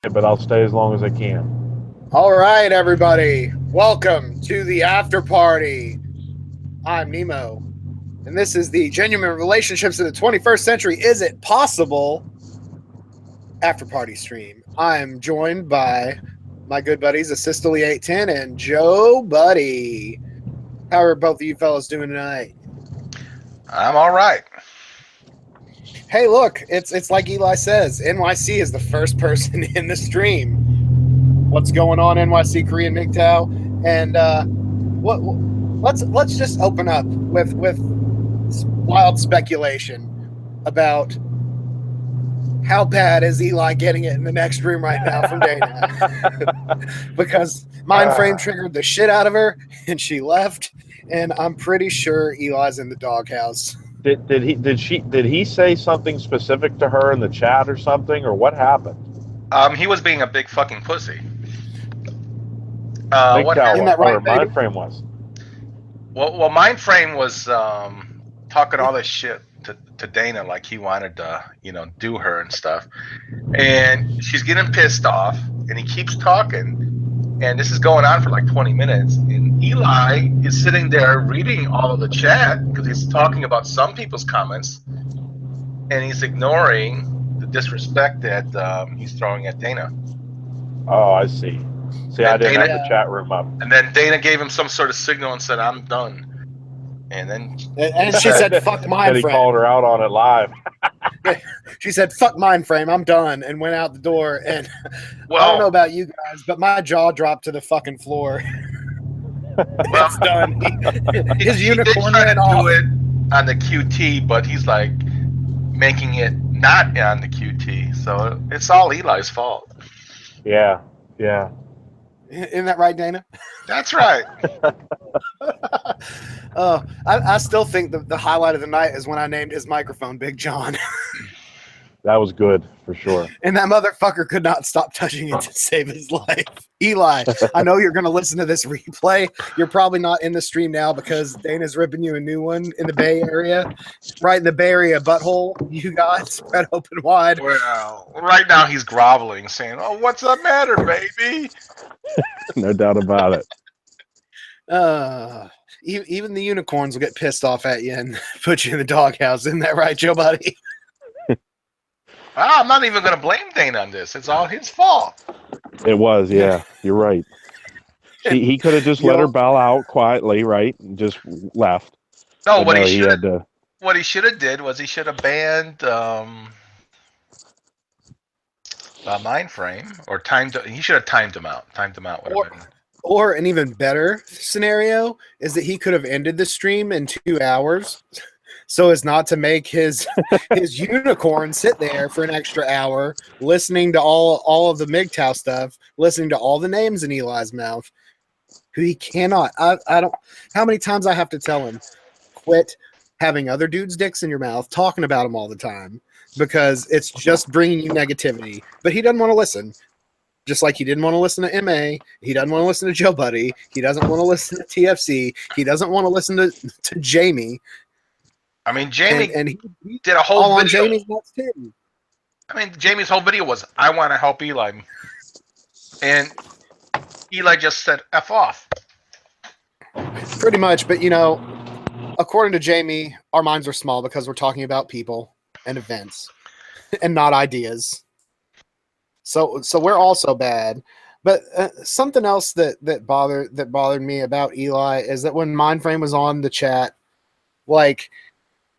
but I'll stay as long as I can. All right, everybody. Welcome to the after party. I'm Nemo, and this is the Genuine Relationships in the 21st Century. Is it possible? After party stream. I'm joined by my good buddies, Asystole810 and Joe Budee. How are both of you fellas doing tonight? I'm all right. Hey, look, it's like Eli says. NYC is the first person in the stream. What's going on, NYC Korean MGTOW? And let's just open up with wild speculation about how bad is Eli getting it in the next room right now from Dana? Because Mindframe triggered the shit out of her and she left, and I'm pretty sure Eli's in the doghouse. Did he say something specific to her in the chat or something, or what happened? He was being a big fucking pussy. Big What cow, happened? that right, or Mindframe was. Well, Mindframe was talking all this shit to Dana, like he wanted to, do her and stuff. And she's getting pissed off, and he keeps talking. And this is going on for like 20 minutes. And Eli is sitting there reading all of the chat because he's talking about some people's comments, and he's ignoring the disrespect that he's throwing at Dana. Oh, I see. See, I didn't Dana, have the chat room up. And then Dana gave him some sort of signal and said, "I'm done." And then she said, "Fuck And he Mindframe." called her out on it live. She said, "Fuck Mindframe, I'm done," and went out the door. And Well, I don't know about you guys, but my jaw dropped to the fucking floor. It's done. His unicorn ran ran off. do it on the QT, but he's like making it not on the QT, so it's all Eli's fault. Yeah. Isn't that right, Dana? That's right. I still think the highlight of the night is when I named his microphone Big John. That was good for sure. And that motherfucker could not stop touching it to save his life. Eli, I know you're going to listen to this replay. You're probably not in the stream now because Dana's ripping you a new one in the Bay Area. Right in the Bay Area butthole you got spread open wide. Well, right now he's groveling, saying, "Oh, what's the matter, baby?" No doubt about it. Even the unicorns will get pissed off at you and put you in the doghouse. Isn't that right, Joe Buddy? I'm not even going to blame Dana on this. It's all his fault. It was, yeah. You're right. He could have just let her bow out quietly, right? And just left. No, But what he had to. what he should have did was he should have banned Mindframe, or he should have timed him out. Or an even better scenario is that he could have ended the stream in 2 hours so as not to make his unicorn sit there for an extra hour listening to all of the MGTOW stuff, listening to all the names in Eli's mouth, who he cannot. I don't. How many times I have to tell him, quit having other dudes' dicks in your mouth, talking about them all the time, because it's just bringing you negativity. But he doesn't want to listen. Just like he didn't want to listen to MA, he doesn't want to listen to Joe Buddy, he doesn't want to listen to TFC, he doesn't want to listen to Jamie. I mean, Jamie and he did a whole all video. on Jamie's nuts too. I mean, Jamie's whole video was, "I want to help Eli," and Eli just said, "F off." Pretty much, but according to Jamie, our minds are small because we're talking about people and events and not ideas. So we're also bad. But something else that bothered me about Eli is that when Mindframe was on the chat, like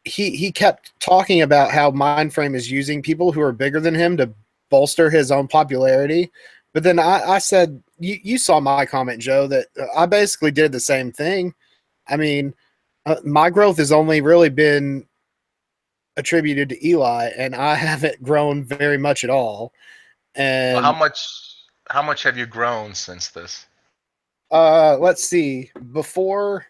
he kept talking about how Mindframe is using people who are bigger than him to bolster his own popularity. But then I said, you saw my comment, Joe, that I basically did the same thing. I mean, my growth has only really been attributed to Eli, and I haven't grown very much at all. And Well, how much have you grown since this? let's see. Before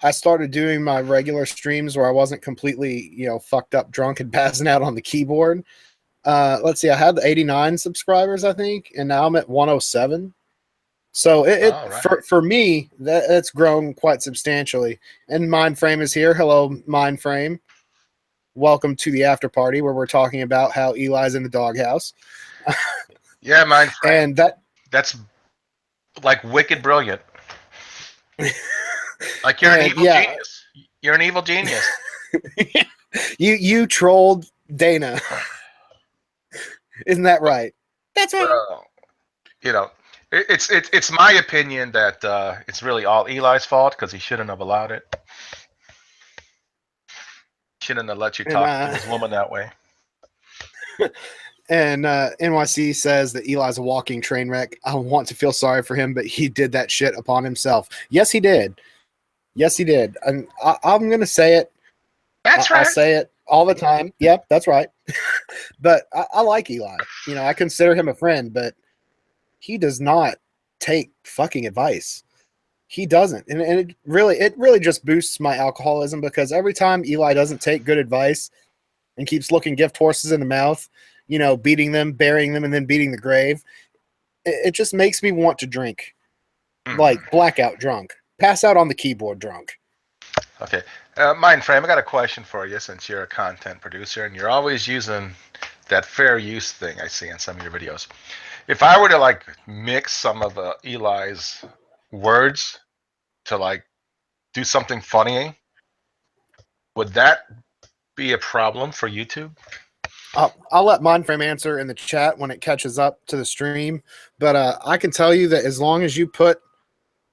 I started doing my regular streams where I wasn't completely, fucked up, drunk, and passing out on the keyboard, let's see. I had 89 subscribers, I think, and now I'm at 107. So for me, that's grown quite substantially. And Mindframe is here. Hello, Mindframe. Welcome to the after party where we're talking about how Eli's in the doghouse. Yeah, mind frame. And That's like wicked brilliant. Like you're an And, evil yeah. genius. You're an evil genius. you trolled Dana. Isn't that right? That's right. Well, you know, it's my opinion that it's really all Eli's fault because he shouldn't have allowed it. Shouldn't have let you talk to his woman that way. And NYC says that Eli's a walking train wreck. I want to feel sorry for him, but he did that shit upon himself. Yes, he did. Yes, he did. And I'm going to say it. That's right. I'll say it all the time. Yep, that's right. But I like Eli. You know, I consider him a friend, but he does not take fucking advice. He doesn't. And it really just boosts my alcoholism because every time Eli doesn't take good advice and keeps looking gift horses in the mouth, you know, beating them, burying them, and then beating the grave, it just makes me want to drink. Like blackout drunk. Pass out on the keyboard drunk. Okay. Mindframe, I got a question for you since you're a content producer and you're always using that fair use thing I see in some of your videos. If I were to like mix some of Eli's words to like do something funny, would that be a problem for YouTube? I'll let Mindframe answer in the chat when it catches up to the stream, but I can tell you that as long as you put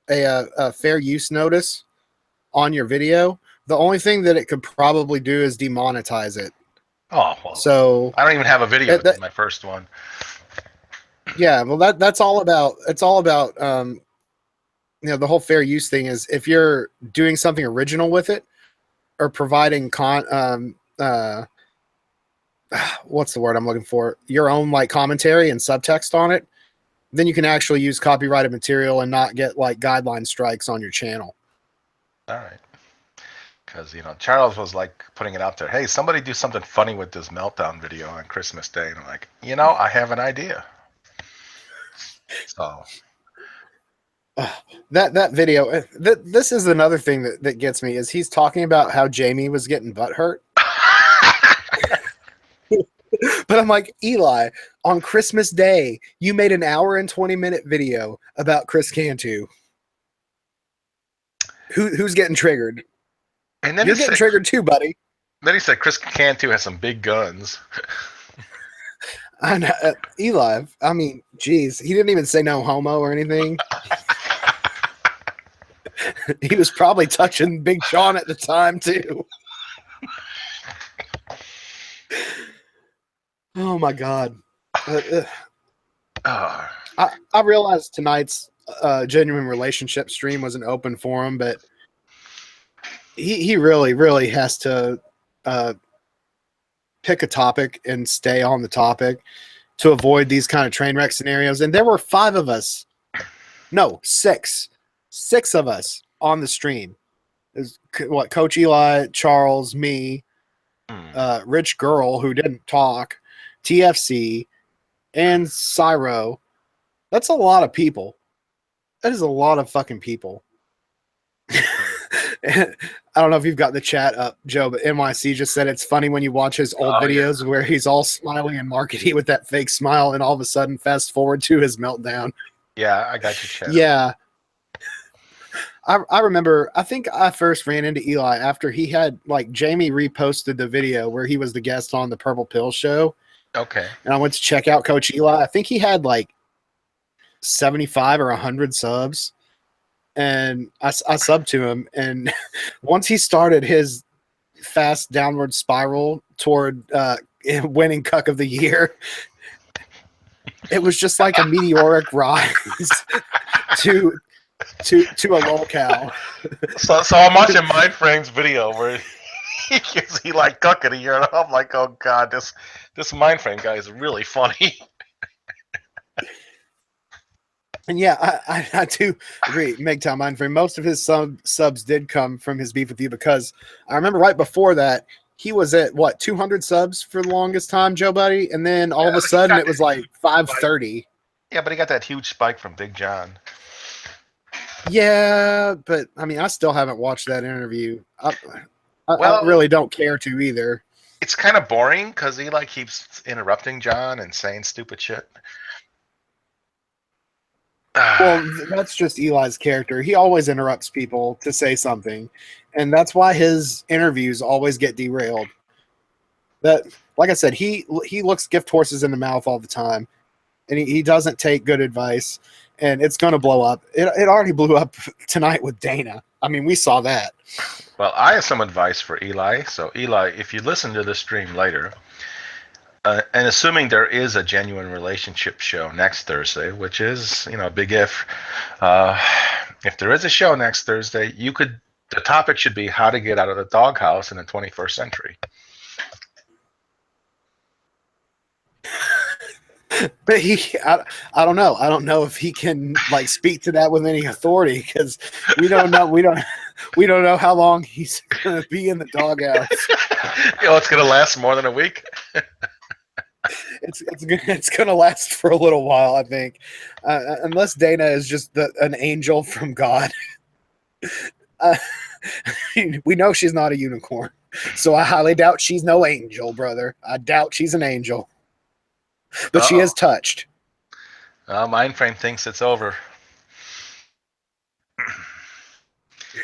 a fair use notice on your video, the only thing that it could probably do is demonetize it. Oh, well, so I don't even have a video. That's my first one. Yeah, well, that's all about. It's all about. You know, the whole fair use thing is if you're doing something original with it or providing what's the word I'm looking for? Your own like commentary and subtext on it, then you can actually use copyrighted material and not get like guideline strikes on your channel. All right. Because, you know, Charles was like putting it out there. Hey, somebody do something funny with this meltdown video on Christmas Day. And I'm like, you know, I have an idea. So that video, this is another thing that gets me is he's talking about how Jamie was getting butthurt. But I'm like, Eli, on Christmas Day, you made an 1 hour and 20-minute video about Chris Cantu. Who's getting trigured? And then you're getting triggered too, buddy. Then he said Chris Cantu has some big guns. I know, Eli. I mean, geez, he didn't even say no homo or anything. He was probably touching Big Sean at the time too. Oh my God. I realized tonight's genuine relationship stream was an open forum, but he really has to pick a topic and stay on the topic to avoid these kind of train wreck scenarios. And there were 5 of us. No, 6. 6 of us on the stream. There's what, Coach Eli, Charles, me, Rich Girl, who didn't talk, TFC, and Cyro. That's a lot of people. That is a lot of fucking people. I don't know if you've got the chat up, Joe, but NYC just said it's funny when you watch his old videos where he's all smiling and markety with that fake smile, and all of a sudden fast forward to his meltdown. Yeah, I got your chat. Yeah. I remember, I think I first ran into Eli after he had, like, Jamie reposted the video where he was the guest on the Purple Pill show. Okay. And I went to check out Coach Eli. I think he had, like, 75 or 100 subs. And I subbed to him. And once he started his fast downward spiral toward winning Cuck of the Year, it was just like a meteoric rise to a lolcow. So I'm watching Mindframe's video where he like Cuck of the Year, and I'm like, oh God, this Mindframe guy is really funny. And yeah, I do agree. MGTOW Mindframe, most of his subs did come from his beef with you, because I remember right before that, he was at, what, 200 subs for the longest time, Joe Buddy? And then all of a sudden it was like 530. Yeah, but he got that huge spike from Big John. Yeah, but I mean, I still haven't watched that interview. I really don't care to either. It's kind of boring because he like keeps interrupting John and saying stupid shit. Well, that's just Eli's character. He always interrupts people to say something, and that's why his interviews always get derailed. That, like I said, he looks gift horses in the mouth all the time, and he doesn't take good advice, and it's going to blow up. It already blew up tonight with Dana. I mean, we saw that. Well, I have some advice for Eli. So, Eli, if you listen to the stream later, and assuming there is a genuine relationship show next Thursday, which is, a big if there is a show next Thursday, the topic should be how to get out of the doghouse in the 21st century. But I don't know. I don't know if he can speak to that with any authority, because we don't know. We don't know how long he's going to be in the doghouse. It's going to last more than a week. It's going to last for a little while, I think, unless Dana is just an angel from God. We know she's not a unicorn, so I highly doubt she's no angel, brother. I doubt she's an angel. But she is touched. Mindframe thinks it's over.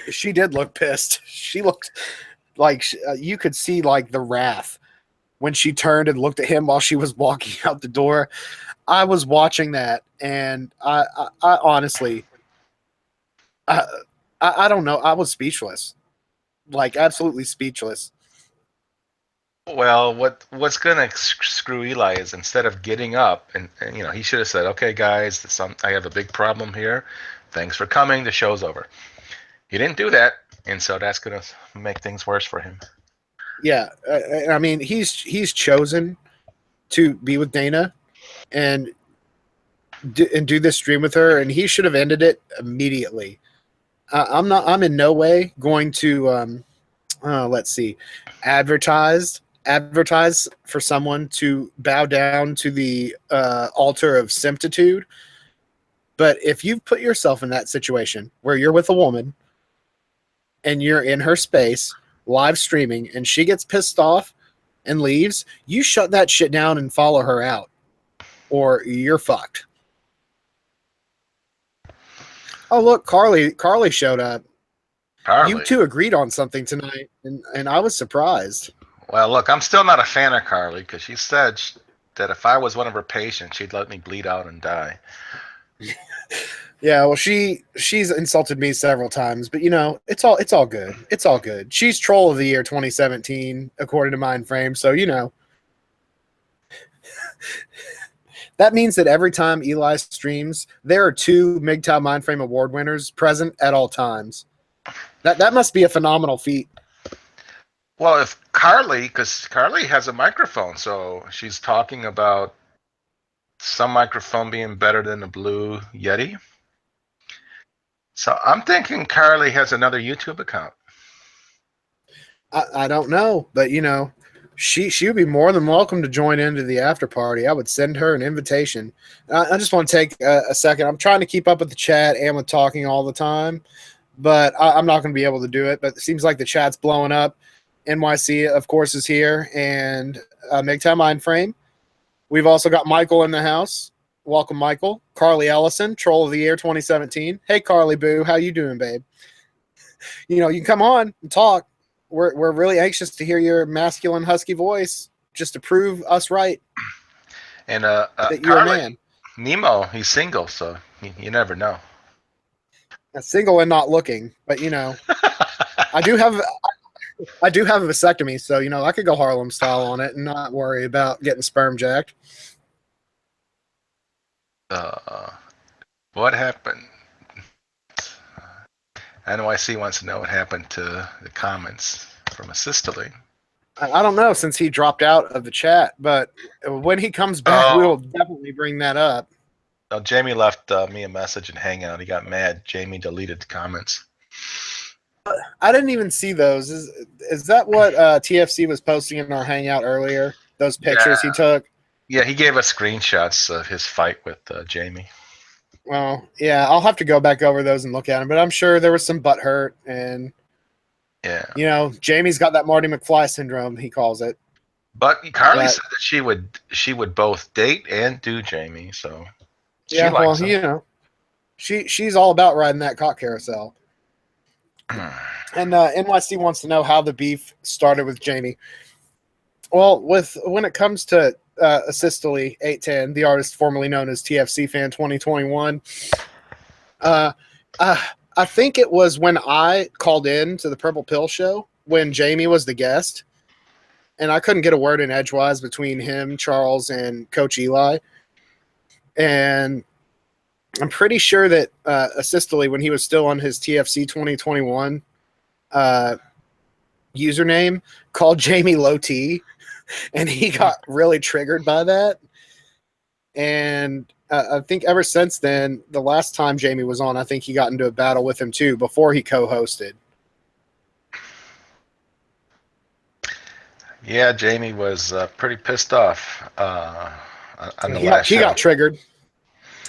She did look pissed. She looked like you could see the wrath when she turned and looked at him while she was walking out the door. I was watching that, and I honestly, I don't know. I was speechless, absolutely speechless. Well, what's gonna screw Eli is, instead of getting up and he should have said, "Okay, guys, I have a big problem here. Thanks for coming. The show's over." He didn't do that, and so that's gonna make things worse for him. Yeah, I mean, he's chosen to be with Dana and do this stream with her, and he should have ended it immediately. I'm in no way going to let's see, advertise for someone to bow down to the altar of simptitude. But if you've put yourself in that situation where you're with a woman and you're in her space live streaming and she gets pissed off and leaves, you shut that shit down and follow her out, or you're fucked. Oh, look, Carly showed up. Carly. You two agreed on something tonight, and I was surprised. Well, look, I'm still not a fan of Carly, because she said that if I was one of her patients, she'd let me bleed out and die. Yeah, well, she's insulted me several times, but it's all good. It's all good. She's Troll of the Year 2017, according to Mindframe. So that means that every time Eli streams, there are 2 MGTOW Mindframe Award winners present at all times. That must be a phenomenal feat. Well, because Carly has a microphone, so she's talking about some microphone being better than the Blue Yeti. So I'm thinking Carly has another YouTube account. I don't know, but she would be more than welcome to join into the after party. I would send her an invitation. I just want to take a second. I'm trying to keep up with the chat and with talking all the time, but I'm not going to be able to do it. But it seems like the chat's blowing up. NYC, of course, is here, and MGTOW Mindframe. We've also got Michael in the house. Welcome, Michael. Carly Ellison, Troll of the Year 2017. Hey, Carly Boo, how you doing, babe? You can come on and talk. We're really anxious to hear your masculine, husky voice, just to prove us right. And that you're Carly, a man. Nemo, he's single, so you never know. Single and not looking, but I do have a vasectomy, so I could go Harlem style on it and not worry about getting sperm jacked. What happened? NYC wants to know what happened to the comments from Asystole810. I don't know, since he dropped out of the chat, but when he comes back, we will definitely bring that up. Jamie left me a message in Hangout. He got mad. Jamie deleted the comments. I didn't even see those. Is that what TFC was posting in our Hangout earlier? Those pictures he took? Yeah, he gave us screenshots of his fight with Jamie. Well, yeah, I'll have to go back over those and look at them, but I'm sure there was some butt hurt, and Jamie's got that Marty McFly syndrome, he calls it. But Carly said that she would both date and do Jamie, so she likes him. She's all about riding that cock carousel. And NYC wants to know how the beef started with Jamie. Well, when it comes to Asystole810, the artist formerly known as TFC Fan 2021, I think it was when I called in to the Purple Pill show when Jamie was the guest, and I couldn't get a word in edgewise between him, Charles, and Coach Eli. And I'm pretty sure that Asystole, when he was still on his TFC 2021 username, called Jamie low T, and he got really triggered by that. And I think ever since then, the last time Jamie was on, I think he got into a battle with him too before he co-hosted. Yeah, Jamie was pretty pissed off on the last show. He got triggered.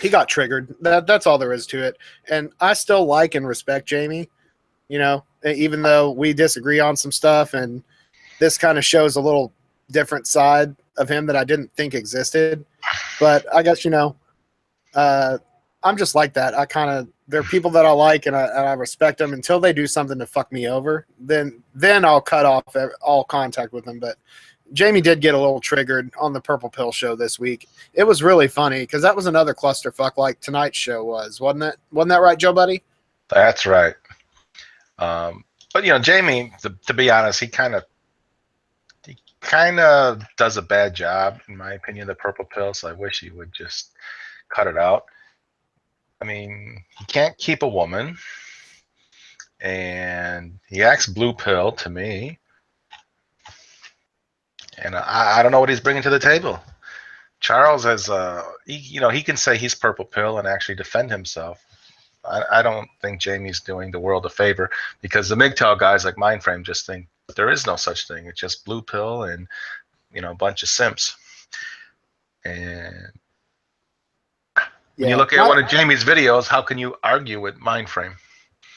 He got triggered. That's all there is to it. And I still like and respect Jamie, you know, even though we disagree on some stuff, and this kind of shows a little different side of him that I didn't think existed. But I guess, you know, I'm just like that. There are people that I like and I respect them until they do something to fuck me over. Then I'll cut off all contact with them. But Jamie did get a little triggered on the Purple Pill show this week. It was really funny because that was another clusterfuck like tonight's show was, wasn't it? Wasn't that right, Joe Budee? That's right. But you know, Jamie, to be honest, he kind of does a bad job, in my opinion, the Purple Pill. So I wish he would just cut it out. I mean, he can't keep a woman, and he acts blue pill to me. And I don't know what he's bringing to the table. Charles has, he can say he's purple pill and actually defend himself. I don't think Jamie's doing the world a favor, because the MGTOW guys like Mindframe just think there is no such thing. It's just blue pill and, you know, a bunch of simps. And when you look at one of Jamie's videos, how can you argue with Mindframe?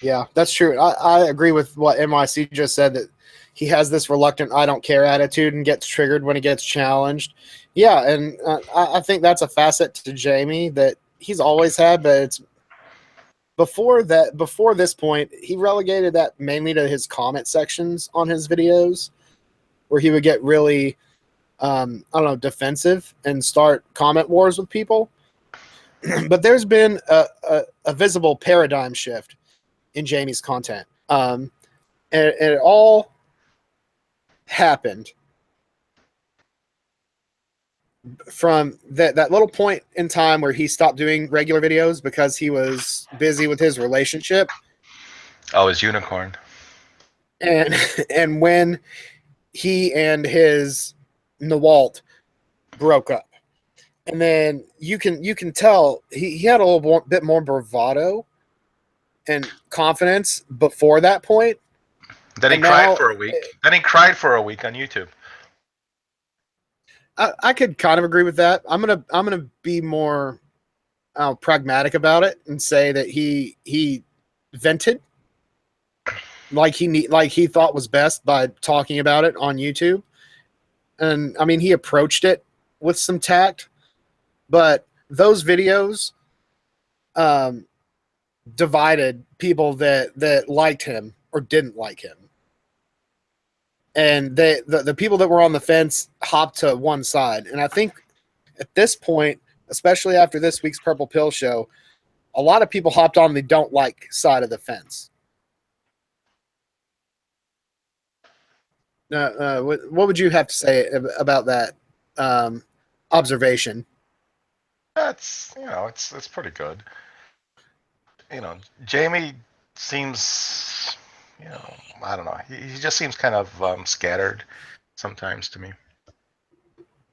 Yeah, that's true. I agree with what NYC just said, that he has this reluctant, I don't care attitude and gets triggered when he gets challenged. Yeah, and I think that's a facet to Jamie that he's always had, but it's before this point, he relegated that mainly to his comment sections on his videos, where he would get really, defensive and start comment wars with people. But there's been a visible paradigm shift in Jamie's content. And it all happened from that little point in time where he stopped doing regular videos because he was busy with his relationship. Oh, his unicorn. And when he and his Nawalt broke up. And then you can tell he had a little bit more bravado and confidence before that point. Then he cried for a week. Then he cried for a week on YouTube. I could kind of agree with that. I'm gonna be more pragmatic about it and say that he vented like he thought was best by talking about it on YouTube. And I mean, he approached it with some tact, but those videos divided people that liked him or didn't like him. And the people that were on the fence hopped to one side. And I think at this point, especially after this week's Purple Pill show, a lot of people hopped on the don't like side of the fence. What would you have to say about that observation? That's, it's pretty good. Jamie seems, I don't know. He just seems kind of scattered sometimes to me.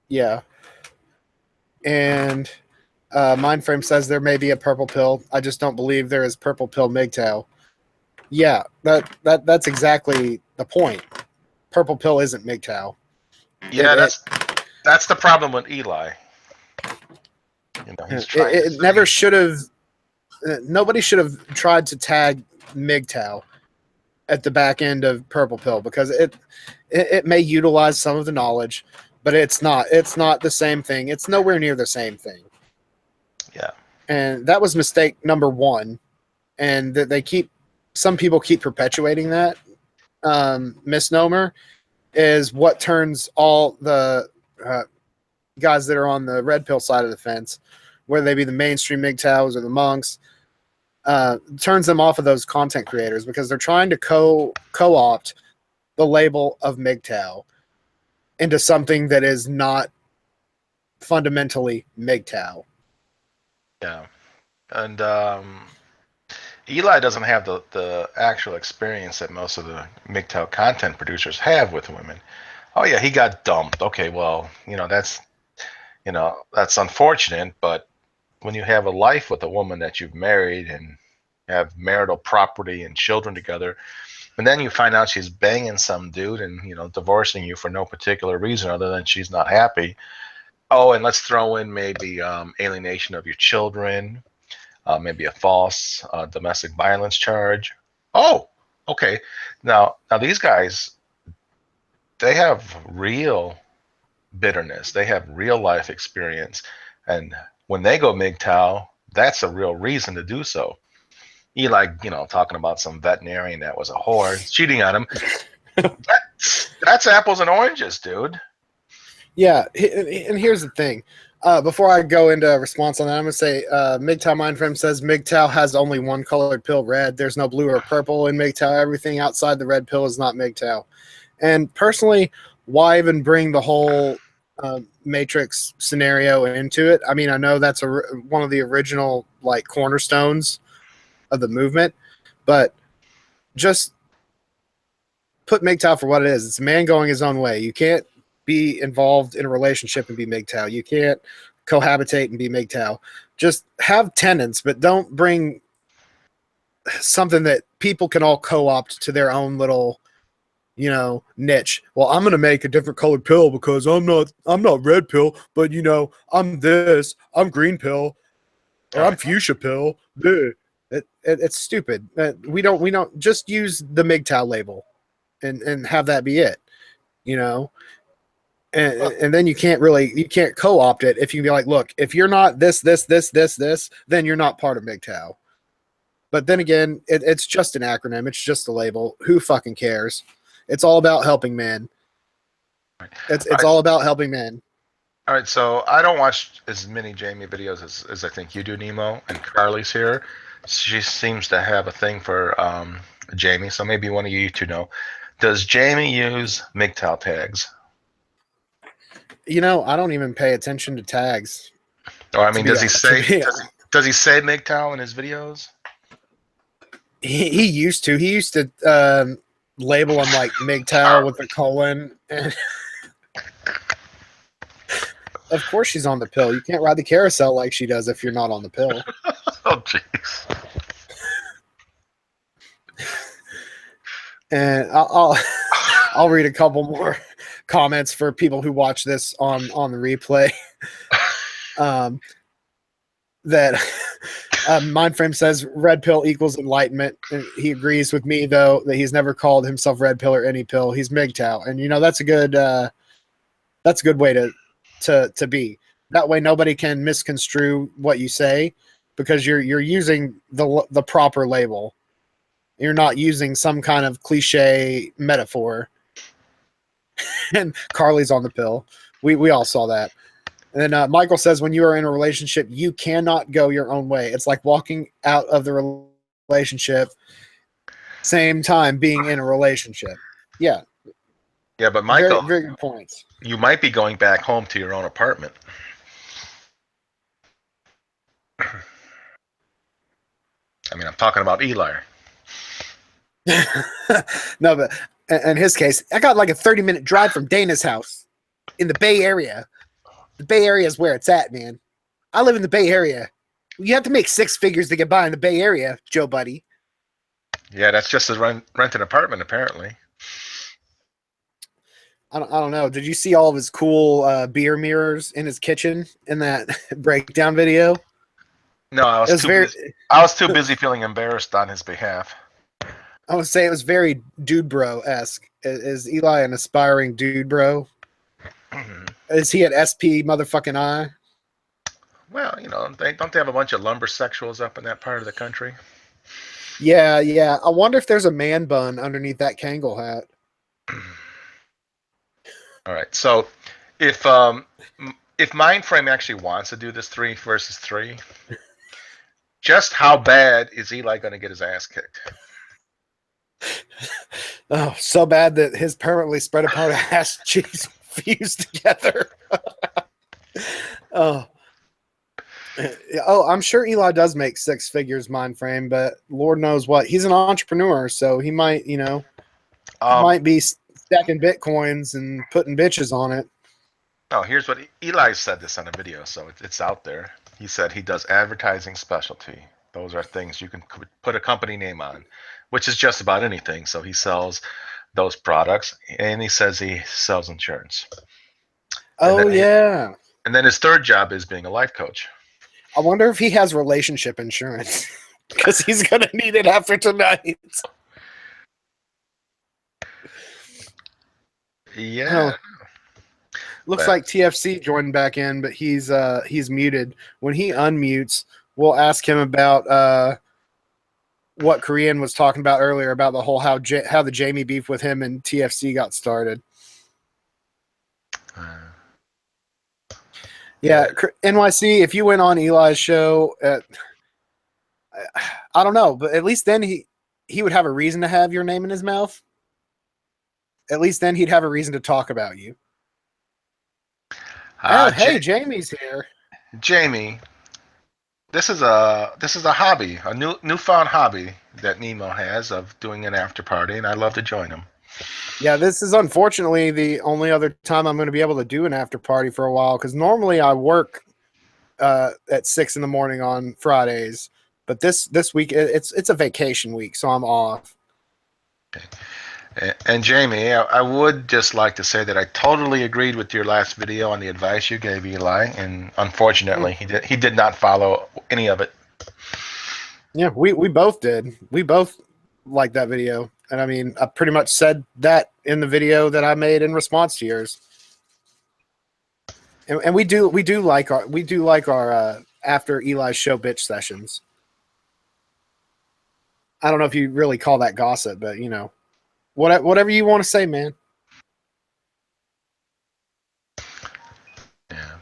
Yeah. And Mindframe says there may be a purple pill. I just don't believe there is purple pill MGTOW. Yeah, that's exactly the point. Purple pill isn't MGTOW. Yeah, that's the problem with Eli. He's trying. It never should have. Nobody should have tried to tag MGTOW at the back end of Purple Pill, because it may utilize some of the knowledge, but it's not the same thing. It's nowhere near the same thing. Yeah. And that was mistake number one. And that some people keep perpetuating that misnomer is what turns all the guys that are on the red pill side of the fence, whether they be the mainstream MGTOWs or the monks, turns them off of those content creators because they're trying to co-opt the label of MGTOW into something that is not fundamentally MGTOW. Yeah. And Eli doesn't have the actual experience that most of the MGTOW content producers have with women. Oh yeah, he got dumped. Okay, well, that's unfortunate, but when you have a life with a woman that you've married and have marital property and children together, and then you find out she's banging some dude and divorcing you for no particular reason other than she's not happy. Oh, and let's throw in maybe alienation of your children, maybe a false domestic violence charge. Oh, okay. Now these guys, they have real bitterness. They have real life experience, and when they go MGTOW, that's a real reason to do so. Eli, talking about some veterinarian that was a whore cheating on him. That's apples and oranges, dude. Yeah, and here's the thing. Before I go into a response on that, I'm going to say MGTOW Mindframe says MGTOW has only one colored pill, red. There's no blue or purple in MGTOW. Everything outside the red pill is not MGTOW. And personally, why even bring the whole Matrix scenario into it? I mean, I know that's one of the original cornerstones of the movement, but just put MGTOW for what it is. It's a man going his own way. You can't be involved in a relationship and be MGTOW. You can't cohabitate and be MGTOW. Just have tenants, but don't bring something that people can all co-opt to their own little niche. Well, I'm going to make a different colored pill because I'm not red pill, but I'm this, I'm green pill, or I'm fuchsia pill. It's stupid. We don't just use the MGTOW label and have that be it, and then you can't co-opt it if you can be like, look, if you're not this, then you're not part of MGTOW. But then again, it's just an acronym. It's just a label. Who fucking cares? It's all about helping men. It's all about helping men. All right, so I don't watch as many Jamie videos as I think you do, Nemo, and Carly's here. She seems to have a thing for Jamie, so maybe one of you two know. Does Jamie use MGTOW tags? I don't even pay attention to tags. Or I mean, does he say MGTOW in his videos? He used to. He used to label them like MGTOW with a colon. And of course she's on the pill. You can't ride the carousel like she does if you're not on the pill. Oh, jeez. And I'll read a couple more comments for people who watch this on the replay. That Mindframe says red pill equals enlightenment. And he agrees with me though that he's never called himself red pill or any pill. He's MGTOW, and that's a good way to be. That way nobody can misconstrue what you say because you're using the proper label. You're not using some kind of cliche metaphor. And Carly's on the pill. We all saw that. And then Michael says, when you are in a relationship, you cannot go your own way. It's like walking out of the relationship, same time being in a relationship. Yeah. Yeah, but Michael, very, very good points. You might be going back home to your own apartment. I mean, I'm talking about Eli. No, but in his case, I got like a 30-minute drive from Dana's house in the Bay Area. The Bay Area is where it's at, man. I live in the Bay Area. You have to make 6 figures to get by in the Bay Area, Joe Budee. Yeah, that's just to rent an apartment, apparently. I don't know. Did you see all of his cool beer mirrors in his kitchen in that breakdown video? No, I was too busy feeling embarrassed on his behalf. I would say it was very dude bro-esque. Is Eli an aspiring dude bro? Is he at SP motherfucking I? Well, they don't they have a bunch of lumber sexuals up in that part of the country? Yeah, yeah. I wonder if there's a man bun underneath that Kangol hat. All right. So, if Mindframe actually wants to do this 3 versus 3, just how bad is Eli going to get his ass kicked? Oh, so bad that his permanently spread apart ass cheeks fused together. Oh. Oh, I'm sure Eli does make 6 figures, mind frame, but Lord knows what. He's an entrepreneur, so he might, might be stacking bitcoins and putting bitches on it. Oh, here's what Eli said this on a video, so it's out there. He said he does advertising specialty. Those are things you can put a company name on, which is just about anything. So he sells those products, and he says he sells insurance. Oh, yeah. And then his third job is being a life coach. I wonder if he has relationship insurance because he's going to need it after tonight. Yeah. Oh. Looks like TFC joined back in, but he's muted. When he unmutes, we'll ask him about what Korean was talking about earlier about the whole how the Jamie beef with him and TFC got started. Yeah, NYC, if you went on Eli's show, I don't know, but at least then he would have a reason to have your name in his mouth. At least then he'd have a reason to talk about you. Hey, Jamie's here. Jamie, this is a hobby, a newfound hobby that Nemo has of doing an after party, and I'd love to join him. Yeah, this is unfortunately the only other time I'm going to be able to do an after party for a while because normally I work at 6 in the morning on Fridays, but this week it's a vacation week, so I'm off. Okay. And Jamie, I would just like to say that I totally agreed with your last video on the advice you gave Eli, and unfortunately he did not follow any of it. Yeah, we both did. We both liked that video. And I mean, I pretty much said that in the video that I made in response to yours. And we do like our after Eli's show bitch sessions. I don't know if you really call that gossip, but whatever you want to say, man. Yeah.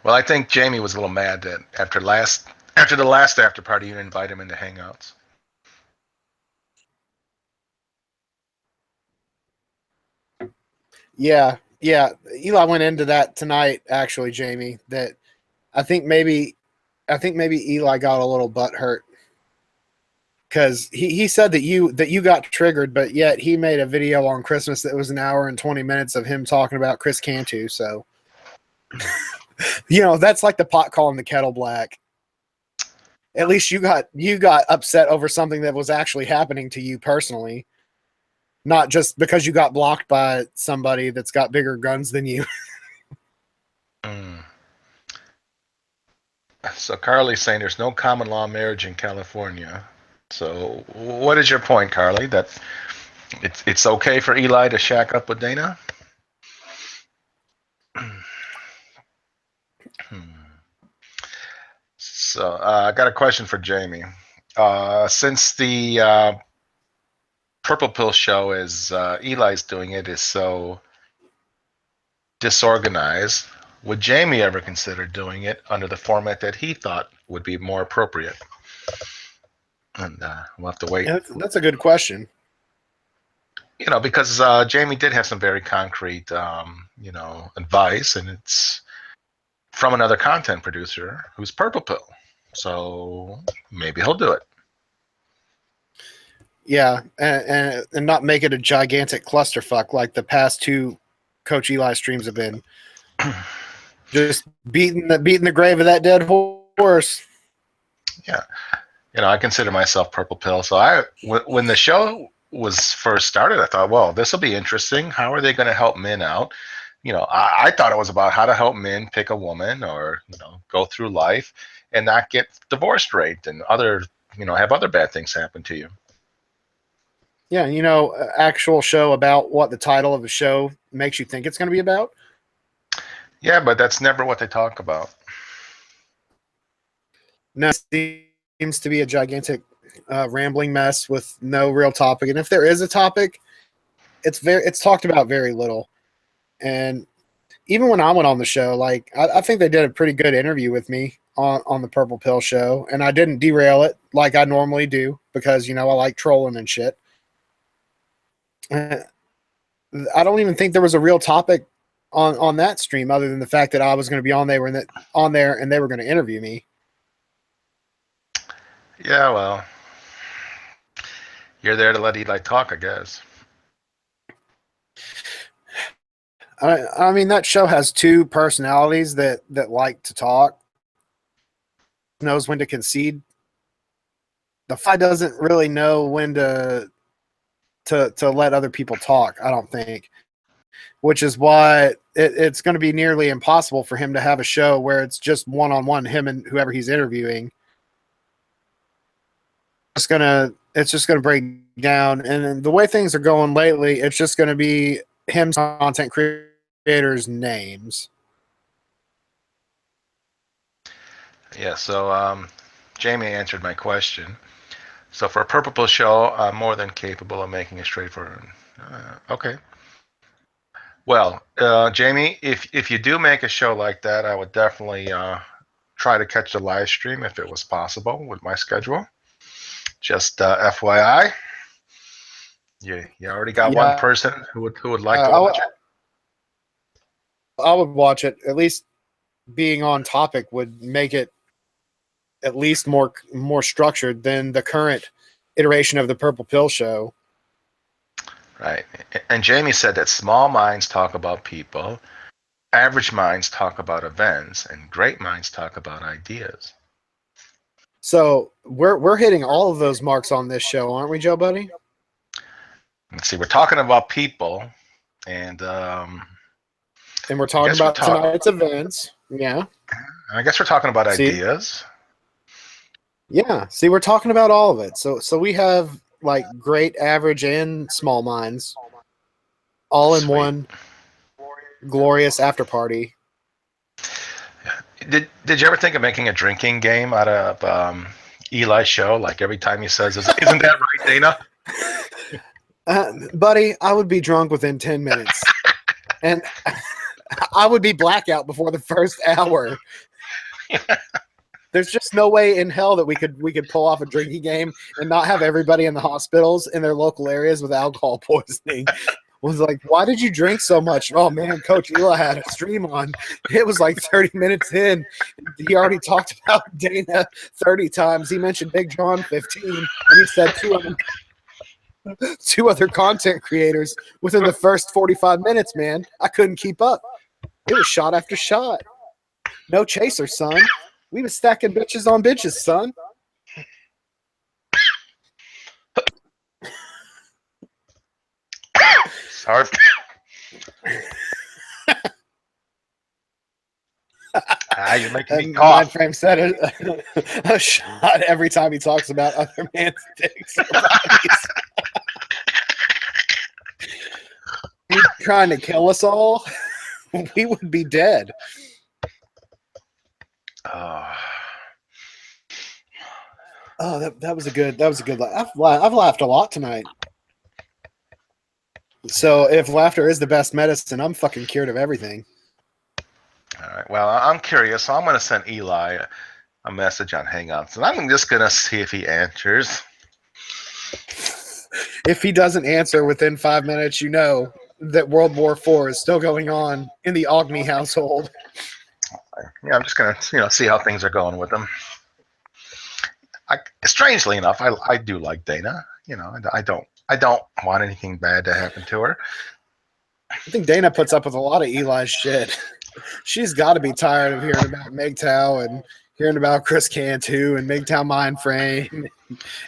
Well, I think Jamie was a little mad that after the last after party you didn't invite him into Hangouts. Yeah. Eli went into that tonight, actually, Jamie. That I think maybe Eli got a little butthurt because he said that you got triggered, but yet he made a video on Christmas that was an hour and 20 minutes of him talking about Chris Cantu. So, that's like the pot calling the kettle black. At least you got upset over something that was actually happening to you personally. Not just because you got blocked by somebody that's got bigger guns than you. So Carly's saying there's no common law marriage in California. So what is your point, Carly? That it's okay for Eli to shack up with Dana? So I got a question for Jamie. Since the Purple Pill show is Eli's doing it is so disorganized, would Jamie ever consider doing it under the format that he thought would be more appropriate? And we'll have to wait. Yeah, that's a good question. Because Jamie did have some very concrete, advice, and it's from another content producer who's Purple Pill. So maybe he'll do it. Yeah, and not make it a gigantic clusterfuck like the past 2 Coach Eli streams have been. Just beating the grave of that dead horse. Yeah, I consider myself Purple Pill. So when the show was first started, I thought, well, this will be interesting. How are they going to help men out? I thought it was about how to help men pick a woman or go through life and not get divorced rate and have other bad things happen to you. Yeah, actual show about what the title of the show makes you think it's going to be about. Yeah, but that's never what they talk about. No, it seems to be a gigantic rambling mess with no real topic. And if there is a topic, it's talked about very little. And even when I went on the show, like I think they did a pretty good interview with me on the Purple Pill show, and I didn't derail it like I normally do because I like trolling and shit. I don't even think there was a real topic on that stream other than the fact that I was going to be on there and they were going to interview me. Yeah, well, you're there to let Eli talk, I guess. I mean, that show has two personalities that like to talk. Knows when to concede. The fight doesn't really know when to let other people talk, I don't think. Which is why it's going to be nearly impossible for him to have a show where it's just one-on-one, him and whoever he's interviewing. It's just gonna break down, and the way things are going lately, it's just going to be him content creators' names. Yeah, so Jamie answered my question. So for a Purple Pill show, I'm more than capable of making a straightforward. Okay. Well, Jamie, if you do make a show like that, I would definitely try to catch the live stream if it was possible with my schedule. Just FYI, you already got one person who would like to watch it. I would watch it. At least being on topic would make it at least more structured than the current iteration of the Purple Pill show. Right. And Jamie said that small minds talk about people, average minds talk about events, and great minds talk about ideas. So we're hitting all of those marks on this show, aren't we, Joe Budee? Let's see, we're talking about people, and we're talking about tonight's events. Yeah. I guess we're talking about ideas. Yeah. See, we're talking about all of it. So we have like great, average, and small minds all in one glorious after party. Did you ever think of making a drinking game out of Eli's show? Like every time he says, "Isn't that right, Dana?" Buddy, I would be drunk within 10 minutes, and I would be blackout before the first hour. There's just no way in hell that we could pull off a drinking game and not have everybody in the hospitals in their local areas with alcohol poisoning. Was like, why did you drink so much? Oh man, Coach Eli had a stream on. It was like 30 minutes in. He already talked about Dana 30 times. He mentioned Big John 15, and he said two other content creators within the first 45 minutes, man. I couldn't keep up. It was shot after shot. No chaser, son. We was stacking bitches on bitches, son. Sorry. You're making me cough. Mind frame said it. A shot every time he talks about other man's dicks or bodies. He's trying to kill us all. We would be dead. Oh, that was a good laugh. I've laughed a lot tonight. So if laughter is the best medicine, I'm fucking cured of everything. All right. Well, I'm curious, so I'm going to send Eli a message on Hangouts, and I'm just going to see if he answers. If he doesn't answer within 5 minutes, you know that World War IV is still going on in the Ogni household. Yeah, I'm just going to see how things are going with him. Strangely enough, I do like Dana. I don't want anything bad to happen to her. I think Dana puts up with a lot of Eli's shit. She's got to be tired of hearing about MGTOW and hearing about Chris Cantu and MGTOW Mindframe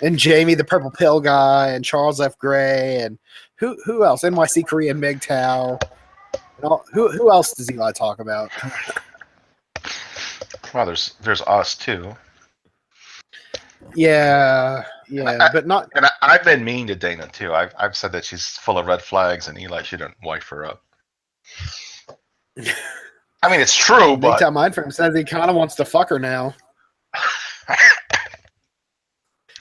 and Jamie the Purple Pill guy and Charles F. Gray and who else? NYC Korean MGTOW. Who else does Eli talk about? Well, there's us too. Yeah, but not. And I've been mean to Dana too. I've said that she's full of red flags, and Eli shouldn't wife her up. I mean, it's true, but MGTOW Mindframe says he kind of wants to fuck her now. Oh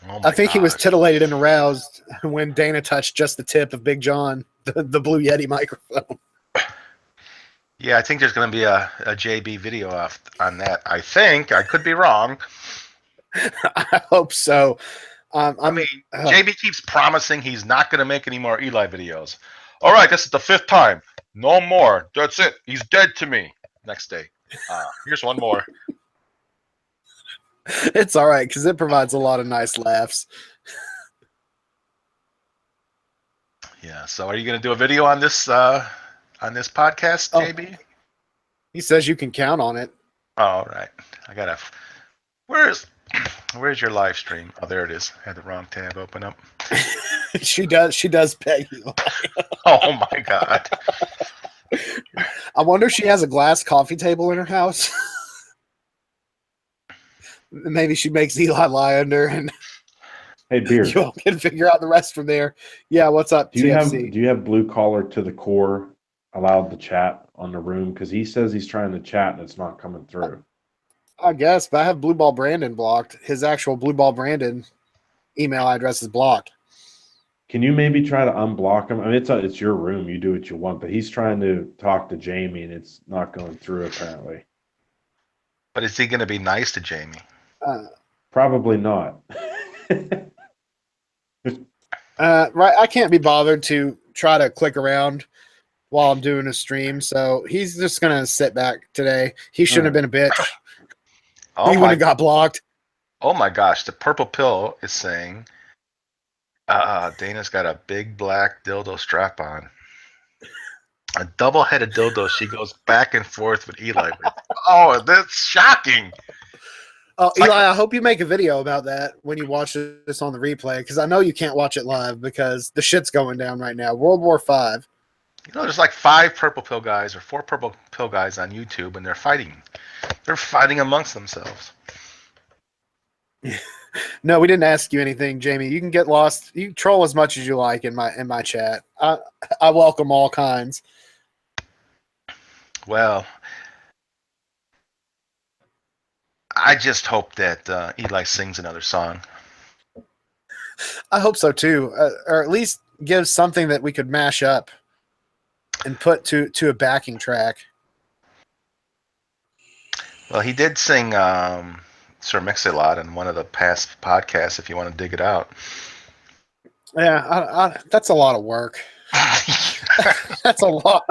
my I think he was gosh. titillated and aroused when Dana touched just the tip of Big John, the Blue Yeti microphone. Yeah, I think there's going to be a JB video off on that. I think. I could be wrong. I hope so. I mean, JB keeps promising he's not going to make any more Eli videos. All right, this is the 5th time. No more. That's it. He's dead to me. Next day. Here's one more. It's all right because it provides a lot of nice laughs. Yeah. So, are you going to do a video on this podcast, JB? He says you can count on it. Oh, all right. I gotta. Where's your live stream? Oh, there it is. I had the wrong tab open up. She does peg you. Oh my god. I wonder if she has a glass coffee table in her house. Maybe she makes Eli lie under, and Hey, Beard, you all can figure out the rest from there. Yeah, what's up, do you TFC? have blue collar to the core allowed to chat on the room? Because he says he's trying to chat and it's not coming through. I guess, but I have Blue Ball Brandon blocked. His actual Blue Ball Brandon email address is blocked. Can you maybe try to unblock him? I mean, it's your room. You do what you want, but he's trying to talk to Jamie and it's not going through apparently. But is he going to be nice to Jamie? Probably not. Right, I can't be bothered to try to click around while I'm doing a stream, so he's just gonna sit back today. He shouldn't have been a bitch. Oh He would have got blocked. Oh my gosh, the purple pill is saying Dana's got a big black dildo strap on. A double-headed dildo she goes back and forth with Eli with. Oh, that's shocking. Oh, Eli, I hope you make a video about that when you watch this on the replay, because I know you can't watch it live because the shit's going down right now. World War V. You know, there's like 5 purple pill guys or 4 purple pill guys on YouTube, and they're fighting. They're fighting amongst themselves. No, we didn't ask you anything, Jamie. You can get lost. You can troll as much as you like in my chat. I welcome all kinds. Well, I just hope that Eli sings another song. I hope so too, or at least give something that we could mash up and put to a backing track. Well, he did sing Sir Mix-a-Lot in one of the past podcasts, if you want to dig it out. Yeah, that's a lot of work. That's a lot.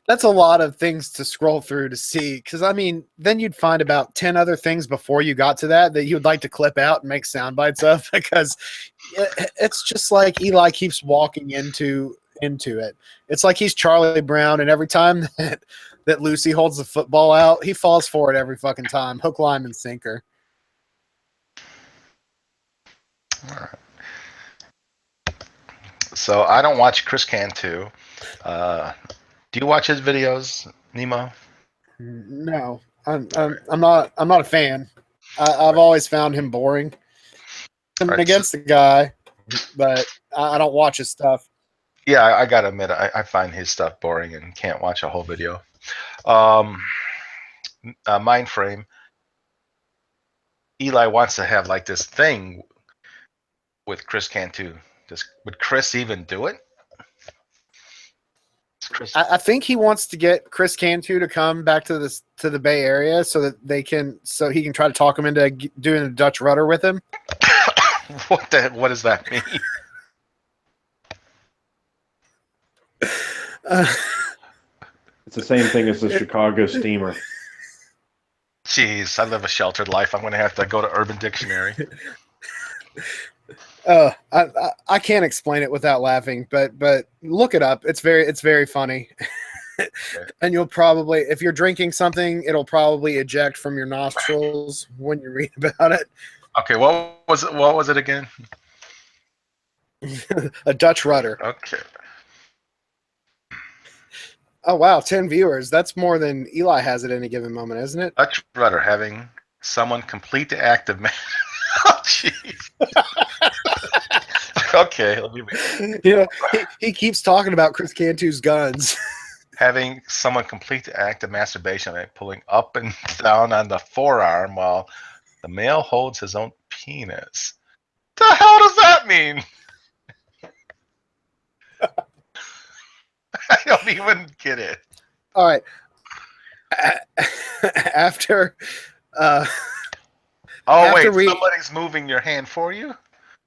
That's a lot of things to scroll through to see. Because I mean, then you'd find about 10 other things before you got to that you would like to clip out and make sound bites of. Because it's just like Eli keeps walking into it. It's like he's Charlie Brown, and every time that Lucy holds the football out, he falls for it every fucking time. Hook, line, and sinker. All right. So I don't watch Chris Cantu. Do you watch his videos, Nemo? No, I'm not a fan. I've always found him boring. I'm against the guy, but I don't watch his stuff. Yeah, I gotta admit, I find his stuff boring and can't watch a whole video. Mind frame. Eli wants to have like this thing with Chris Cantu. Would Chris even do it? I think he wants to get Chris Cantu to come back to the Bay Area so that so he can try to talk him into doing a Dutch rudder with him. What does that mean? It's the same thing as the Chicago steamer. Jeez, I live a sheltered life. I'm going to have to go to Urban Dictionary. I can't explain it without laughing, but look it up. It's very funny. Okay. And you'll probably, if you're drinking something, it'll probably eject from your nostrils when you read about it. Okay, what was it again? A Dutch rudder. Okay. Oh wow, 10 viewers. That's more than Eli has at any given moment, isn't it? Dutch rudder, having someone complete the act of oh jeez. Okay, let me read. You know, he keeps talking about Chris Cantu's guns. Having someone complete the act of masturbation by pulling up and down on the forearm while The male holds his own penis. The hell does that mean? I don't even get it. All right. After Wait, we- somebody's moving your hand for you?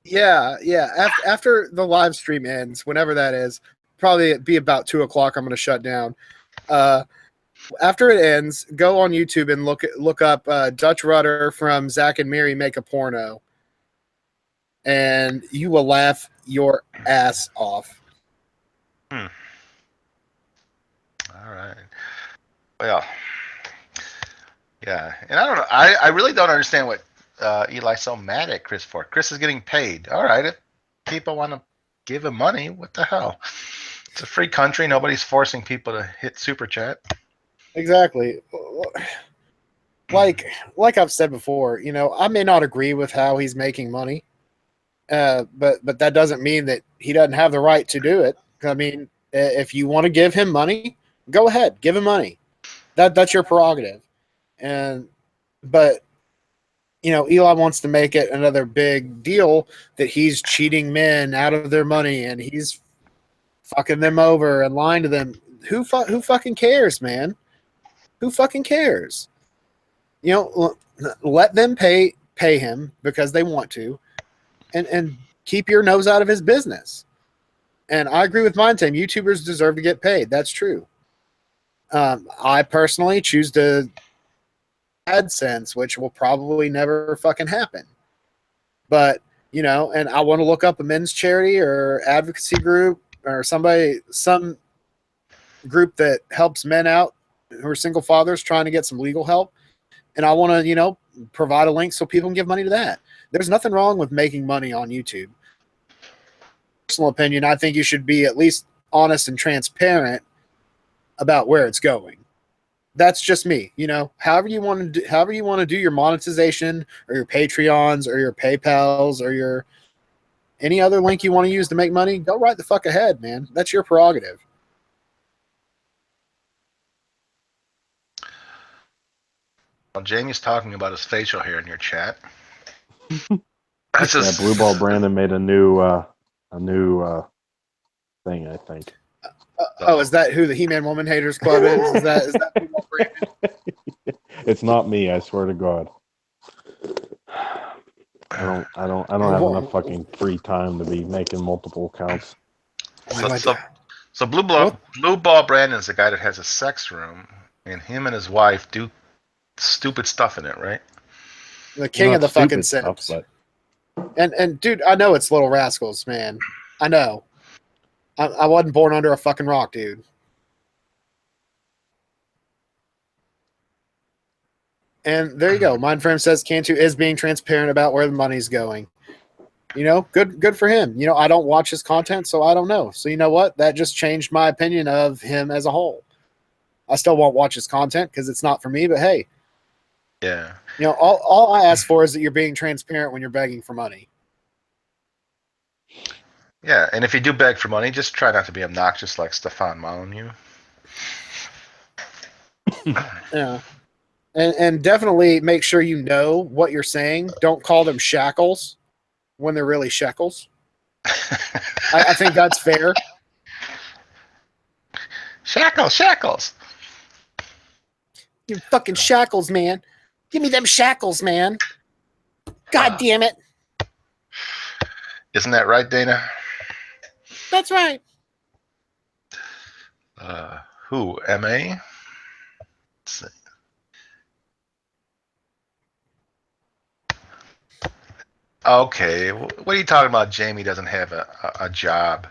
yeah. After the live stream ends, whenever that is, probably be about 2:00. I'm going to shut down. After it ends, go on YouTube and look up Dutch Rudder from Zach and Miri Make a Porno, and you will laugh your ass off. All right. Well, yeah, and I don't know. I really don't understand what Eli's so mad at Chris for. Chris is getting paid. All right, if people want to give him money, what the hell? It's a free country. Nobody's forcing people to hit super chat. Exactly. Like I've said before, I may not agree with how he's making money, but that doesn't mean that he doesn't have the right to do it. I mean, if you want to give him money, go ahead, give him money. That's your prerogative. But Eli wants to make it another big deal that he's cheating men out of their money and he's fucking them over and lying to them. Who fucking cares, man? Who fucking cares? Let them pay him because they want to, and keep your nose out of his business. And I agree with mine, Tim. YouTubers deserve to get paid. That's true. I personally choose to AdSense, which will probably never fucking happen. But and I want to look up a men's charity or advocacy group or some group that helps men out who are single fathers trying to get some legal help. And I want to, provide a link so people can give money to that. There's nothing wrong with making money on YouTube. Personal opinion, I think you should be at least honest and transparent about where it's going. That's just me. However you want to do your monetization or your Patreons or your PayPals or your any other link you want to use to make money, go right the fuck ahead, man. That's your prerogative. Well, Jamie's talking about his facial hair in your chat. That's just... Blue Ball Brandon made a new thing, I think. Is that who the He-Man Woman Haters Club is? Is that Blue Ball Brandon? It's not me, I swear to God. I don't have enough fucking free time to be making multiple accounts. So Blue Ball Brandon's the guy that has a sex room, and him and his wife do stupid stuff in it, right? The king of the fucking simps. And dude, I know it's Little Rascals, man. I know. I wasn't born under a fucking rock, dude. And there you go. Mindframe says Cantu is being transparent about where the money's going. Good for him. I don't watch his content, so I don't know. So you know what? That just changed my opinion of him as a whole. I still won't watch his content because it's not for me, but hey. Yeah. All I ask for is that you're being transparent when you're begging for money. Yeah, and if you do beg for money, just try not to be obnoxious like Stefan Molyneux. Yeah. And definitely make sure you know what you're saying. Don't call them shackles when they're really shekels. I think that's fair. Shackles. You fucking shackles, man. Give me them shackles, man. God damn it. Isn't that right, Dana? That's right. Who? M.A.? Let's see. Okay, what are you talking about? Jamie doesn't have a job.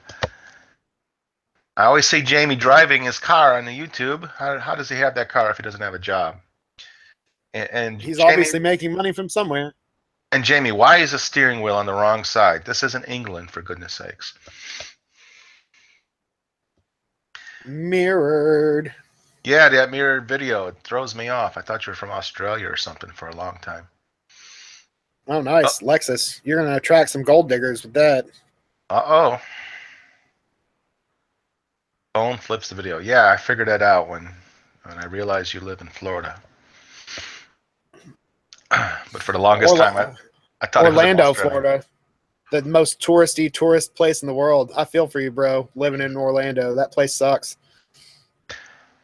I always see Jamie driving his car on the YouTube. How does he have that car if he doesn't have a job? And he's Jamie, obviously making money from somewhere. And Jamie, why is the steering wheel on the wrong side? This isn't England, for goodness sakes. Mirrored. Yeah, that mirrored video, it throws me off. I thought you were from Australia or something for a long time. Oh, nice. Oh. Lexus. You're going to attract some gold diggers with that. Uh-oh. Phone flips the video. Yeah, I figured that out when I realized you live in Florida. But for the longest time, I thought Orlando, it was Australia. Florida, the most tourist place in the world. I feel for you, bro. Living in Orlando, that place sucks.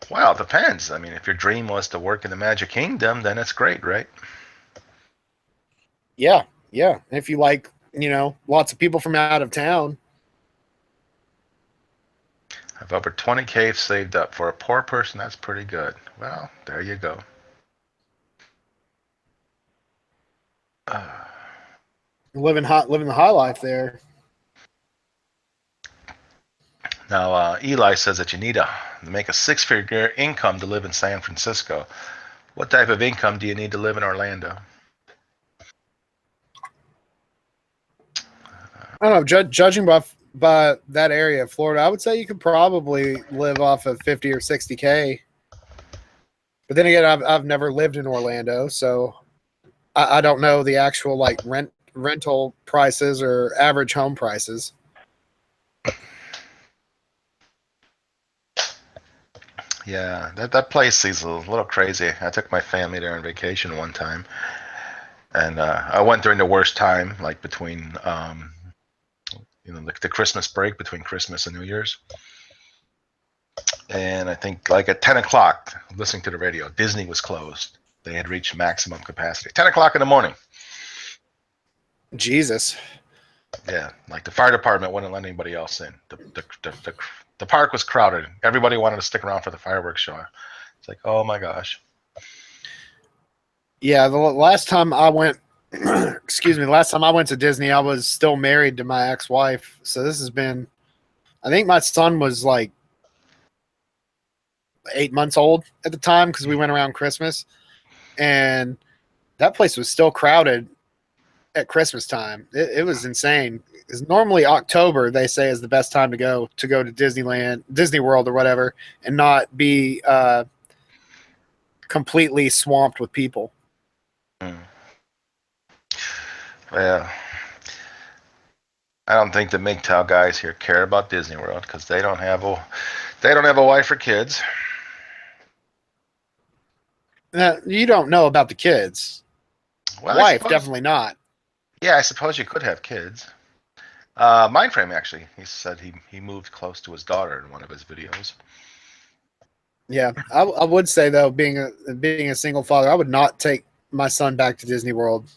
Well, it depends. I mean, if your dream was to work in the Magic Kingdom, then it's great, right? Yeah, yeah. If you like, lots of people from out of town. I've over 20K saved up. For a poor person, that's pretty good. Well, there you go. Living the high life there. Now, Eli says that you need to make a 6-figure income to live in San Francisco. What type of income do you need to live in Orlando? I don't know. Judging by that area of Florida, I would say you could probably live off of 50 or 60K. But then again, I've never lived in Orlando, so I don't know the actual like rental prices or average home prices. Yeah, that place is a little crazy. I took my family there on vacation one time, and I went during the worst time, like between the Christmas break between Christmas and New Year's. And I think like at 10 o'clock, listening to the radio, Disney was closed. They had reached maximum capacity. 10 o'clock in the morning. Jesus. Yeah, like the fire department wouldn't let anybody else in. The park was crowded. Everybody wanted to stick around for the fireworks show. It's like, oh my gosh. Yeah, the last time I went, excuse me, the last time I went to Disney, I was still married to my ex-wife. So this has been, I think my son was like 8 months old at the time because we went around Christmas, and that place was still crowded at Christmas time. It was insane. Because normally October they say is the best time to go to Disneyland, Disney World, or whatever, and not be completely swamped with people. Well, I don't think the MGTOW guys here care about Disney World because they don't have a wife or kids. You don't know about the kids. Well, Wife, definitely not. Yeah, I suppose you could have kids. Mindframe actually, he said he moved close to his daughter in one of his videos. Yeah, I would say though, being a single father, I would not take my son back to Disney World.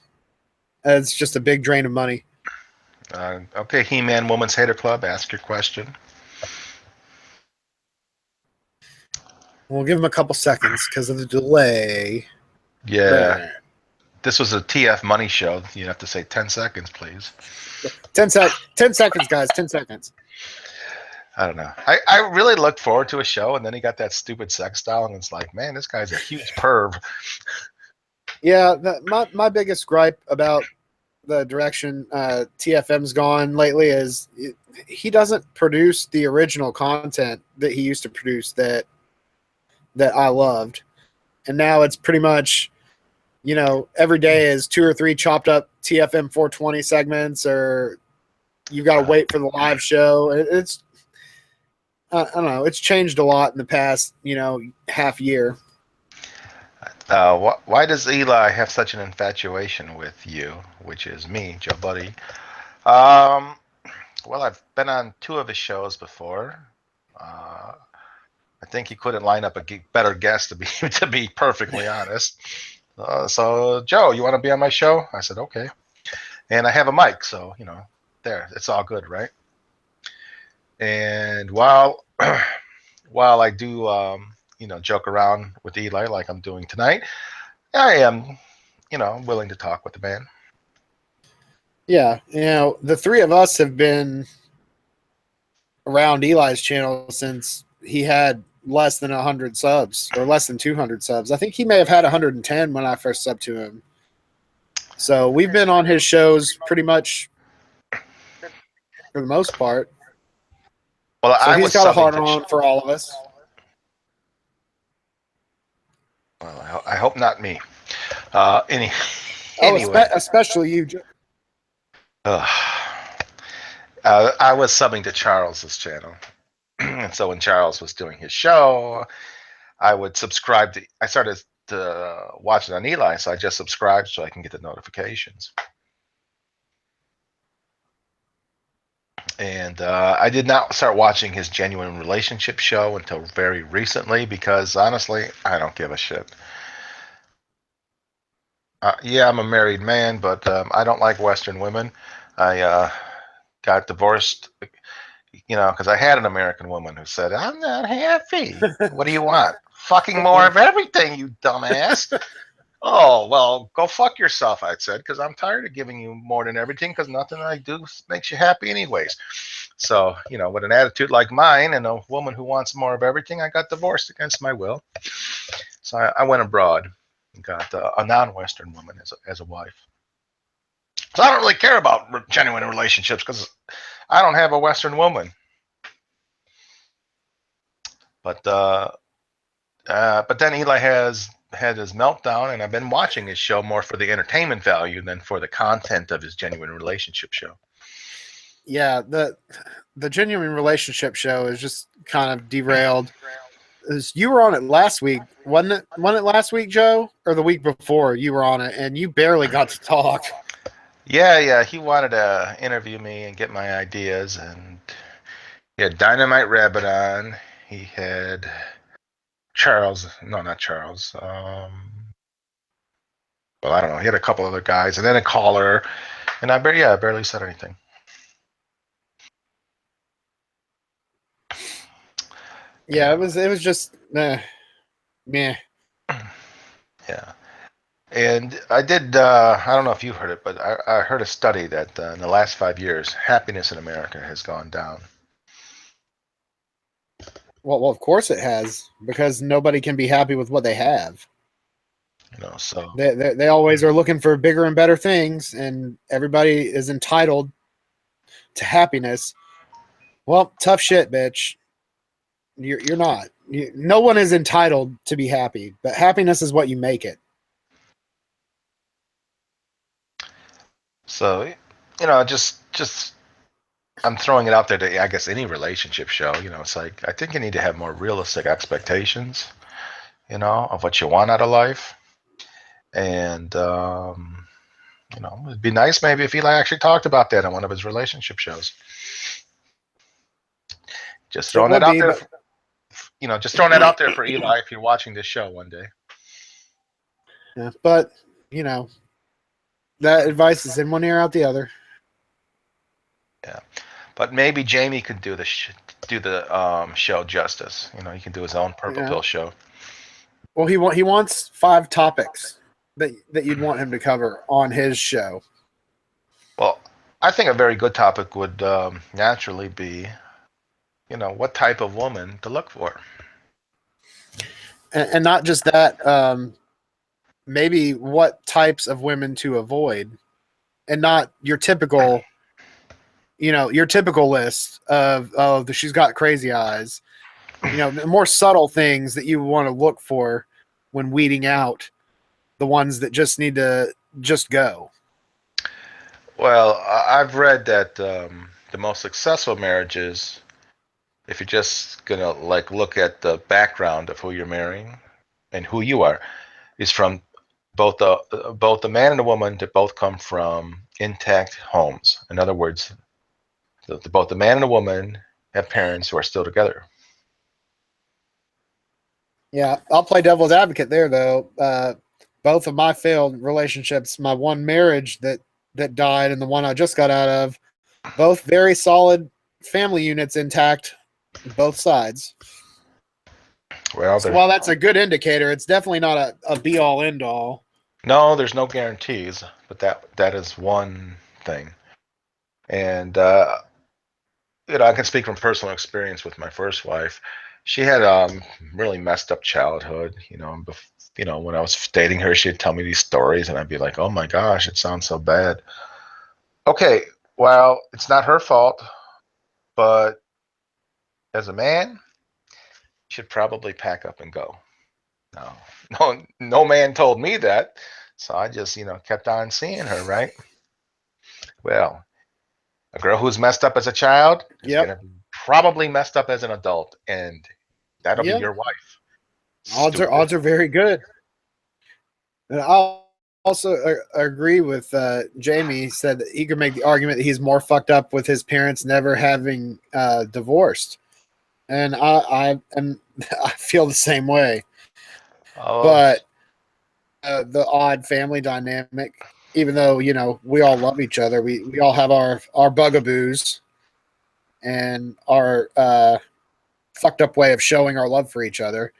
It's just a big drain of money. Okay, He-Man Woman's Hater Club, ask your question. We'll give him a couple seconds because of the delay. Yeah. There. This was a TF Money show. You have to say 10 seconds, please. 10 seconds, guys. 10 seconds. I don't know. I really looked forward to a show, and then he got that stupid sex style, and it's like, man, this guy's a huge perv. Yeah, my biggest gripe about the direction TFM's gone lately is he doesn't produce the original content that he used to produce that I loved. And now it's pretty much, every day is 2 or 3 chopped up TFM 420 segments, or you got to wait for the live show. It's, I don't know, it's changed a lot in the past, half year. Why does Eli have such an infatuation with you, which is me, Joe Budee? Well, I've been on 2 of his shows before. I think he couldn't line up a better guest to be perfectly honest. So, Joe, you want to be on my show? I said, okay. And I have a mic, so, there, it's all good, right? And while I do, joke around with Eli like I'm doing tonight, I am, willing to talk with the man. Yeah, the 3 of us have been around Eli's channel since he had less than 100 subs or less than 200 subs. I think he may have had 110 when I first subbed to him. So we've been on his shows pretty much for the most part. Well, so he's got a hard on for all of us. Well, I hope not me. Anyway. Especially you. I was subbing to Charles's channel. And so when Charles was doing his show, I would subscribe to. I started watch it on Eli, so I just subscribed so I can get the notifications. And I did not start watching his genuine relationship show until very recently because honestly, I don't give a shit. Yeah, I'm a married man, but I don't like Western women. I got divorced, because I had an American woman who said, "I'm not happy. What do you want? Fucking more of everything, you dumbass." Oh, well, go fuck yourself, I said, because I'm tired of giving you more than everything because nothing I do makes you happy anyways. So, with an attitude like mine and a woman who wants more of everything, I got divorced against my will. So I went abroad and got a non-Western woman as a wife. So I don't really care about genuine relationships because I don't have a Western woman. But then Eli has had his meltdown, and I've been watching his show more for the entertainment value than for the content of his genuine relationship show. Yeah, the genuine relationship show is just kind of derailed. You were on it last week, wasn't it? Wasn't it last week, Joe, or the week before? You were on it, and you barely got to talk. Yeah. He wanted to interview me and get my ideas, and he had Dynamite Rabbit on. He had Charles. No, not Charles. Well, I don't know. He had a couple other guys, and then a caller, and I barely said anything. Yeah, it was just meh. Yeah. And I did, I don't know if you heard it, but I heard a study that in the last 5 years, happiness in America has gone down. Well, of course it has, because nobody can be happy with what they have. So they always are looking for bigger and better things, and everybody is entitled to happiness. Well, tough shit, bitch. You're not. No one is entitled to be happy, but happiness is what you make it. So, just I'm throwing it out there to, I guess, any relationship show. It's like I think you need to have more realistic expectations, of what you want out of life. And it'd be nice maybe if Eli actually talked about that on one of his relationship shows. Just throwing that out there. Just throwing that out there for Eli if you're watching this show one day. Yeah, but that advice is in one ear, out the other. Yeah, but maybe Jamie could do the show justice. He can do his own Purple Pill show. Well, he wants 5 topics that you'd want him to cover on his show. Well, I think a very good topic would naturally be, what type of woman to look for. And not just that, maybe what types of women to avoid, and not your typical, your typical list of she's got crazy eyes. More subtle things that you want to look for when weeding out the ones that just need to just go. Well, I've read that the most successful marriages, if you're just gonna look at the background of who you're marrying and who you are, is from both the man and the woman that both come from intact homes. In other words, both the man and the woman have parents who are still together. Yeah, I'll play devil's advocate there, though. Both of my failed relationships, my one marriage that died and the one I just got out of, both very solid family units intact, both sides. Well, so while that's a good indicator, it's definitely not a be-all, end-all. No, there's no guarantees, but that is one thing. And I can speak from personal experience with my first wife. She had really messed up childhood. When I was dating her, she'd tell me these stories, and I'd be like, "Oh my gosh, it sounds so bad." Okay, well, it's not her fault, but as a man, you should probably pack up and go. No man told me that, so I just kept on seeing her. Right? Well, a girl who's messed up as a child is gonna be probably messed up as an adult, and that'll be your wife. Odds are very good. And I'll also agree with Jamie. Said that he could make the argument that he's more fucked up with his parents never having divorced, and I feel the same way. Oh, But the odd family dynamic, even though we all love each other, we all have our bugaboos and our fucked up way of showing our love for each other.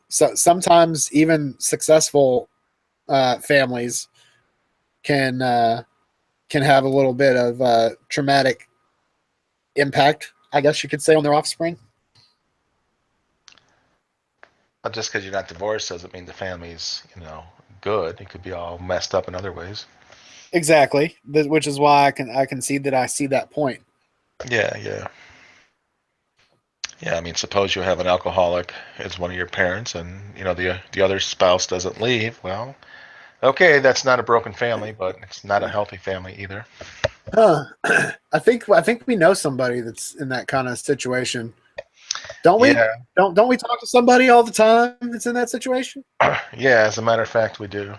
So sometimes even successful families can have a little bit of traumatic impact, I guess you could say, on their offspring. but just because you're not divorced doesn't mean the family's, good. It could be all messed up in other ways. Exactly, which is why I can see that I see that point. Yeah, yeah. Yeah, I mean, suppose you have an alcoholic as one of your parents, and the other spouse doesn't leave. Well, okay, that's not a broken family, but it's not a healthy family either. Huh. I think we know somebody that's in that kind of situation. Don't we? Yeah. Don't we talk to somebody all the time that's in that situation? Yeah, as a matter of fact, we do.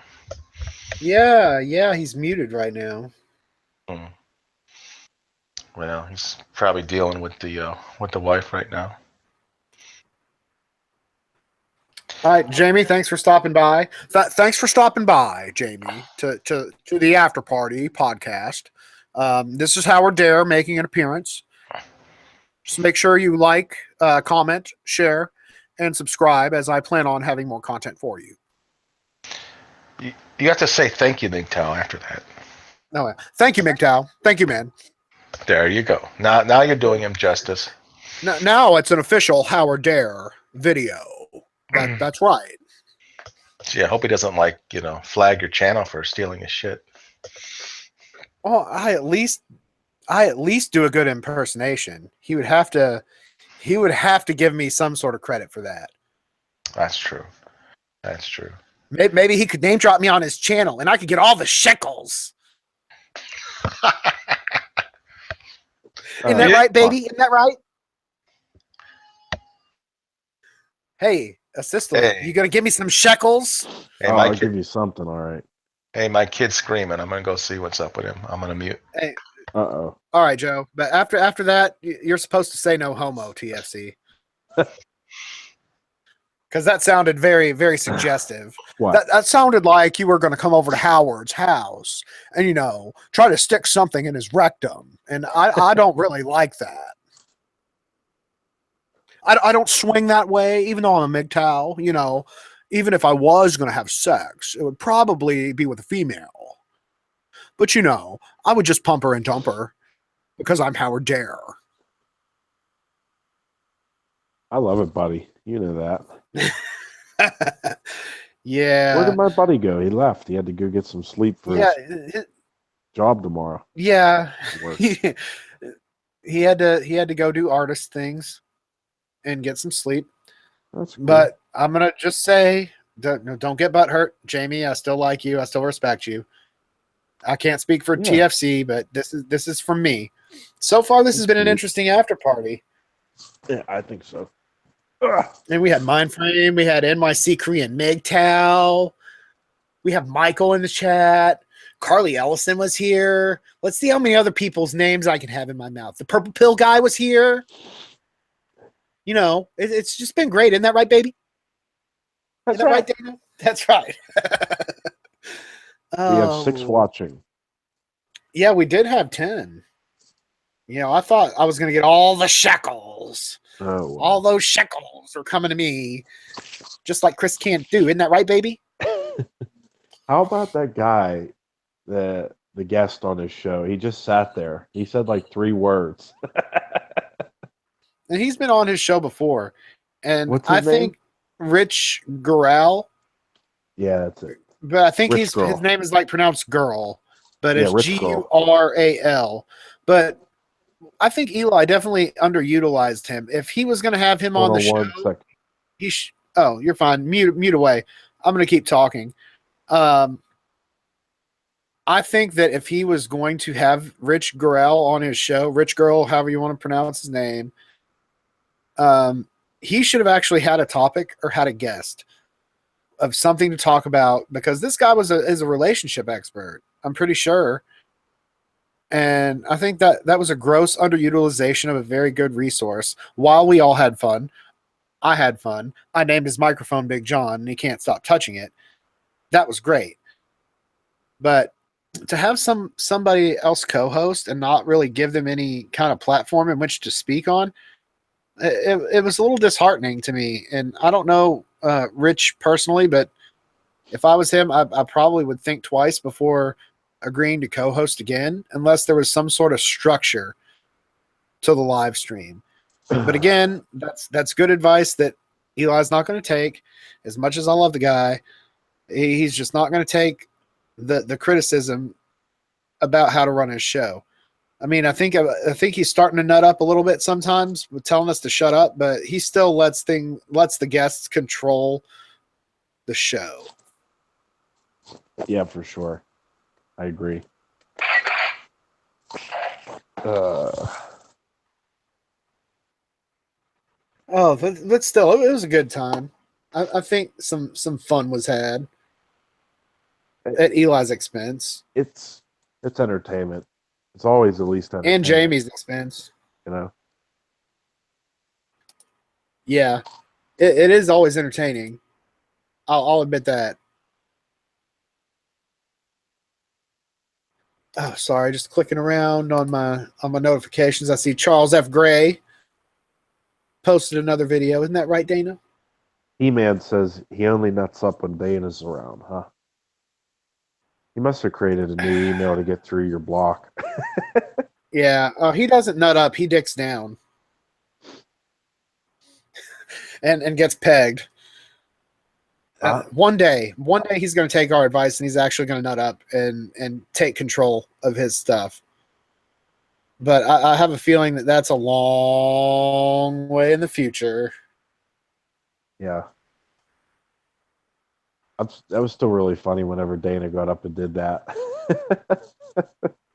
Yeah, he's muted right now. Well, he's probably dealing with the wife right now. All right, Jamie, thanks for stopping by. Thanks for stopping by, Jamie, to the After Party podcast. This is Howard Dare making an appearance. Just make sure you like, comment, share, and subscribe, as I plan on having more content for you. You have to say thank you, MGTOW, after that. No, thank you, MGTOW. Thank you, man. There you go. Now you're doing him justice. Now it's an official Howard Dare video. That's right. Gee, I hope he doesn't flag your channel for stealing his shit. Well, I at least do a good impersonation. He would have to give me some sort of credit for that. That's true. Maybe he could name drop me on his channel, and I could get all the shekels. Isn't that right, baby? Isn't that right? Hey, Asystole810, you gonna give me some shekels? Hey, I'll give you something, all right. Hey, my kid's screaming. I'm gonna go see what's up with him. I'm gonna mute. Hey. Uh-oh. All right, Joe. But after that, you're supposed to say no homo, TFC. Because that sounded very, very suggestive. What? That sounded like you were going to come over to Howard's house and, try to stick something in his rectum. And I don't really like that. I don't swing that way, even though I'm a MGTOW. Even if I was going to have sex, it would probably be with a female. But, I would just pump her and dump her because I'm Howard Dare. I love it, buddy. You know that. Yeah. Where did my buddy go? He left. He had to go get some sleep for his job tomorrow. Yeah. He had to go do artist things and get some sleep. That's cool. But I'm gonna just say, don't get butthurt, Jamie. I still like you. I still respect you. I can't speak for TFC, but this is from me. So far, this has been an interesting after party. Yeah, I think so. And we had Mindframe, we had NYC Korean MGTOW, we have Michael in the chat, Carly Ellison was here. Let's see how many other people's names I can have in my mouth. The Purple Pill guy was here. It's just been great. Isn't that right, baby? That's right, Dana? That's right. We have 6 watching. Yeah, we did have 10. I thought I was going to get all the shekels. Oh, wow. All those shekels are coming to me, just like Chris can't do. Isn't that right, baby? How about that guy, the guest on his show? He just sat there. He said like 3 words. And he's been on his show before. And What's his name? think Rich Gural. Yeah, that's it. But I think Rich his name is like pronounced girl, but it's Rich Girl. Gural. But I think Eli definitely underutilized him. If he was going to have him on the show, 1 second. Oh, you're fine. Mute away. I'm going to keep talking. I think that if he was going to have Rich Gural on his show, Rich Girl, however you want to pronounce his name, he should have actually had a topic or had a guest. of something to talk about, because this guy is a relationship expert, I'm pretty sure. And I think that was a gross underutilization of a very good resource. While we all had fun, I had fun. I named his microphone Big John, and he can't stop touching it. That was great. But to have somebody else co-host and not really give them any kind of platform in which to speak on, it was a little disheartening to me. And I don't know Rich personally, but if I was him, I probably would think twice before agreeing to co-host again, unless there was some sort of structure to the live stream. But again, that's good advice that Eli's not going to take. As much as I love the guy, he's just not going to take the criticism about how to run his show. I mean, I think he's starting to nut up a little bit sometimes with telling us to shut up, but he still lets the guests control the show. Yeah, for sure. I agree. But still, it was a good time. I think some fun was had at Eli's expense. It's entertainment. It's always the least entertainment. And Jamie's expense. You know? Yeah. It is always entertaining. I'll admit that. Oh, sorry, just clicking around on my notifications. I see Charles F. Gray posted another video. Isn't that right, Dana? He-Man says he only nuts up when Dana's around, huh? He must have created a new email to get through your block. Yeah, he doesn't nut up. He dicks down. and gets pegged. One day he's going to take our advice and he's actually going to nut up and take control of his stuff. But I have a feeling that that's a long way in the future. Yeah. That was still really funny whenever Dana got up and did that.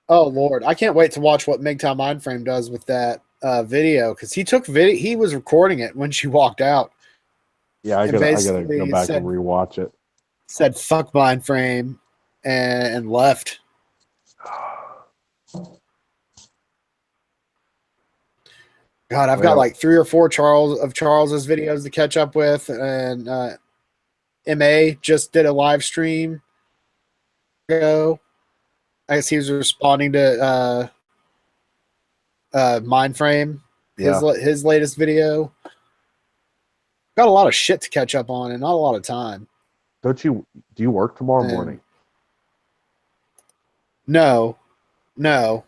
Oh, Lord. I can't wait to watch what MGTOW Mindframe does with that video, because he took video. He was recording it when she walked out. Yeah, I gotta go back and rewatch it. Said fuck Mindframe and left. God, I've got like 3 or 4 Charles's videos to catch up with, and MA just did a live stream ago. I guess he was responding to Mindframe, his latest video. Got a lot of shit to catch up on and not a lot of time. Do you work tomorrow morning? No.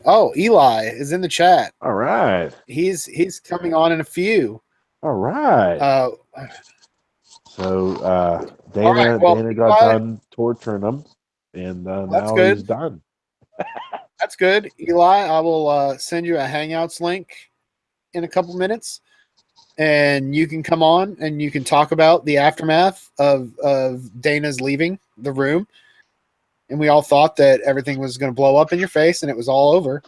Oh, Eli is in the chat. All right. He's coming on in a few. All right. So Dana got done torturing him, and now he's done. That's good, Eli. I will send you a Hangouts link in a couple minutes, and you can come on and you can talk about the aftermath of Dana's leaving the room. And we all thought that everything was going to blow up in your face and it was all over,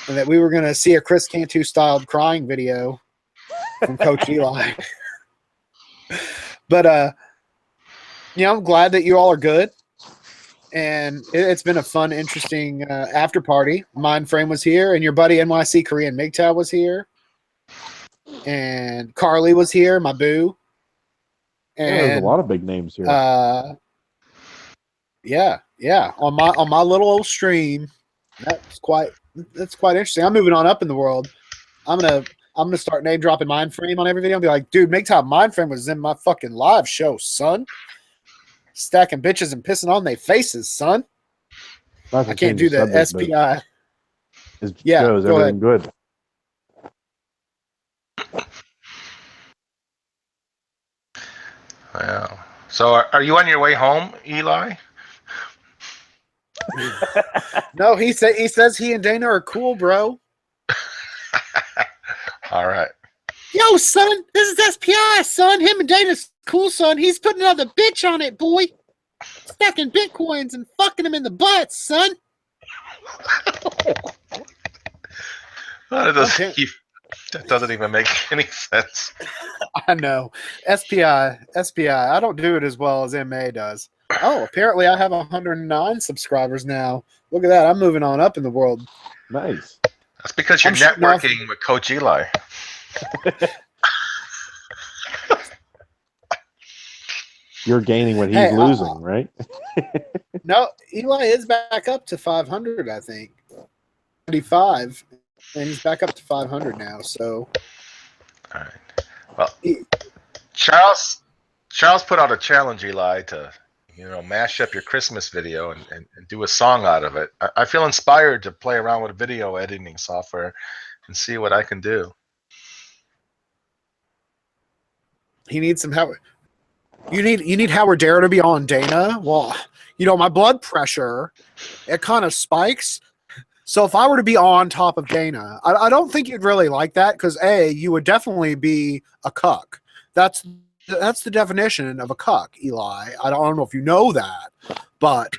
and that we were going to see a Chris Cantu styled crying video from Coach Eli. But I'm glad that you all are good, and it's been a fun, interesting after party. Mindframe was here, and your buddy NYC Korean MGTOW was here, and Carly was here, my boo. And there's a lot of big names here. Yeah. On my little old stream, that's quite interesting. I'm moving on up in the world. I'm gonna start name dropping Mindframe on every video and be like, dude, MGTOW Mindframe was in my fucking live show, son. Stacking bitches and pissing on their faces, son. I can't do the SPI. Is everything good? Wow. So are you on your way home, Eli? No, he says he and Dana are cool, bro. All right. Yo, son, this is SPI, son. Him and Dana's cool, son. He's putting another bitch on it, boy. Stacking bitcoins and fucking him in the butt, son. That doesn't even make any sense. I know. SPI. I don't do it as well as MA does. Oh, apparently I have 109 subscribers now. Look at that. I'm moving on up in the world. Nice. That's because you're I'm shooting off- networking with Coach Eli. You're gaining what he's Hey, losing, right? No, Eli is back up to 500, I think. 95, and he's back up to 500 now. So, All right. Well, Charles put out a challenge, Eli, to mash up your Christmas video and do a song out of it. I feel inspired to play around with video editing software and see what I can do. he needs some help. You need Howard Dare to be on, Dana. Well, my blood pressure, it kind of spikes. So if I were to be on top of Dana, I don't think you'd really like that because you would definitely be a cuck. That's the definition of a cuck, Eli. I don't know if you know that, but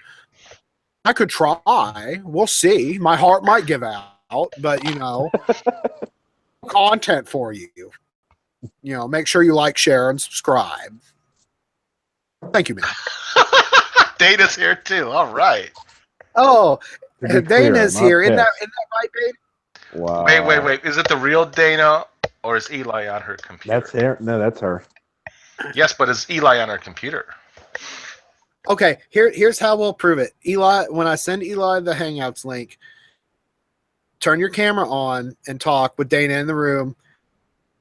I could try. We'll see. My heart might give out, but content for you. Make sure you like, share, and subscribe. Thank you, man. Dana's here too. All right. Oh, To be clear, Dana's I'm not here. Isn't that pissed. right, babe? Wow. Wait. Is it the real Dana or is Eli on her computer? That's her. No, that's her. Yes, but is Eli on her computer? Okay, here's how we'll prove it. Eli, when I send Eli the Hangouts link, turn your camera on and talk with Dana in the room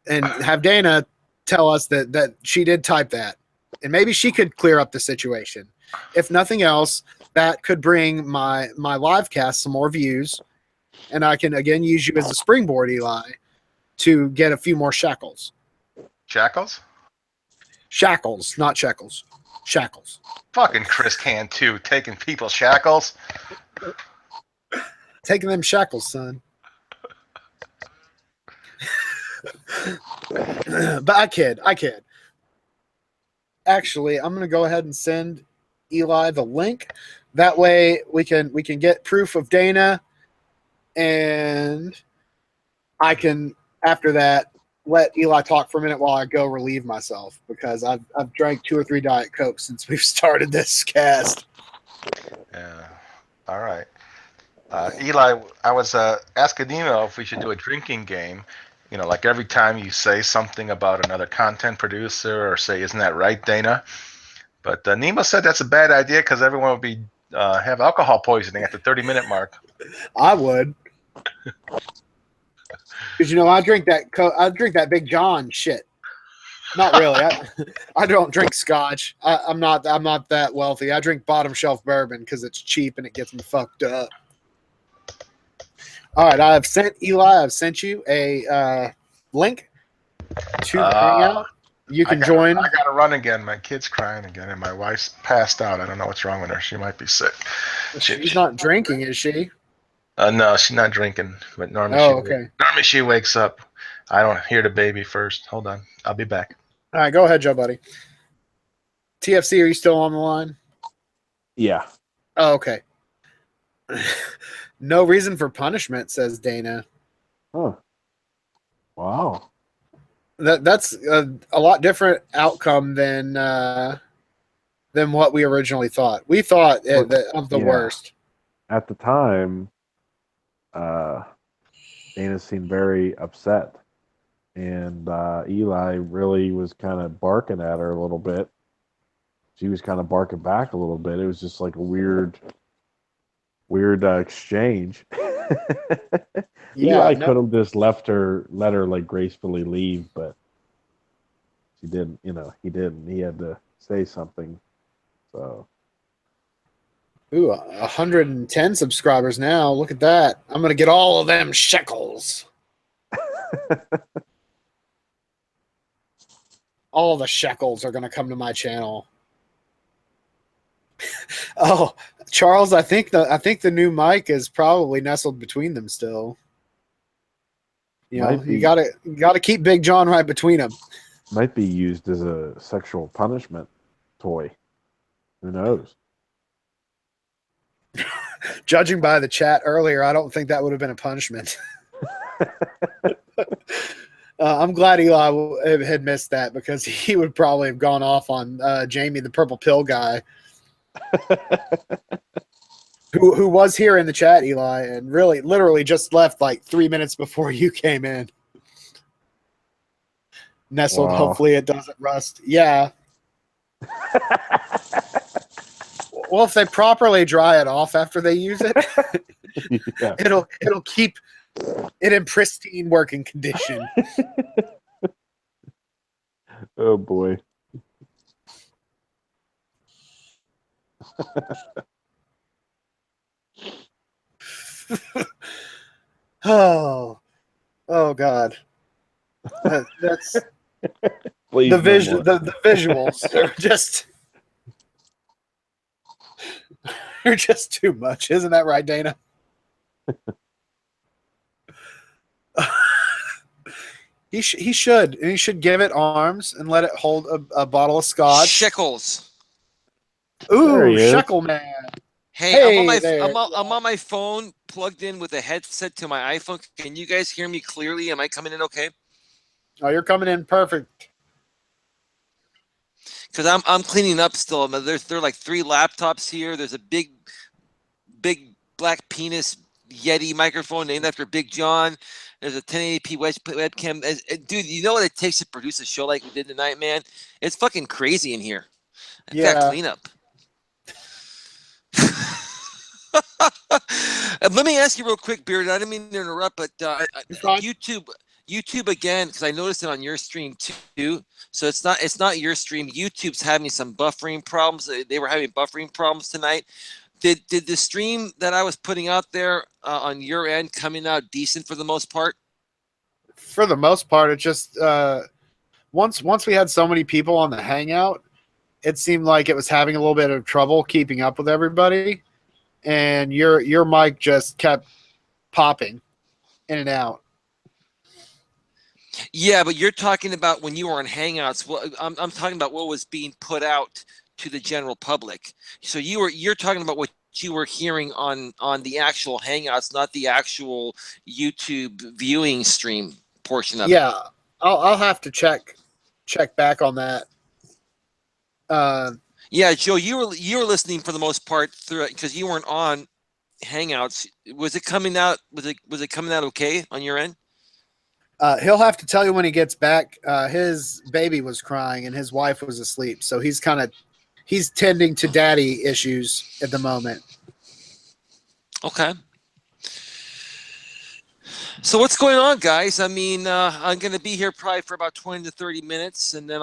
and have Dana tell us that she did type that. And maybe she could clear up the situation. If nothing else, that could bring my live cast some more views. And I can, again, use you as a springboard, Eli, to get a few more shackles. Shackles? Shackles, not shekels. Shackles. Fucking Chris can too, taking people's shackles. Taking them shackles, son. But I kid. Actually, I'm going to go ahead and send Eli the link. That way we can get proof of Dana, and I can, after that, let Eli talk for a minute while I go relieve myself because I've drank 2 or 3 Diet Cokes since we've started this cast. Yeah. All right. Eli, I was asking Nemo if we should do a drinking game. Like every time you say something about another content producer or say, "Isn't that right, Dana?" But Nemo said that's a bad idea because everyone would be have alcohol poisoning at the 30-minute mark. I would. Because I drink that Big John shit. Not really. I don't drink scotch. I'm not that wealthy. I drink bottom shelf bourbon because it's cheap and it gets me fucked up. All right, I've sent you a link to Hangout. You can join. I gotta run again. My kid's crying again, and my wife's passed out. I don't know what's wrong with her. She might be sick. She's not drinking, is she? No, she's not drinking. But normally, normally she wakes up. I don't hear the baby first. Hold on, I'll be back. All right, go ahead, Joe Buddy. TFC, are you still on the line? Yeah. Oh, okay. No reason for punishment, says Dana. Huh. Wow. That's a lot different outcome than what we originally thought. We thought of the worst. At the time, Dana seemed very upset, and Eli really was kind of barking at her a little bit. She was kind of barking back a little bit. It was just like a weird exchange. Eli could have just let her like gracefully leave, but she didn't. He didn't. He had to say something. So, 110 subscribers now. Look at that. I'm gonna get all of them shekels. All the shekels are gonna come to my channel. Oh, Charles, I think the new mic is probably nestled between them still. You gotta keep Big John right between them. Might be used as a sexual punishment toy. Who knows? Judging by the chat earlier, I don't think that would have been a punishment. I'm glad Eli had missed that because he would probably have gone off on Jamie, the purple pill guy, who was here in the chat, Eli, and really, literally just left like 3 minutes before you came in. Nestled. Wow. Hopefully it doesn't rust. Yeah. Well, if they properly dry it off after they use it, Yeah. it'll keep it in pristine working condition. Oh boy. Oh God. That's Please, the no more. the visuals are just they're just too much, isn't that right, Dana? He should give it arms and let it hold a bottle of scotch. Shekels. There Ooh, he is. shekel man. Hey, Hey, I'm on my phone plugged in with a headset to my iPhone. Can you guys hear me clearly? Am I coming in okay? Oh, you're coming in perfect. Because I'm cleaning up still. There are like 3 laptops here. There's a big black penis Yeti microphone named after Big John. There's a 1080p webcam. Dude, you know what it takes to produce a show like we did tonight, man? It's fucking crazy in here. I got clean up. Let me ask you real quick, Beard. I didn't mean to interrupt, but YouTube again, because I noticed it on your stream too. So it's not your stream. YouTube's having some buffering problems. They were having buffering problems tonight. Did the stream that I was putting out there on your end coming out decent for the most part? For the most part, it just once we had so many people on the Hangout, it seemed like it was having a little bit of trouble keeping up with everybody, and your mic just kept popping in and out. Yeah, but you're talking about when you were on Hangouts. Well, I'm talking about what was being put out to the general public. So you're talking about what you were hearing on the actual Hangouts, not the actual YouTube viewing stream portion of it. Yeah, I'll have to check back on that. Yeah, Joe, you were listening for the most part through it because you weren't on Hangouts. Was it coming out? Was it coming out okay on your end? He'll have to tell you when he gets back. His baby was crying and his wife was asleep, so he's tending to daddy issues at the moment. Okay. So what's going on, guys? I mean, I'm going to be here probably for about 20 to 30 minutes, and then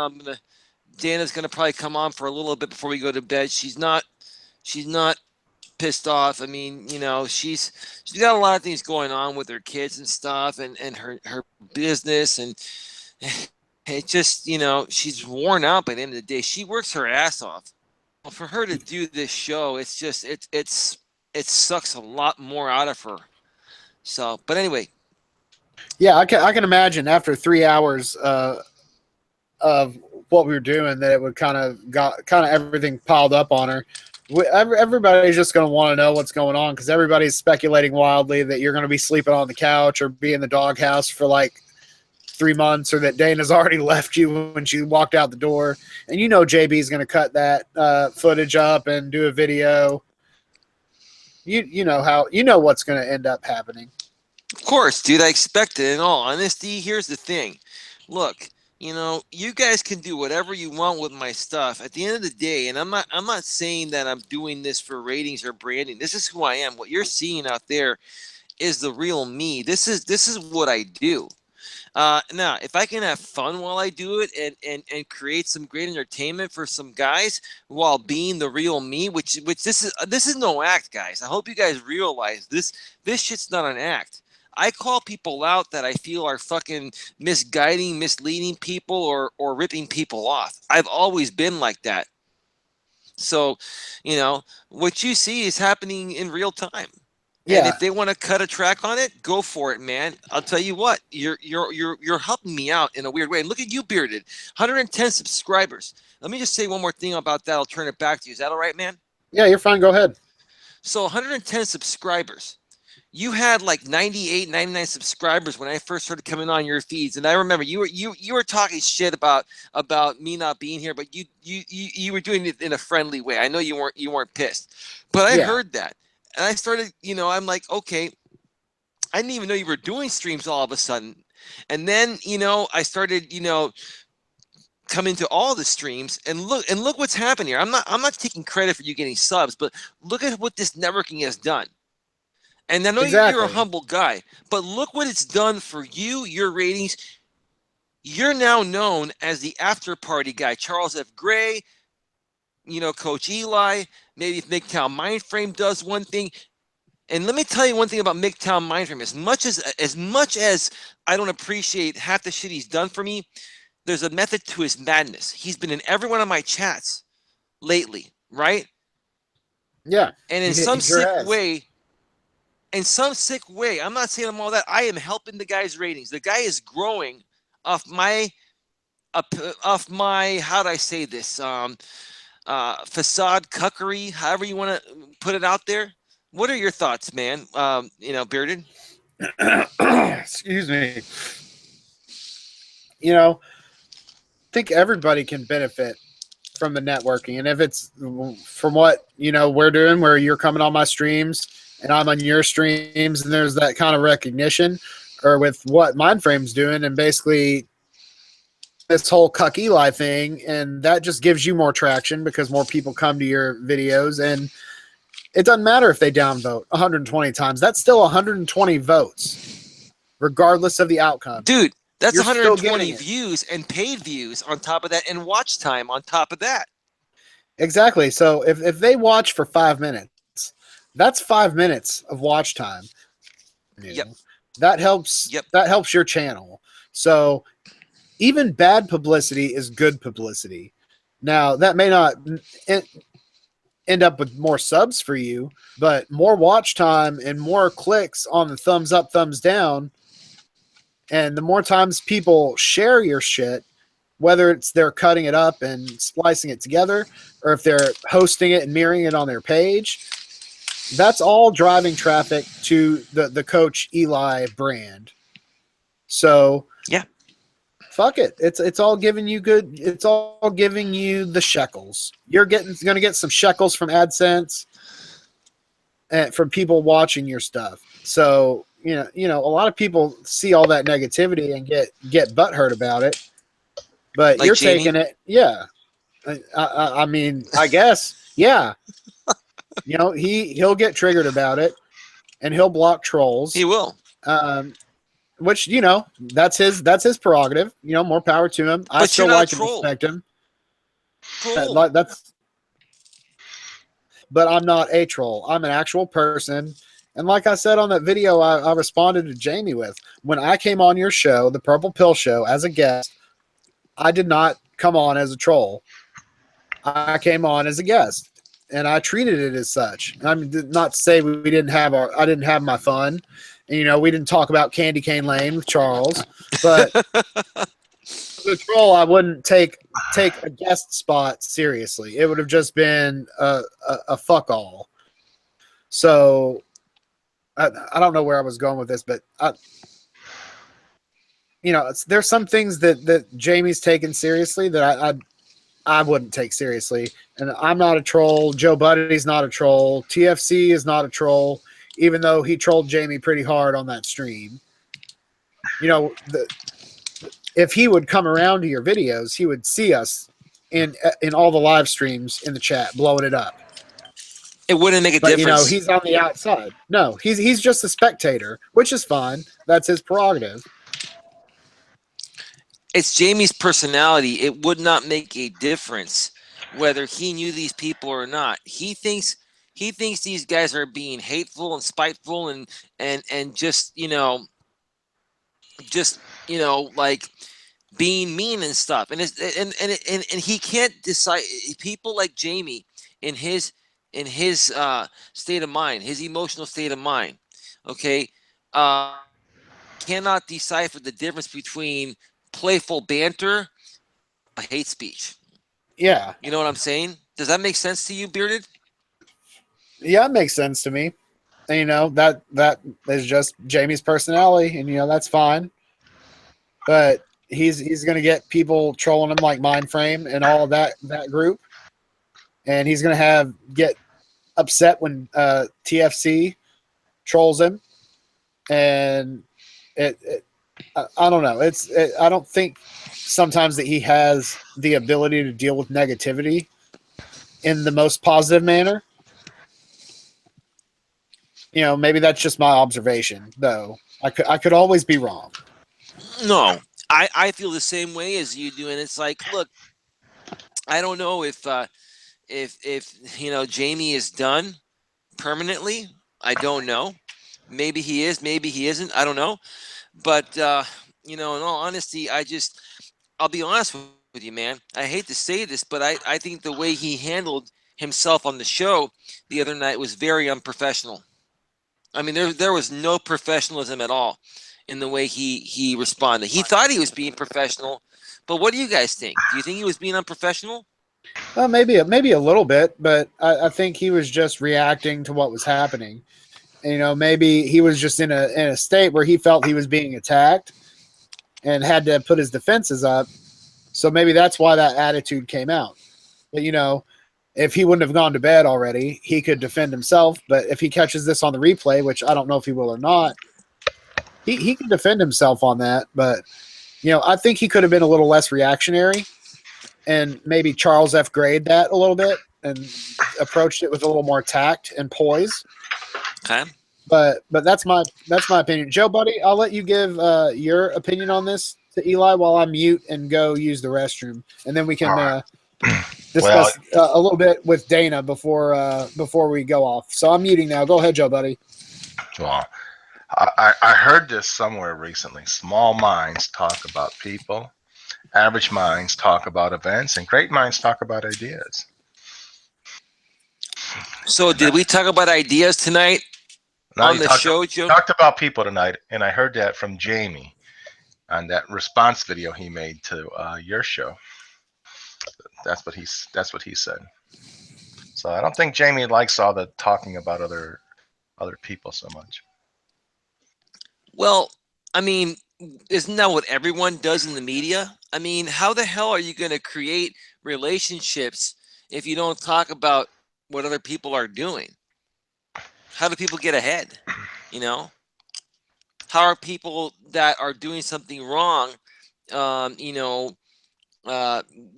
Dana's going to probably come on for a little bit before we go to bed. She's not pissed off. I mean, you know, she's got a lot of things going on with her kids and stuff, and her business, and it just, you know, she's worn out by the end of the day. She works her ass off. Well, for her to do this show, it's just it sucks a lot more out of her. So, but anyway. Yeah, I can imagine after 3 hours of what we were doing that it would kind of everything piled up on her. Everybody's just going to want to know what's going on because everybody's speculating wildly that you're going to be sleeping on the couch or be in the doghouse for like 3 months, or that Dana's already left you when she walked out the door. And you know JB's going to cut that footage up and do a video. You know what's going to end up happening. Of course, dude, I expect it. In all honesty, here's the thing. Look, you know, you guys can do whatever you want with my stuff. At the end of the day, and I'm not saying that I'm doing this for ratings or branding. This is who I am. What you're seeing out there is the real me. This is what I do. Now, if I can have fun while I do it and create some great entertainment for some guys while being the real me, which this is no act, guys. I hope you guys realize this shit's not an act. I call people out that I feel are fucking misguiding, misleading people or ripping people off. I've always been like that. So, you know, what you see is happening in real time. Yeah. And if they want to cut a track on it, go for it, man. I'll tell you what, you're helping me out in a weird way. And look at you, Bearded, 110 subscribers. Let me just say one more thing about that. I'll turn it back to you. Is that all right, man? Yeah, you're fine. Go ahead. So 110 subscribers. you had like 98, 99 subscribers when I first started coming on your feeds, and I remember you were talking shit about me not being here, but you were doing it in a friendly way. I know you weren't pissed, but I heard that, and I started, I'm like, okay, I didn't even know you were doing streams all of a sudden, and then I started come into all the streams and look what's happened here. I'm not taking credit for you getting subs, but look at what this networking has done. And I know you're a humble guy, but look what it's done for you, your ratings. You're now known as the after party guy. Charles F. Gray, Coach Eli, maybe if MGTOW Mindframe does one thing. And let me tell you one thing about MGTOW Mindframe. As much as I don't appreciate half the shit he's done for me, there's a method to his madness. He's been in every one of my chats lately, right? Yeah. And in some sick way, I'm not saying I'm all that. I am helping the guy's ratings. The guy is growing off my how do I say this? Facade cuckery, however you want to put it out there. What are your thoughts, man? Bearded. Excuse me. I think everybody can benefit from the networking, and if it's from what we're doing, where you're coming on my streams and I'm on your streams, and there's that kind of recognition, or with what Mindframe's doing, and basically this whole Cuck Eli thing, and that just gives you more traction because more people come to your videos, and it doesn't matter if they downvote 120 times. That's still 120 votes, regardless of the outcome. Dude, that's 120 views and paid views on top of that, and watch time on top of that. Exactly. So if they watch for 5 minutes, that's 5 minutes of watch time. Yep. That helps. Yep. That helps your channel. So even bad publicity is good publicity. Now, that may not end up with more subs for you, but more watch time and more clicks on the thumbs up, thumbs down. And the more times people share your shit, whether it's they're cutting it up and splicing it together, or if they're hosting it and mirroring it on their page, that's all driving traffic to the Coach Eli brand. So yeah, fuck it. It's all giving you good. It's all giving you the shekels. You're going to get some shekels from AdSense and from people watching your stuff. So a lot of people see all that negativity and get butthurt about it. But like you're Jamie? Taking it, yeah. I mean, I guess, yeah. He'll get triggered about it, and he'll block trolls. He will. Which that's his prerogative. More power to him. I still like and respect him. But I'm not a troll. I'm an actual person. And like I said on that video, I responded to Jamie with, when I came on your show, the Purple Pill Show, as a guest, I did not come on as a troll. I came on as a guest, and I treated it as such. I mean, not to say I didn't have my fun. And, we didn't talk about Candy Cane Lane with Charles, but the troll, I wouldn't take a guest spot seriously. It would have just been a fuck all. So I don't know where I was going with this, but there's some things that Jamie's taken seriously that I wouldn't take seriously. And I'm not a troll. Joe Budee's not a troll. TFC is not a troll, even though he trolled Jamie pretty hard on that stream. If he would come around to your videos, he would see us in all the live streams in the chat, blowing it up. It wouldn't make a difference. He's on the outside. No, he's just a spectator, which is fine. That's his prerogative. It's Jamie's personality. It would not make a difference whether he knew these people or not. He thinks these guys are being hateful and spiteful and just like being mean and stuff. And he can't decide. People like Jamie in his state of mind, his emotional state of mind, okay, cannot decipher the difference between playful banter, hate speech. Yeah. You know what I'm saying? Does that make sense to you, Bearded? Yeah, it makes sense to me. And, that is just Jamie's personality, and that's fine. But he's going to get people trolling him like Mindframe and all of that group, and he's going to get upset when TFC trolls him, and I don't know. I don't think sometimes that he has the ability to deal with negativity in the most positive manner. Maybe that's just my observation, though. I could always be wrong. No, I feel the same way as you do, and it's like, look, I don't know if Jamie is done permanently. I don't know. Maybe he is. Maybe he isn't. I don't know. But in all honesty, I'll be honest with you, man. I hate to say this, but I think the way he handled himself on the show the other night was very unprofessional. I mean, there was no professionalism at all in the way he responded. He thought he was being professional, but what do you guys think? Do you think he was being unprofessional? Well, maybe a little bit, but I think he was just reacting to what was happening. And, maybe he was just in a state where he felt he was being attacked and had to put his defenses up. So maybe that's why that attitude came out. But, if he wouldn't have gone to bed already, he could defend himself. But if he catches this on the replay, which I don't know if he will or not, he can defend himself on that. But, I think he could have been a little less reactionary and maybe Charles F. grade that a little bit and approached it with a little more tact and poise. Okay. But that's my opinion. Joe Budee, I'll let you give your opinion on this to Eli while I mute and go use the restroom, and then we can discuss a little bit with Dana before we go off. So I'm muting now. Go ahead, Joe Budee. Well, I heard this somewhere recently. Small minds talk about people, average minds talk about events, and great minds talk about ideas. So did we talk about ideas tonight on the show, Joe? Talked about people tonight, and I heard that from Jamie on that response video he made to your show. That's what he said. So I don't think Jamie likes all the talking about other people so much. Well, I mean, isn't that what everyone does in the media? I mean, how the hell are you going to create relationships if you don't talk about what other people are doing? How do people get ahead? How are people that are doing something wrong,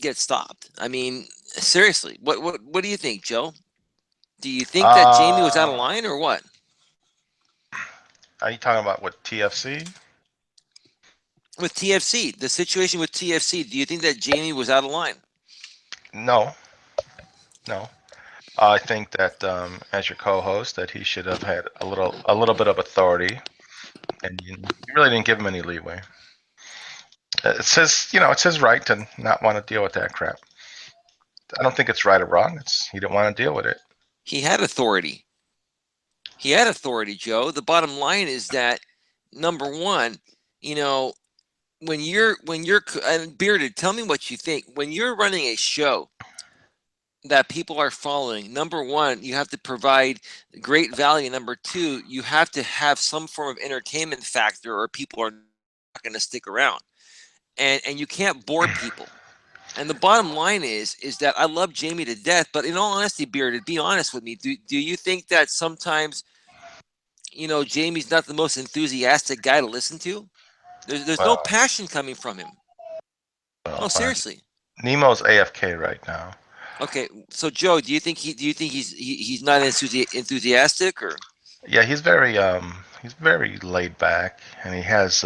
get stopped? I mean, seriously, what do you think, Joe? Do you think that Jamie was out of line or what? Are you talking about what, TFC? With TFC, the situation with TFC, do you think that Jamie was out of line? No. I think that as your co-host, that he should have had a little bit of authority, and you really didn't give him any leeway. It's his right to not want to deal with that crap. I don't think it's right or wrong. He didn't want to deal with it. He had authority. Joe. The bottom line is that, number one, when you're and Bearded, tell me what you think. When you're running a show that people are following, number one, you have to provide great value. Number two, you have to have some form of entertainment factor, or people are not going to stick around. And you can't bore people. And the bottom line is that I love Jamie to death, but in all honesty, Bearded, be honest with me. Do you think that sometimes, Jamie's not the most enthusiastic guy to listen to? There's no passion coming from him. No, seriously. Nemo's AFK right now. Okay, so Joe, do you think he's not enthusiastic, or? Yeah, he's very laid back, and he has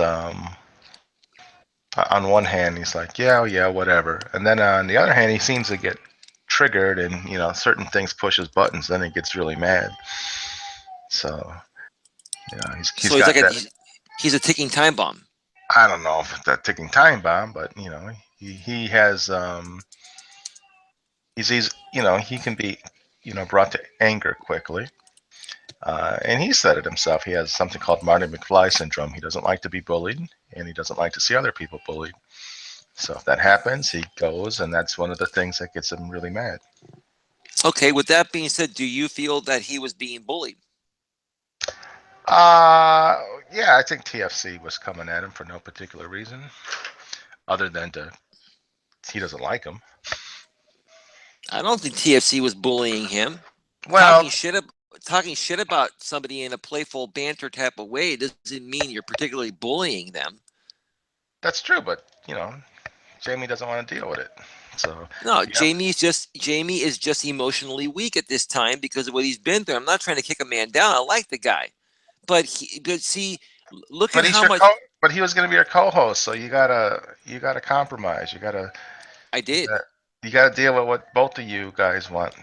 on one hand he's like yeah whatever, and then on the other hand he seems to get triggered, and certain things push his buttons, then he gets really mad. So he's a ticking time bomb. I don't know if it's a ticking time bomb, but he has he can be brought to anger quickly. And he said it himself. He has something called Marty McFly syndrome. He doesn't like to be bullied, and he doesn't like to see other people bullied. So if that happens, he goes, and that's one of the things that gets him really mad. Okay, with that being said, do you feel that he was being bullied? Yeah, I think TFC was coming at him for no particular reason, other than he doesn't like him. I don't think TFC was bullying him. Well, Talking shit about somebody in a playful banter type of way doesn't mean you're particularly bullying them. that's true, but Jamie doesn't want to deal with it. So No, yeah, Jamie is just emotionally weak at this time because of what he's been through. I'm not trying to kick a man down. I like the guy, but see, look but at he's how your much but he was going to be your co-host, so you gotta compromise. I did. You gotta deal with what both of you guys want.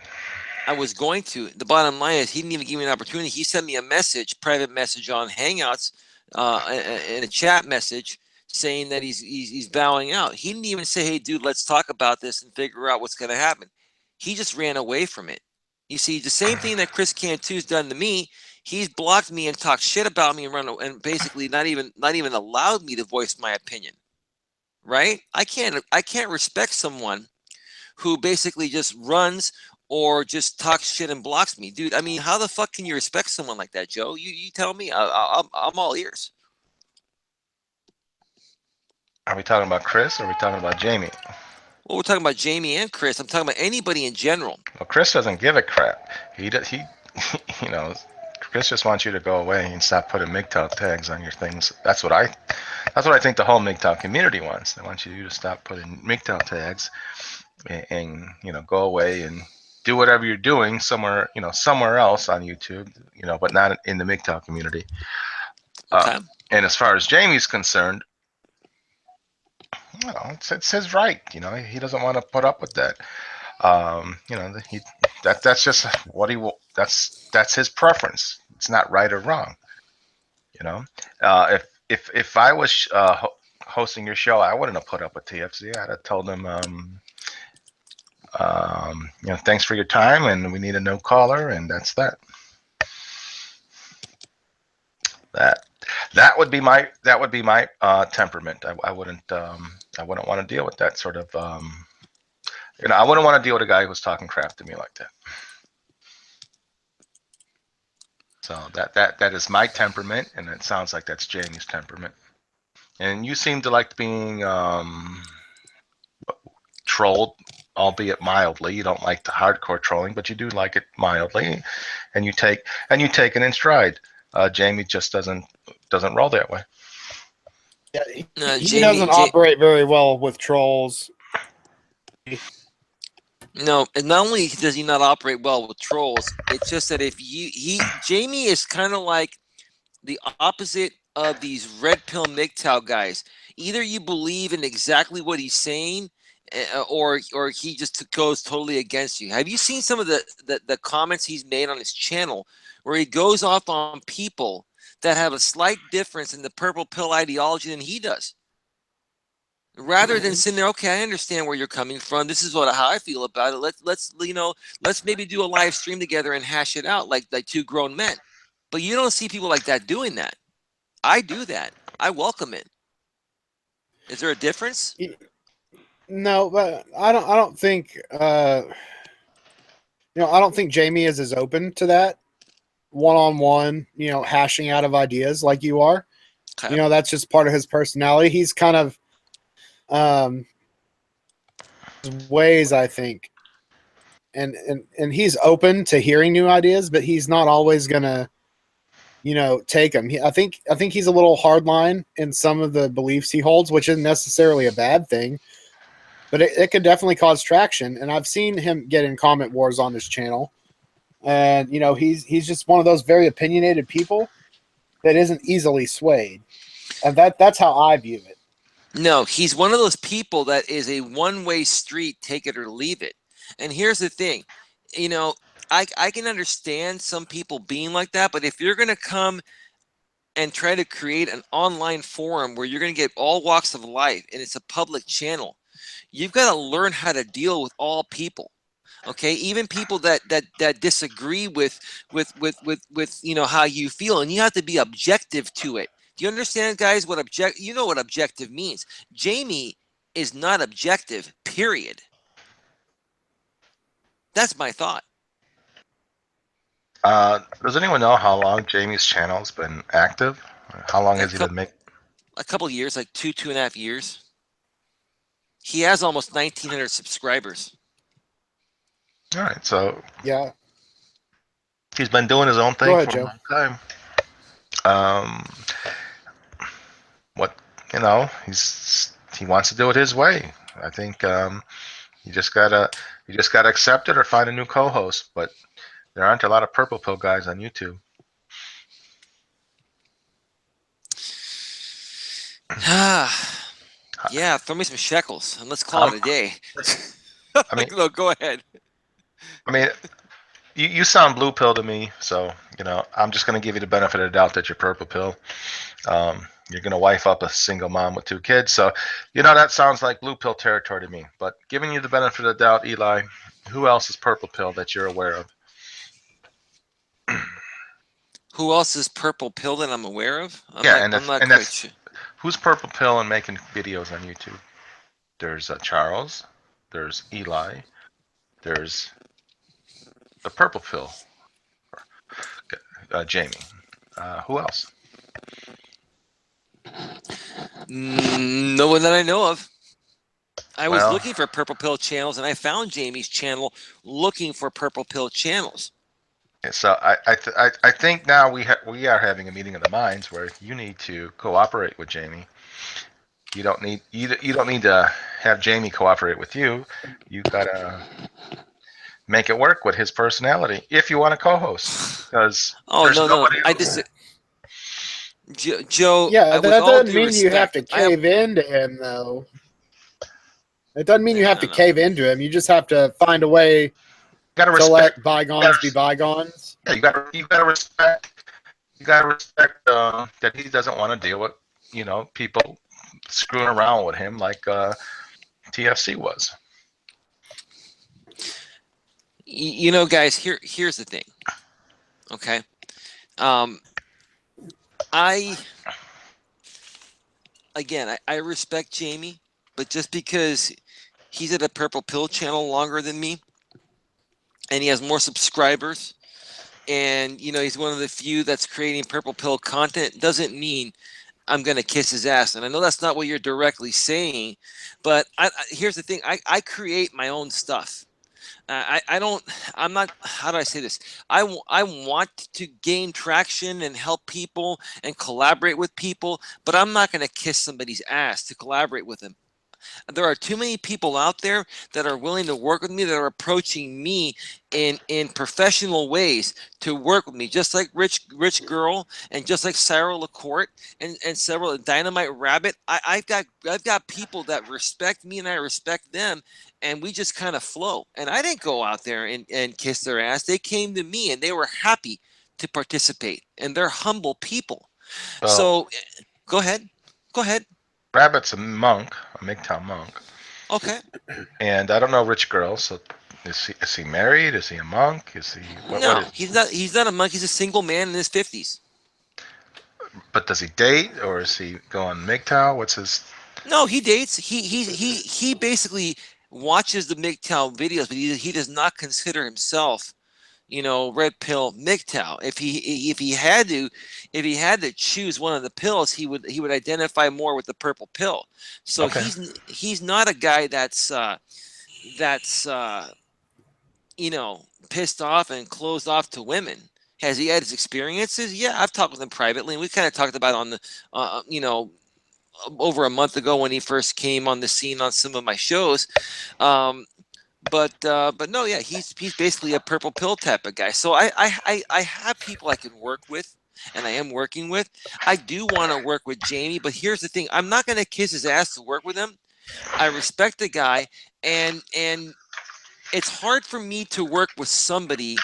I was going to. The bottom line is he didn't even give me an opportunity. He sent me a message, private message on Hangouts, in a chat message saying that he's bowing out. He didn't even say, "Hey, dude, let's talk about this and figure out what's going to happen." He just ran away from it. You see, the same thing that Chris Cantu's done to me. He's blocked me and talked shit about me and basically not even allowed me to voice my opinion. Right? I can't respect someone who basically just runs or just talks shit and blocks me, dude. I mean, how the fuck can you respect someone like that, Joe? You tell me. I'm all ears. Are we talking about Chris or are we talking about Jamie? Well, we're talking about Jamie and Chris. I'm talking about anybody in general. Well, Chris doesn't give a crap. He you know, Chris just wants you to go away and stop putting MGTOW tags on your things. That's what I think the whole MGTOW community wants. They want you to stop putting MGTOW tags and go away and do whatever you're doing somewhere else on YouTube, but not in the MGTOW community. Okay. And as far as Jamie's concerned, it's his right. He doesn't want to put up with that. That's just what he will. That's his preference. It's not right or wrong. If I was hosting your show, I wouldn't have put up with TFC. I'd have told him, thanks for your time, and we need a no caller, and that's that. That would be my temperament. I wouldn't want to deal with that sort of. I wouldn't want to deal with a guy who was talking crap to me like that. So that is my temperament, and it sounds like that's Jamie's temperament. And you seem to like being trolled, albeit mildly. You don't like the hardcore trolling, but you do like it mildly, and you take it in stride. Jamie just doesn't roll that way. Yeah, he doesn't operate very well with trolls. No, and not only does he not operate well with trolls, it's just that Jamie is kind of like the opposite of these red pill MGTOW guys. Either you believe in exactly what he's saying, or he just goes totally against you. Have you seen some of the comments he's made on his channel where he goes off on people that have a slight difference in the purple pill ideology than he does? Rather than sitting there, okay, I understand where you're coming from. This is how I feel about it. Let's maybe do a live stream together and hash it out like two grown men. But you don't see people like that doing that. I do that. I welcome it. Is there a difference? No, but I don't think I don't think Jamie is as open to that one-on-one, hashing out of ideas like you are. Okay. That's just part of his personality. He's kind of ways, I think. And he's open to hearing new ideas, but he's not always gonna take them. I think he's a little hardline in some of the beliefs he holds, which isn't necessarily a bad thing, but it could definitely cause traction. And I've seen him get in comment wars on his channel, and he's just one of those very opinionated people that isn't easily swayed, and that's how I view it. No, he's one of those people that is a one-way street, take it or leave it. And here's the thing, I can understand some people being like that, but if you're going to come and try to create an online forum where you're going to get all walks of life and it's a public channel, you've got to learn how to deal with all people. Okay, even people that disagree with how you feel, and you have to be objective to it. Do you understand, guys, what objective means? Jamie is not objective, period. That's my thought. Does anyone know how long Jamie's channel's been active? How long A has he been couple, making? a couple of years, like 2.5 years. He has almost 1,900 subscribers. All right, so Yeah. he's been doing his own Go thing ahead, for a Joe. long time. Um, what he wants to do it his way. I think you just gotta accept it or find a new co-host. But there aren't a lot of purple pill guys on YouTube. Yeah, throw me some shekels and let's call Um, it a day. I mean, No, go ahead. I mean, you sound blue pill to me, so I'm just gonna give you the benefit of the doubt that you're purple pill. You're gonna wife up a single mom with 2 kids, so that sounds like blue pill territory to me. But giving you the benefit of the doubt, Eli, who else is purple pill that you're aware of? Who else is purple pill that I'm aware of? Yeah, I'm not quite sure. who's purple pill and making videos on YouTube. There's Charles, there's Eli, there's the purple pill, Jamie. Who else? No one that I know of. I was Well, looking for purple pill channels, and I found Jamie's channel looking for purple pill channels. so I think now we are having a meeting of the minds where you need to cooperate with Jamie. You don't need to have Jamie cooperate with you. You gotta make it work with his personality if you want to co-host, because Oh no, I just Joe. Yeah, With that all doesn't due mean you have respect, to cave into him, though. It doesn't mean you have to no. cave into him. You just have to find a way gotta to respect. let bygones be bygones. Yeah, you gotta respect. You gotta respect that he doesn't want to deal with people screwing around with him like TFC was. Guys, here's the thing. Okay. I respect Jamie, but just because he's at a purple pill channel longer than me and he has more subscribers and he's one of the few that's creating purple pill content doesn't mean I'm going to kiss his ass. And I know that's not what you're directly saying, but here's the thing. I create my own stuff. I'm not, how do I say this? I want to gain traction and help people and collaborate with people, but I'm not going to kiss somebody's ass to collaborate with them. There are too many people out there that are willing to work with me, that are approaching me in professional ways to work with me, just like Rich Girl and just like Sarah LaCourte and several Dynamite Rabbit. I've got people that respect me and I respect them, and we just kind of flow. And I didn't go out there and kiss their ass. They came to me and they were happy to participate, and they're humble people. Well, So go ahead. Rabbit's a monk, a MGTOW monk. Okay. And I don't know Rich Girl, so is he married? Is he a monk? Is he No, he's not a monk. He's a single man in his 50s. But does he date or is he going MGTOW? What's his? No, he dates. He basically watches the MGTOW videos, but he does not consider himself, red pill MGTOW. If he had to choose one of the pills, he would identify more with the purple pill. So Okay. he's not a guy that's pissed off and closed off to women. Has he had his experiences? Yeah, I've talked with him privately. We kind of talked about on the over a month ago when he first came on the scene on some of my shows. But no, yeah, he's basically a purple pill type of guy. So I have people I can work with, and I am working with. I do want to work with Jamie, but here's the thing: I'm not going to kiss his ass to work with him. I respect the guy, and it's hard for me to work with somebody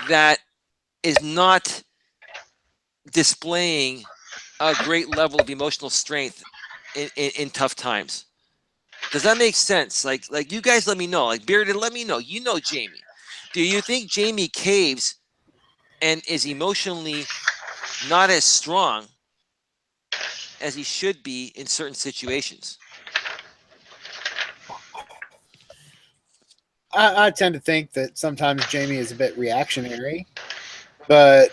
that is not displaying a great level of emotional strength in tough times. Does that make sense? Like you guys let me know. Like Bearded, let me know. You know Jamie. Do you think Jamie caves and is emotionally not as strong as he should be in certain situations? I tend to think that sometimes Jamie is a bit reactionary, but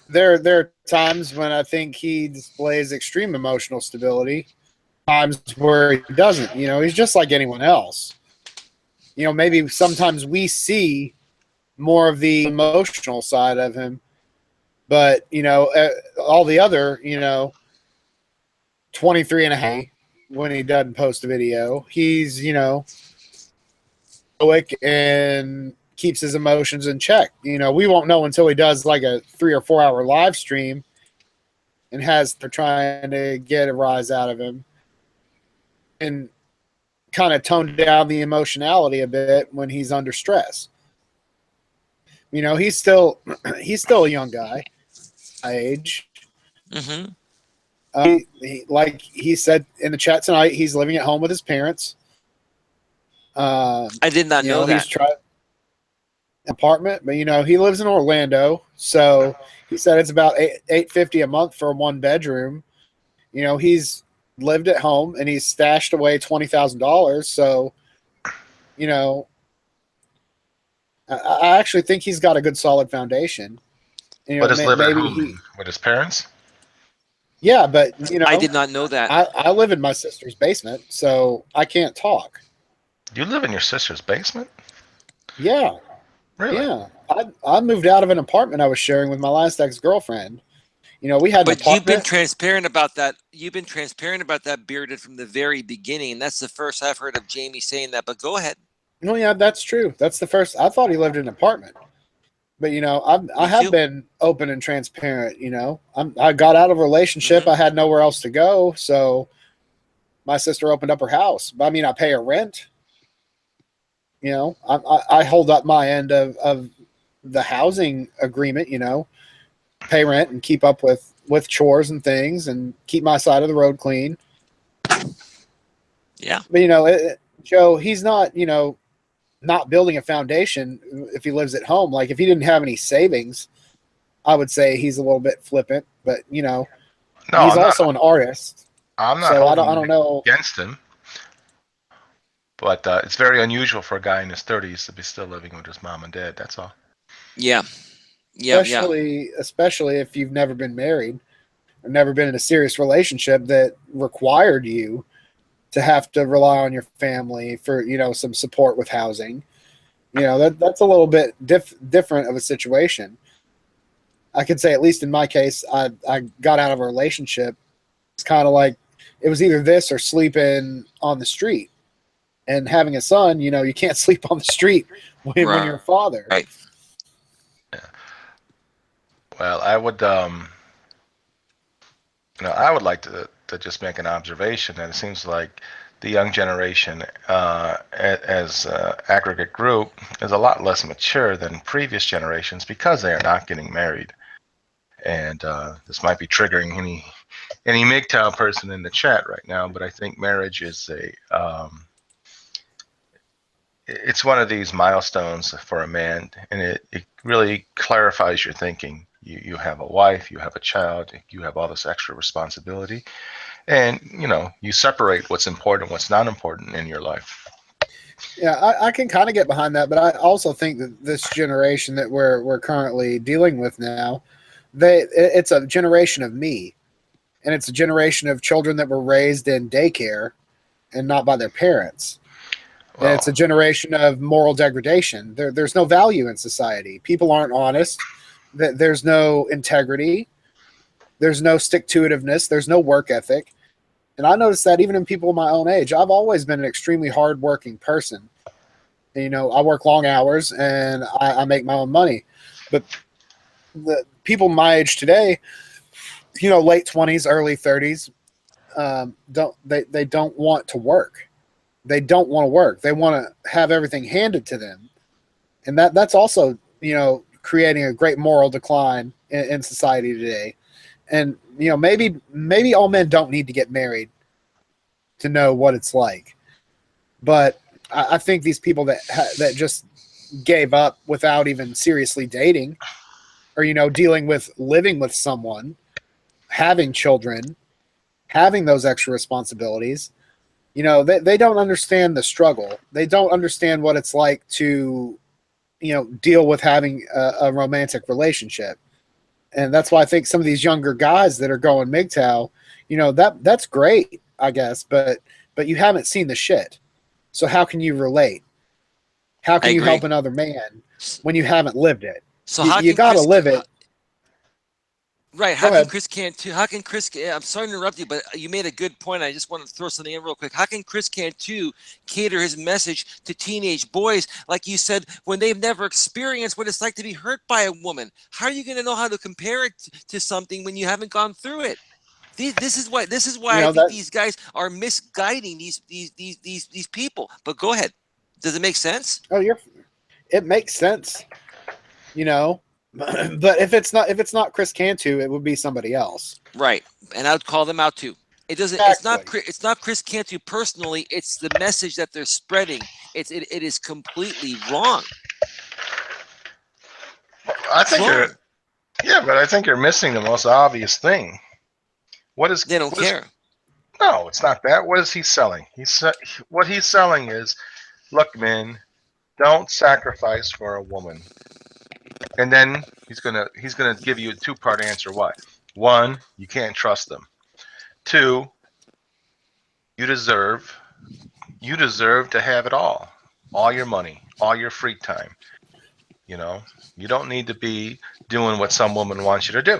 there are times when I think he displays extreme emotional stability. Times where he doesn't. You know, he's just like anyone else. You know, maybe sometimes we see more of the emotional side of him, but you know, all the other, you know, 23 and a half when he doesn't post a video, he's, you know, stoic and keeps his emotions in check. You know, we won't know until he does like a 3 or 4 hour live stream and they're trying to get a rise out of him and kind of tone down the emotionality a bit when he's under stress. You know, he's still a young guy, my age. Mm-hmm. Like he said in the chat tonight, he's living at home with his parents. I did not know that. He's tried apartment, but you know he lives in Orlando, so he said it's about $850 a month for a 1 bedroom. You know, he's lived at home and he's stashed away $20,000. So, you know, I actually think he's got a good solid foundation. You know, But does live at maybe home with his parents? Yeah, but you know, I did not know that. I live in my sister's basement, so I can't talk. You live in your sister's basement? Yeah, Really? yeah. I moved out of an apartment I was sharing with my last ex-girlfriend. You know, we had an But apartment. you've been transparent about that. You've been transparent about that, Bearded, from the very beginning. And that's the first I've heard of Jamie saying that. But go ahead. No, yeah, that's true. That's the first. I thought he lived in an apartment, but you know, I have been open and transparent. You know, I got out of a relationship. Mhm. I had nowhere else to go, so my sister opened up her house. But I mean, I pay her rent. You know, I hold up my end of the housing agreement. You know, pay rent and keep up with chores and things, and keep my side of the road clean. Yeah. But you know, Joe, he's not, you know, not building a foundation if he lives at home. Like if he didn't have any savings, I would say he's a little bit flippant. But you know, No, he's also an artist. I'm not So I holding don't know. against him. But it's very unusual for a guy in his 30s to be still living with his mom and dad. That's all. Yeah. Yeah. Especially if you've never been married or never been in a serious relationship that required you to have to rely on your family for, you know, some support with housing. You know, that's a little bit different of a situation. I could say, at least in my case, I got out of a relationship. It's kind of like it was either this or sleeping on the street. And having a son, you know, you can't sleep on the street when you're a father. Right. Yeah. Well, I would, you know, I would like to just make an observation that it seems like the young generation, as aggregate group, is a lot less mature than previous generations because they are not getting married. And this might be triggering any MGTOW person in the chat right now, but I think marriage is it's one of these milestones for a man, and it really clarifies your thinking. You have a wife, you have a child, you have all this extra responsibility, and you know, you separate what's important, what's not important in your life. Yeah, I can kind of get behind that, but I also think that this generation that we're currently dealing with now, it's a generation of me, and it's a generation of children that were raised in daycare and not by their parents. Well, And it's a generation of moral degradation. There's no value in society. People aren't honest. There's no integrity. There's no stick-to-itiveness. There's no work ethic. And I noticed that even in people my own age. I've always been an extremely hard-working person. You know, I work long hours and I make my own money. But the people my age today, you know, late 20s, early 30s, they don't want to work. They don't want to work. They want to have everything handed to them. And that's also, you know, creating a great moral decline in society today. And, you know, maybe all men don't need to get married to know what it's like. But I think these people that just gave up without even seriously dating or, you know, dealing with living with someone, having children, having those extra responsibilities, You know, they don't understand the struggle. They don't understand what it's like to, you know, deal with having a romantic relationship. And that's why I think some of these younger guys that are going MGTOW, you know, that's great, I guess, but you haven't seen the shit. So how can you relate? How can you help another man when you haven't lived it? So you got to live it. Right. How can Chris Cantu? How can Chris? I'm sorry to interrupt you, but you made a good point. I just want to throw something in real quick. How can Chris Cantu cater his message to teenage boys, like you said, when they've never experienced what it's like to be hurt by a woman? How are you going to know how to compare it to something when you haven't gone through it? This is why I think these guys are misguiding these people. But go ahead. Does it make sense? Oh, it makes sense. You know. But if it's not Chris Cantu, it would be somebody else. Right. And I'd call them out too. It doesn't it's not Chris Cantu personally, it's the message that they're spreading. It is completely wrong. I think but I think you're missing the most obvious thing. They don't care. No, it's not that. What is he selling? What he's selling is, look, man, don't sacrifice for a woman. And then he's gonna give you a two-part answer. Why? One, you can't trust them. Two, you deserve to have it all your money, all your free time. You know, you don't need to be doing what some woman wants you to do.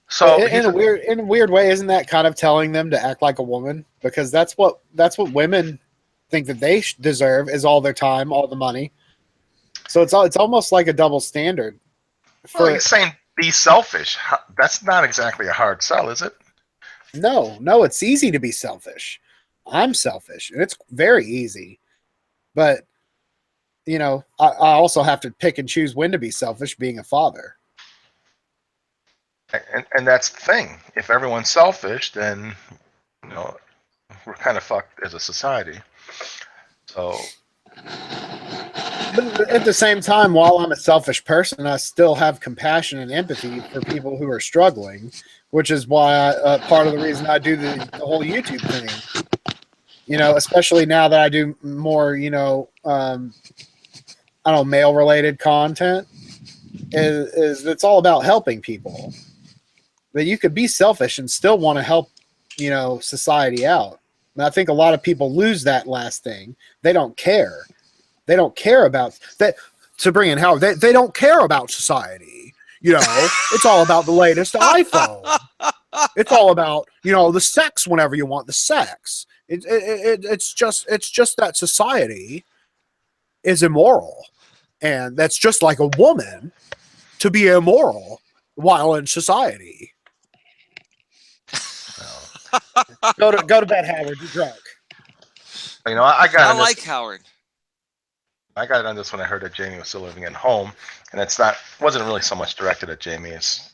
So in a weird way, isn't that kind of telling them to act like a woman? Because that's what women think that they deserve, is all their time, all the money. So it's almost like a double standard. Well, he's saying be selfish. That's not exactly a hard sell, is it? No, it's easy to be selfish. I'm selfish, and it's very easy. But, you know, I also have to pick and choose when to be selfish, being a father. And that's the thing. If everyone's selfish, then, you know, we're kind of fucked as a society. So... But at the same time, while I'm a selfish person, I still have compassion and empathy for people who are struggling, which is why part of the reason I do the whole YouTube thing. You know, especially now that I do more, you know, male-related content, is it's all about helping people. But you could be selfish and still want to help, you know, society out. And I think a lot of people lose that last thing. They don't care. They don't care about that. To bring in Howard, they don't care about society. You know, it's all about the latest iPhone. It's all about, you know, the sex whenever you want the sex. It's just that society is immoral, and that's just like a woman to be immoral while in society. Go to bed, Howard. You're drunk. You know, I like Howard. I got on this when I heard that Jamie was still living at home, and wasn't really so much directed at Jamie. It's,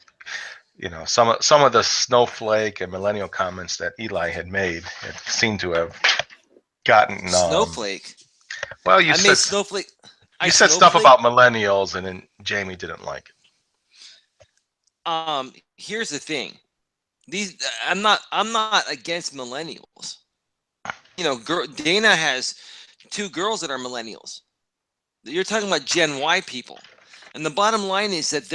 you know, some of the snowflake and millennial comments that Eli had made, it seemed to have gotten snowflake. Well, you said snowflake. You said stuff about millennials, and then Jamie didn't like it. Here's the thing. I'm not against millennials. You know, Dana has 2 girls that are millennials. You're talking about Gen Y people, and the bottom line is that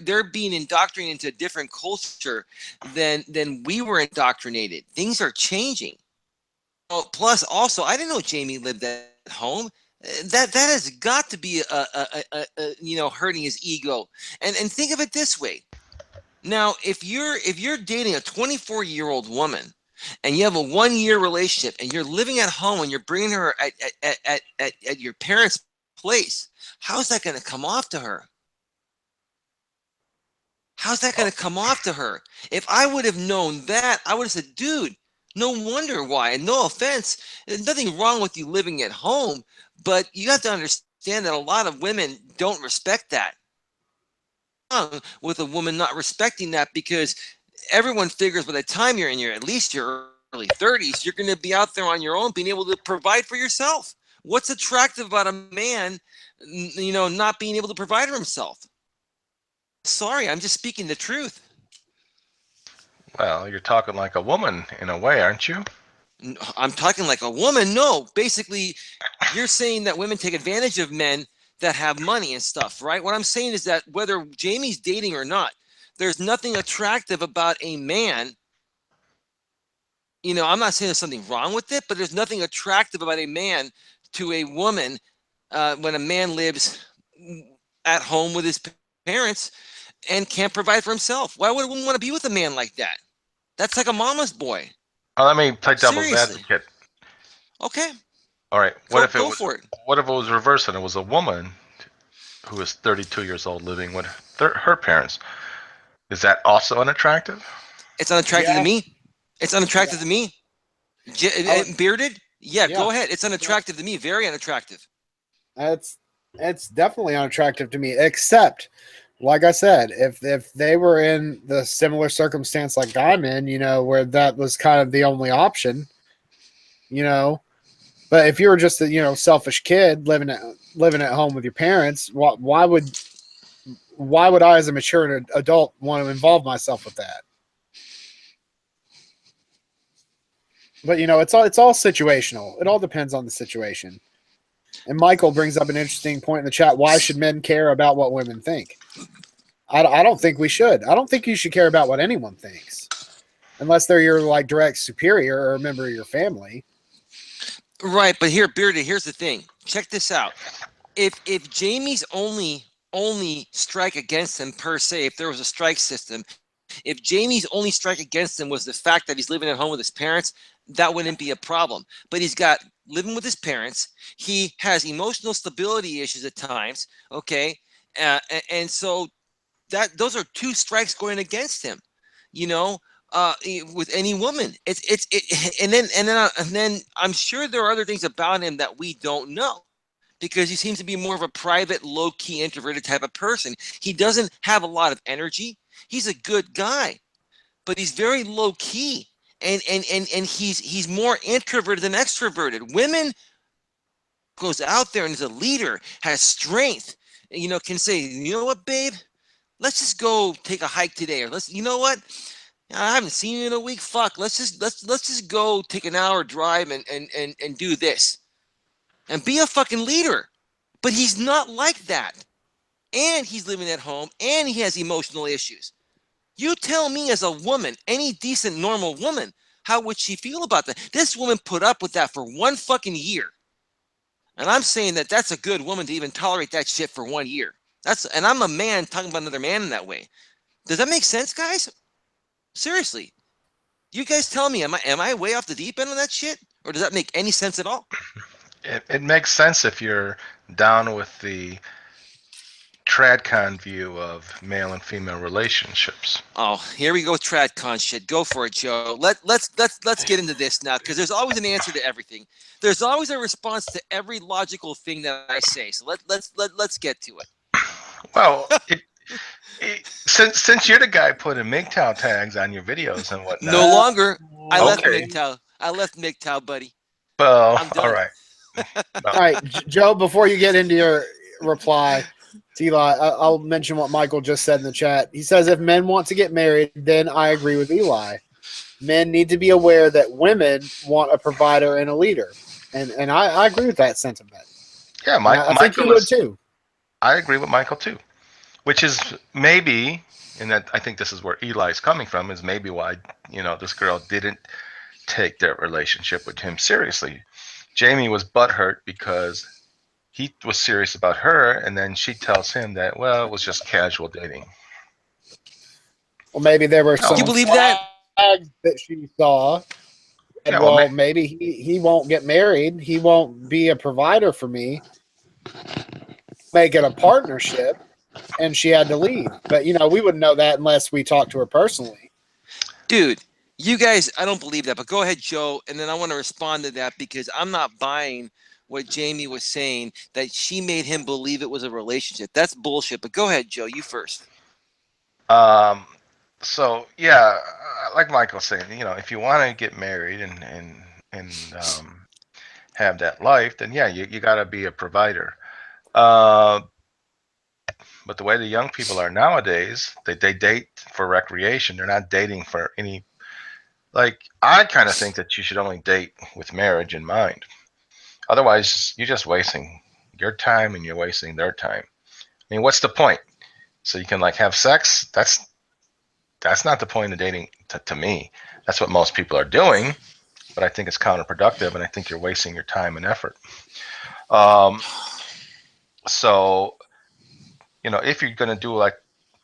they're being indoctrinated into a different culture than we were indoctrinated. Things are changing. Oh, plus, also, I didn't know Jamie lived at home. That has got to be you know, hurting his ego. And think of it this way. Now, if you're dating a 24-year-old woman, and you have a 1-year relationship, and you're living at home, and you're bringing her at your parents' place, how's that going to come off to her? How's that going to come off to her? If I would have known that, I would have said, dude, no wonder why. And no offense, there's nothing wrong with you living at home, but you have to understand that a lot of women don't respect that. With a woman not respecting that, because everyone figures by the time you're in at least your early 30s, you're going to be out there on your own, being able to provide for yourself. What's attractive about a man, you know, not being able to provide for himself? Sorry, I'm just speaking the truth. Well, you're talking like a woman in a way, aren't you? I'm talking like a woman. No, basically, you're saying that women take advantage of men that have money and stuff, right? What I'm saying is that whether Jamie's dating or not, there's nothing attractive about a man. I'm not saying there's something wrong with it, but there's nothing attractive about a man to a woman when a man lives at home with his parents and can't provide for himself. Why would a woman want to be with a man like that? That's like a mama's boy. Let me play devil's Seriously. advocate. Okay. All right. Go for it. What if it was reversed and it was a woman who is 32 years old living with her parents? Is that also unattractive? It's unattractive Yeah. to me. It's unattractive to me. Bearded? Yeah, Yeah. go ahead. It's unattractive to me. Very unattractive. It's definitely unattractive to me, except like I said, if they were in the similar circumstance like I'm in, where that was kind of the only option, but if you were just a selfish kid living at home with your parents, why would I as a mature adult want to involve myself with that? But it's all situational. It all depends on the situation. And Michael brings up an interesting point in the chat. Why should men care about what women think? I don't think we should. I don't think you should care about what anyone thinks, unless they're your direct superior or a member of your family. Right, but Bearded, here's the thing. Check this out. If Jamie's only strike against him per se, if there was a strike system, if Jamie's only strike against him was the fact that he's living at home with his parents, that wouldn't be a problem. But he's got living with his parents. He has emotional stability issues at times. Okay, and so those are two strikes going against him. With any woman, and then I'm sure there are other things about him that we don't know, because he seems to be more of a private, low-key, introverted type of person. He doesn't have a lot of energy. He's a good guy, but he's very low-key, and he's more introverted than extroverted. Women goes out there and is a leader, has strength, can say, you know what, babe, let's just go take a hike today, or you know what, I haven't seen you in a week. Fuck, let's just go take an hour drive and do this, and be a fucking leader. But he's not like that, and he's living at home, and he has emotional issues. You tell me, as a woman, any decent, normal woman, how would she feel about that? This woman put up with that for 1 fucking year, and I'm saying that that's a good woman to even tolerate that shit for 1 year. And I'm a man talking about another man in that way. Does that make sense, guys? Seriously, you guys tell me, am I way off the deep end on that shit, or does that make any sense at all? It makes sense if you're down with the tradcon view of male and female relationships. Oh, here we go with tradcon shit. Go for it, Joe. Let's get into this now, because there's always an answer to everything. There's always a response to every logical thing that I say. So let's get to it. Well, since you're the guy putting MGTOW tags on your videos and whatnot. No longer. I left Okay. MGTOW. I left MGTOW, buddy. Well, I'm done. all right. All right, Joe, before you get into your reply, Eli, I'll mention what Michael just said in the chat. He says, if men want to get married, then I agree with Eli. Men need to be aware that women want a provider and a leader. And I agree with that sentiment. Yeah, I think you would too. I agree with Michael too, which is maybe, and that I think this is where Eli's coming from, is maybe why this girl didn't take their relationship with him seriously. Jamie was butthurt because he was serious about her, and then she tells him that, well, it was just casual dating. Well, maybe there were some You believe that? flags that she saw. And, Yeah, well, maybe he won't get married. He won't be a provider for me. Make it a partnership, and she had to leave. But, we wouldn't know that unless we talked to her personally. Dude, you guys, I don't believe that. But go ahead, Joe, and then I want to respond to that, because I'm not buying what Jamie was saying, that she made him believe it was a relationship. That's bullshit. But go ahead, Joe, you first. So yeah, like Michael's saying, if you want to get married and have that life, then yeah, you got to be a provider. But the way the young people are nowadays, they date for recreation. They're not dating for any Like, I kind of think that you should only date with marriage in mind. Otherwise, you're just wasting your time and you're wasting their time. I mean, what's the point? So you can like have sex? That's not the point of dating to me. That's what most people are doing, but I think it's counterproductive, and I think you're wasting your time and effort. Um, so if you're going to do like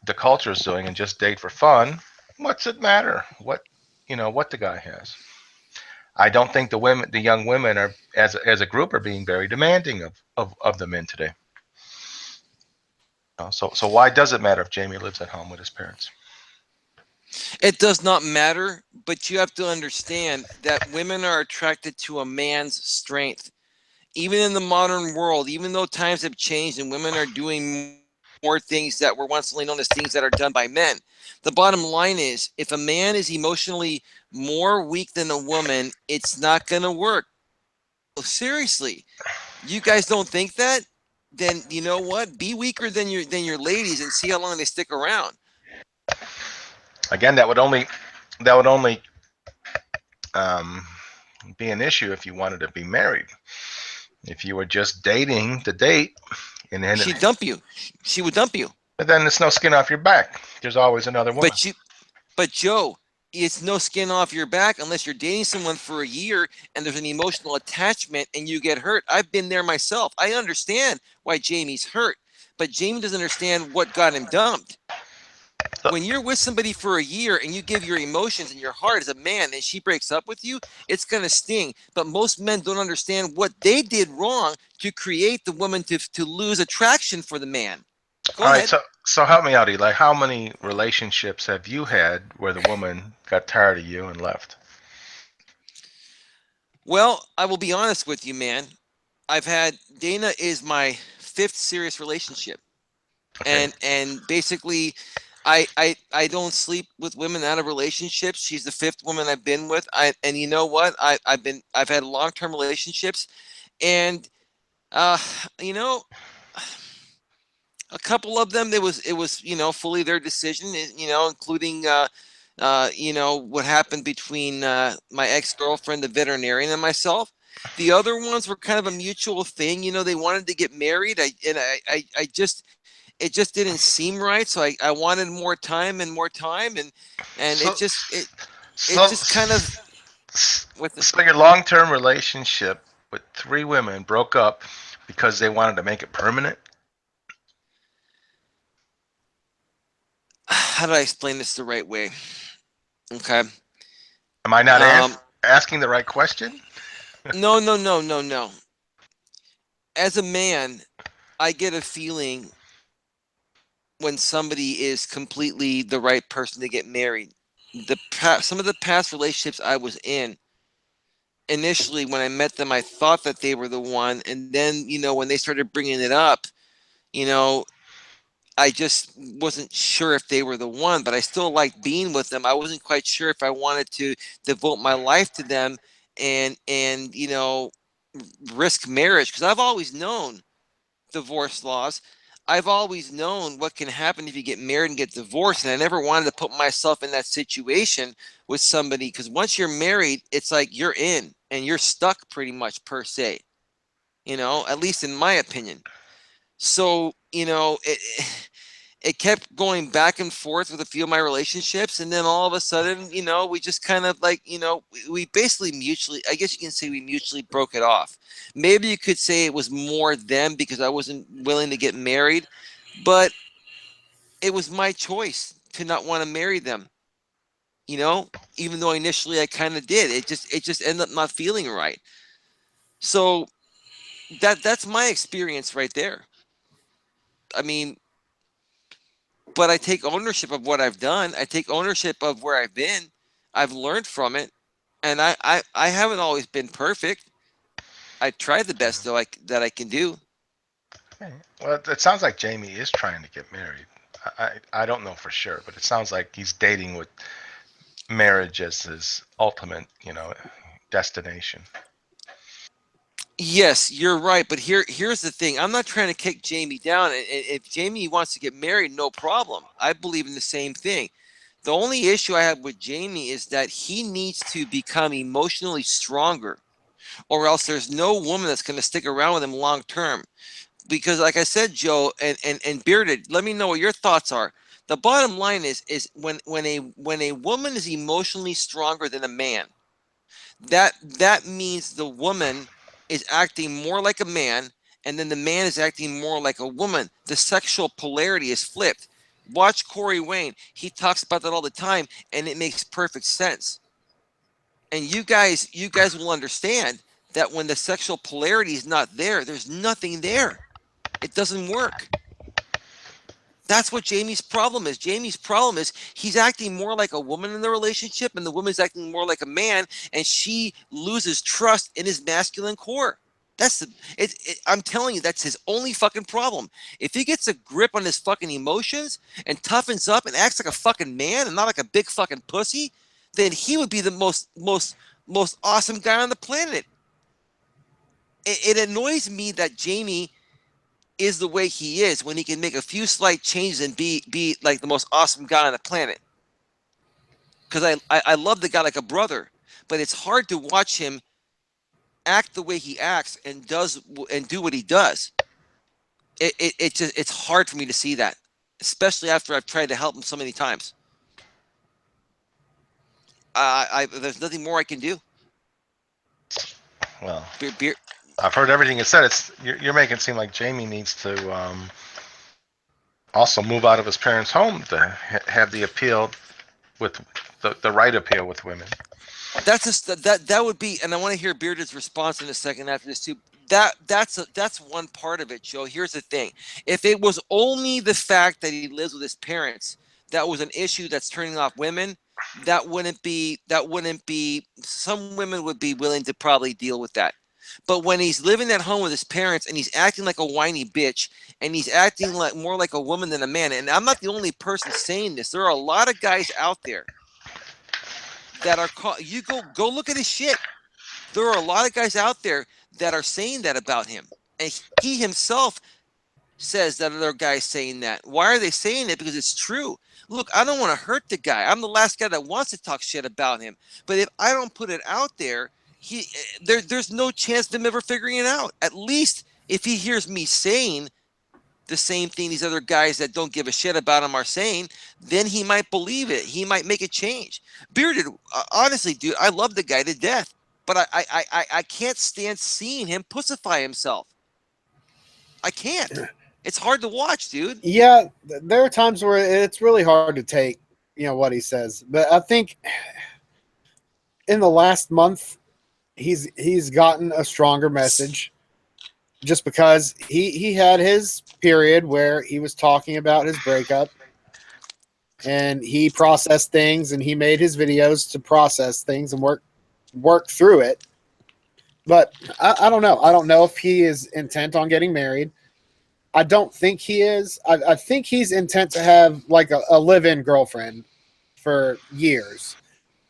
the culture is doing and just date for fun, what's it matter what the guy has? I don't think the young women are as a group are being very demanding of the men today. So why does it matter if Jamie lives at home with his parents? It does not matter, but you have to understand that women are attracted to a man's strength. Even in the modern world, even though times have changed and women are doing more things that were once only known as things that are done by men, the bottom line is if a man is emotionally more weak than a woman, it's not going to work. Seriously, you guys don't think that? Then you know what? Be weaker than your ladies and see how long they stick around. Again, that would only um, be an issue if you wanted to be married. If you were just dating to date, and then She'd dump you. She would dump you. but then there's no skin off your back. There's always another woman. But Joe, it's no skin off your back unless you're dating someone for a year and there's an emotional attachment and you get hurt. I've been there myself. I understand why Jamie's hurt, but Jamie doesn't understand what got him dumped. When you're with somebody for a year and you give your emotions and your heart as a man and she breaks up with you, it's going to sting. But most men don't understand what they did wrong to create the woman to lose attraction for the man. Go ahead. All right, so help me out, Eli. How many relationships have you had where the woman got tired of you and left? Well, I will be honest with you, man. Dana is my 5th serious relationship. Okay. And basically I don't sleep with women out of relationships. She's the 5th woman I've been with. And you know what? I've had long-term relationships, and you know, a couple of them it was fully their decision, including what happened between my ex-girlfriend, the veterinarian, and myself. The other ones were kind of a mutual thing. They wanted to get married. I just it just didn't seem right. So I wanted more time and So, it so, just kind of with the, so your long-term relationship with 3 women broke up because they wanted to make it permanent? how do I explain this the right way? Okay. Am I not Um, asking the right question? no. As a man, I get a feeling when somebody is completely the right person to get married. Some of the past relationships I was in, initially when I met them, I thought that they were the one, and then when they started bringing it up, you know, I just wasn't sure if they were the one, but I still liked being with them. I wasn't quite sure if I wanted to devote my life to them and risk marriage, because I've always known divorce laws. I've always known what can happen if you get married and get divorced, and I never wanted to put myself in that situation with somebody, because once you're married, it's like you're in and you're stuck pretty much, per se, at least in my opinion. So, it kept going back and forth with a few of my relationships, and then all of a sudden, we just kind of like, we basically mutually, I guess you can say, we mutually broke it off. Maybe you could say it was more them because I wasn't willing to get married, but it was my choice to not want to marry them, even though initially I kind of did. It just ended up not feeling right. So that's my experience right there. I mean, but I take ownership of what I've done. I take ownership of where I've been. I've learned from it, and I haven't always been perfect. I try the best that I can do. Well, it sounds like Jamie is trying to get married. I don't know for sure, but it sounds like he's dating with marriage as his ultimate, destination. Yes, you're right, but here's the thing. I'm not trying to kick Jamie down. If Jamie wants to get married, no problem. I believe in the same thing. The only issue I have with Jamie is that he needs to become emotionally stronger, or else there's no woman that's going to stick around with him long term. Because, like I said, Joe and Bearded, let me know what your thoughts are. The bottom line is when a woman is emotionally stronger than a man, that means the woman is acting more like a man, and then the man is acting more like a woman. The sexual polarity is flipped. Watch Corey Wayne. He talks about that all the time, and it makes perfect sense. And you guys will understand that when the sexual polarity is not there, there's nothing there. It doesn't work. That's what Jamie's problem is. Jamie's problem is he's acting more like a woman in the relationship, and the woman's acting more like a man, and she loses trust in his masculine core. I'm telling you, that's his only fucking problem. If he gets a grip on his fucking emotions and toughens up and acts like a fucking man and not like a big fucking pussy, then he would be the most awesome guy on the planet. It annoys me that Jamie is the way he is when he can make a few slight changes and be like the most awesome guy on the planet. Because I love the guy like a brother, but it's hard to watch him act the way he acts and do what he does. It's hard for me to see that, especially after I've tried to help him so many times. There's nothing more I can do. Well, I've heard everything you said. You're making it seem like Jamie needs to also move out of his parents' home to have the appeal with the right appeal with women. That's just that would be, and I want to hear Bearded's response in a second after this too. That's one part of it, Joe. Here's the thing: if it was only the fact that he lives with his parents, that was an issue that's turning off women. That wouldn't be. Some women would be willing to probably deal with that. But when he's living at home with his parents and he's acting like a whiny bitch and he's acting like more like a woman than a man, and I'm not the only person saying this. There are a lot of guys out there that are you go look at his shit. There are a lot of guys out there that are saying that about him, and he himself says that other guys saying that. Why are they saying it? Because it's true. Look, I don't want to hurt the guy. I'm the last guy that wants to talk shit about him. But if I don't put it out there, there's no chance of him ever figuring it out. At least if he hears me saying the same thing these other guys that don't give a shit about him are saying, then he might believe it. He might make a change. Bearded, honestly, dude, I love the guy to death, but I can't stand seeing him pussify himself. I can't. It's hard to watch, dude. Yeah, there are times where it's really hard to take, what he says. But I think in the last month, he's gotten a stronger message, just because he had his period where he was talking about his breakup, and he processed things, and he made his videos to process things and work through it. But I don't know. I don't know if he is intent on getting married. I don't think he is. I think he's intent to have like a live-in girlfriend for years.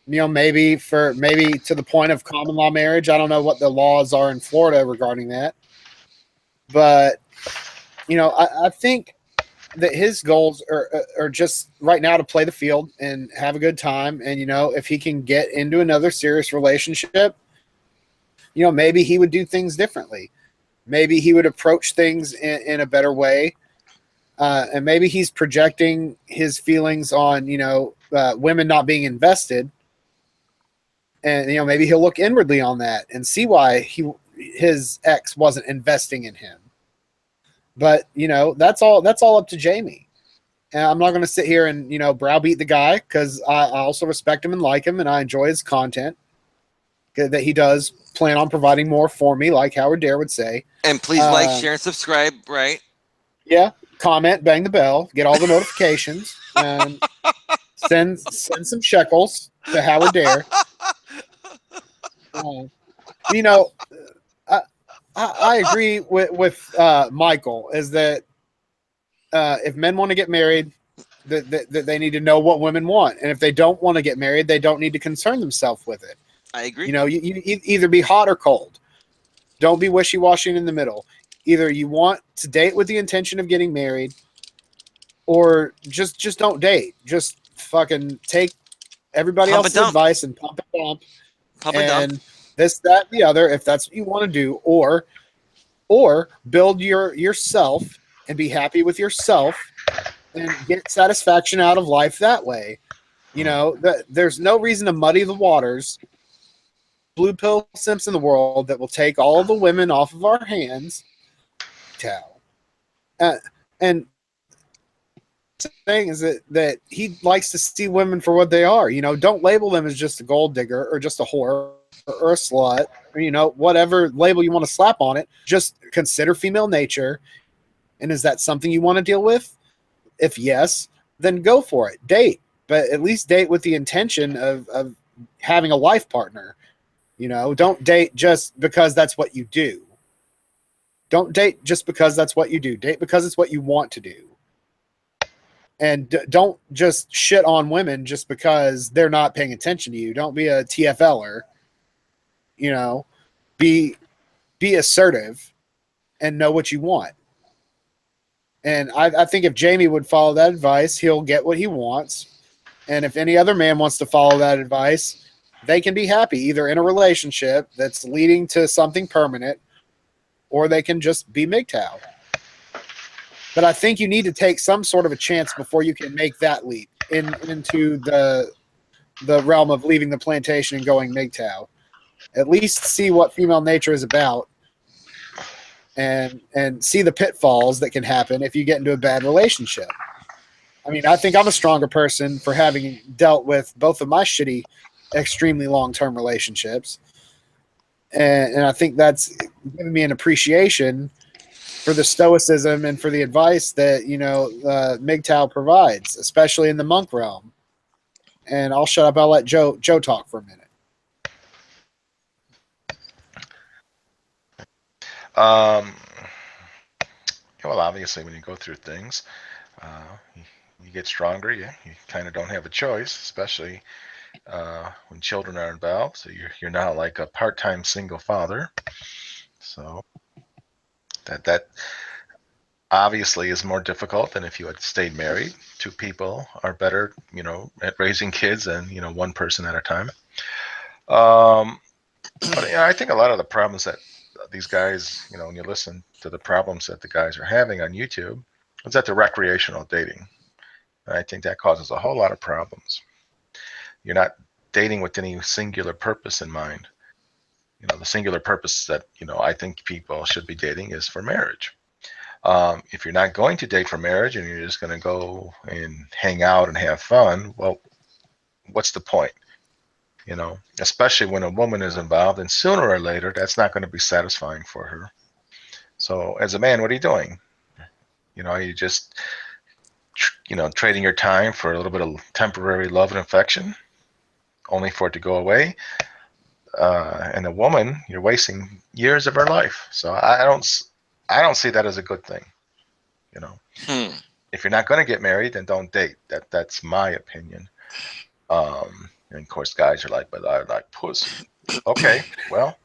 Maybe to the point of common law marriage. I don't know what the laws are in Florida regarding that. But, I think that his goals are just right now to play the field and have a good time. And, if he can get into another serious relationship, maybe he would do things differently. Maybe he would approach things in a better way. And maybe he's projecting his feelings on, women not being invested. And, maybe he'll look inwardly on that and see why his ex wasn't investing in him. But, that's all up to Jamie. And I'm not going to sit here and, browbeat the guy, because I also respect him and like him, and I enjoy his content that he does plan on providing more for me, like Howard Dare would say. And please like, share, and subscribe, right? Yeah. Comment, bang the bell, get all the notifications, and send some shekels to Howard Dare. I agree with Michael, is that if men want to get married, that they need to know what women want. And if they don't want to get married, they don't need to concern themselves with it. I agree. You either be hot or cold. Don't be wishy-washy in the middle. Either you want to date with the intention of getting married, or just don't date. Just fucking take everybody Pump and else's dump. advice and pump and dump. Pump and dump. And this, that, the other, if that's what you want to do, or build yourself and be happy with yourself and get satisfaction out of life that way. You know, there's no reason to muddy the waters. Blue pill simps in the world that will take all the women off of our hands. And the thing is that he likes to see women for what they are. You know, don't label them as just a gold digger or just a whore or a slut, or, you know, whatever label you want to slap on it. Just consider female nature. And is that something you want to deal with? If yes, then go for it. Date, but at least date with the intention of having a life partner. You know, don't date just because that's what you do. Don't date just because that's what you do. Date because it's what you want to do. And don't just shit on women just because they're not paying attention to you. Don't be a TFLer. You know, be assertive and know what you want. And I think if Jamie would follow that advice, he'll get what he wants. And if any other man wants to follow that advice, they can be happy either in a relationship that's leading to something permanent, or they can just be MGTOW. But I think you need to take some sort of a chance before you can make that leap into the realm of leaving the plantation and going MGTOW. At least see what female nature is about, and see the pitfalls that can happen if you get into a bad relationship. I mean, I think I'm a stronger person for having dealt with both of my shitty, extremely long-term relationships. And I think that's given me an appreciation for the stoicism and for the advice that, you know, MGTOW provides, especially in the monk realm. And I'll shut up. I'll let Joe talk for a minute. Well, obviously, when you go through things, you get stronger. You kind of don't have a choice, especially when children are involved. So you're now like a part-time single father. So that obviously is more difficult than if you had stayed married. Two people are better, you know, at raising kids than, you know, one person at a time. But yeah, I think a lot of the problems that these guys, you know, when you listen to the problems that the guys are having on YouTube, is that they're recreational dating. And I think that causes a whole lot of problems. You're not dating with any singular purpose in mind. You know, the singular purpose that, you know, I think people should be dating is for marriage. If you're not going to date for marriage and you're just going to go and hang out and have fun, well, what's the point? You know, especially when a woman is involved, and sooner or later, that's not going to be satisfying for her. So as a man, what are you doing? You know, are you just, you know, trading your time for a little bit of temporary love and affection, only for it to go away? And a woman, you're wasting years of her life. So I don't see that as a good thing. You know, if you're not going to get married, then don't date. That's my opinion. And of course, guys are like, but I like pussy. Okay, well,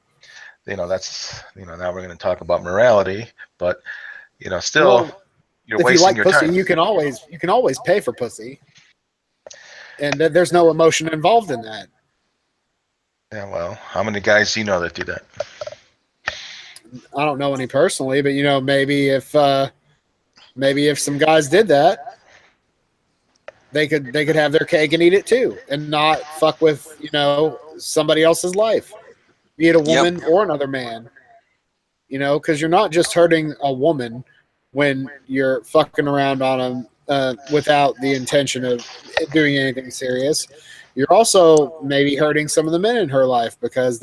you know, that's, you know, now we're going to talk about morality, but, you know, still, you're wasting your pussy, time. you can always pay for pussy, and there's no emotion involved in that. Yeah, well, how many guys do you know that do that? I don't know any personally, but, you know, maybe if some guys did that, they could have their cake and eat it too, and not fuck with, you know, somebody else's life, be it a woman or another man. You know, because you're not just hurting a woman when you're fucking around on them without the intention of doing anything serious. You're also maybe hurting some of the men in her life, because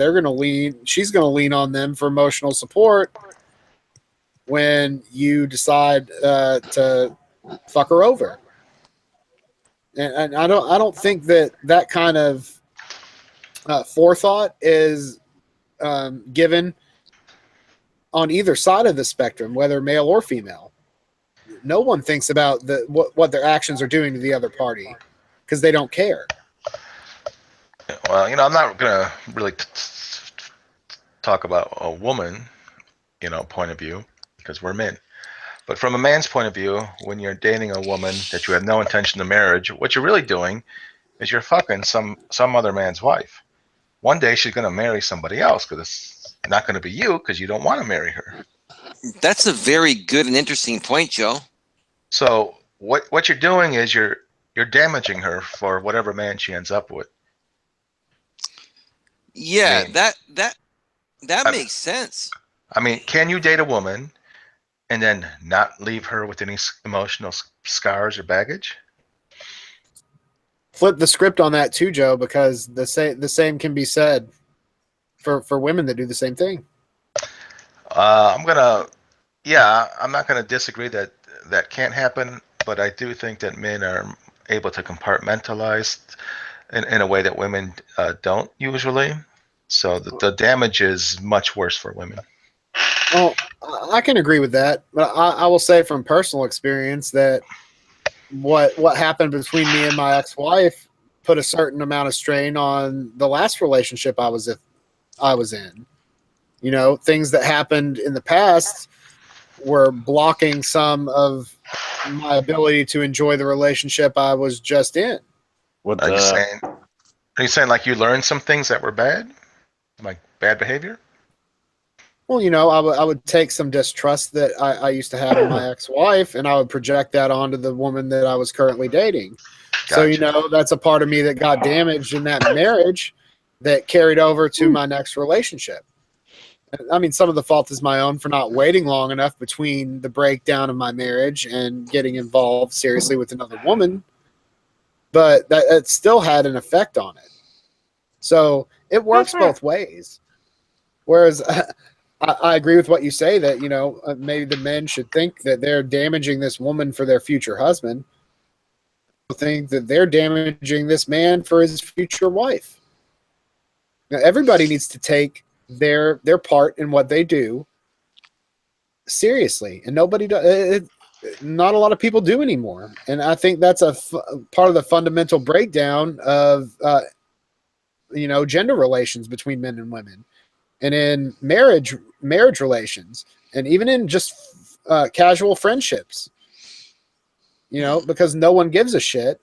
she's going to lean on them for emotional support when you decide to fuck her over. And I don't think that kind of forethought is given on either side of the spectrum, whether male or female. No one thinks about what their actions are doing to the other party, because they don't care. Well, you know, I'm not going to really talk about a woman, you know, point of view, because we're men. But from a man's point of view, when you're dating a woman that you have no intention of marriage, what you're really doing is you're fucking some other man's wife. One day she's going to marry somebody else because it's not going to be you because you don't want to marry her. That's a very good and interesting point, Joe. So what you're doing is you're damaging her for whatever man she ends up with. Yeah, I mean, that I- makes sense. I mean, can you date a woman and then not leave her with any emotional scars or baggage? Flip the script on that too, Joe, because the same can be said for women that do the same thing. I'm not gonna disagree that that can't happen, but I do think that men are able to compartmentalize in a way that women don't usually. So the damage is much worse for women. Well, I can agree with that, but I will say from personal experience that what happened between me and my ex-wife put a certain amount of strain on the last relationship I was in. You know, things that happened in the past were blocking some of my ability to enjoy the relationship I was just in. What Are you saying? Are you saying like you learned some things that were bad, like bad behavior? Well, you know, I would take some distrust that I used to have in my ex-wife, and I would project that onto the woman that I was currently dating. So, you Gotcha. know, that's a part of me that got damaged in that marriage that carried over to my next relationship. I mean, some of the fault is my own for not waiting long enough between the breakdown of my marriage and getting involved seriously with another woman, but that it still had an effect on it. So it works both ways. Whereas I agree with what you say that, you know, maybe the men should think that they're damaging this woman for their future husband. I think that they're damaging this man for his future wife. Now, everybody needs to take their part in what they do seriously, and nobody does. Not a lot of people do anymore, and I think that's part of the fundamental breakdown of you know, gender relations between men and women, and in marriage relations, and even in just casual friendships. You know, because no one gives a shit.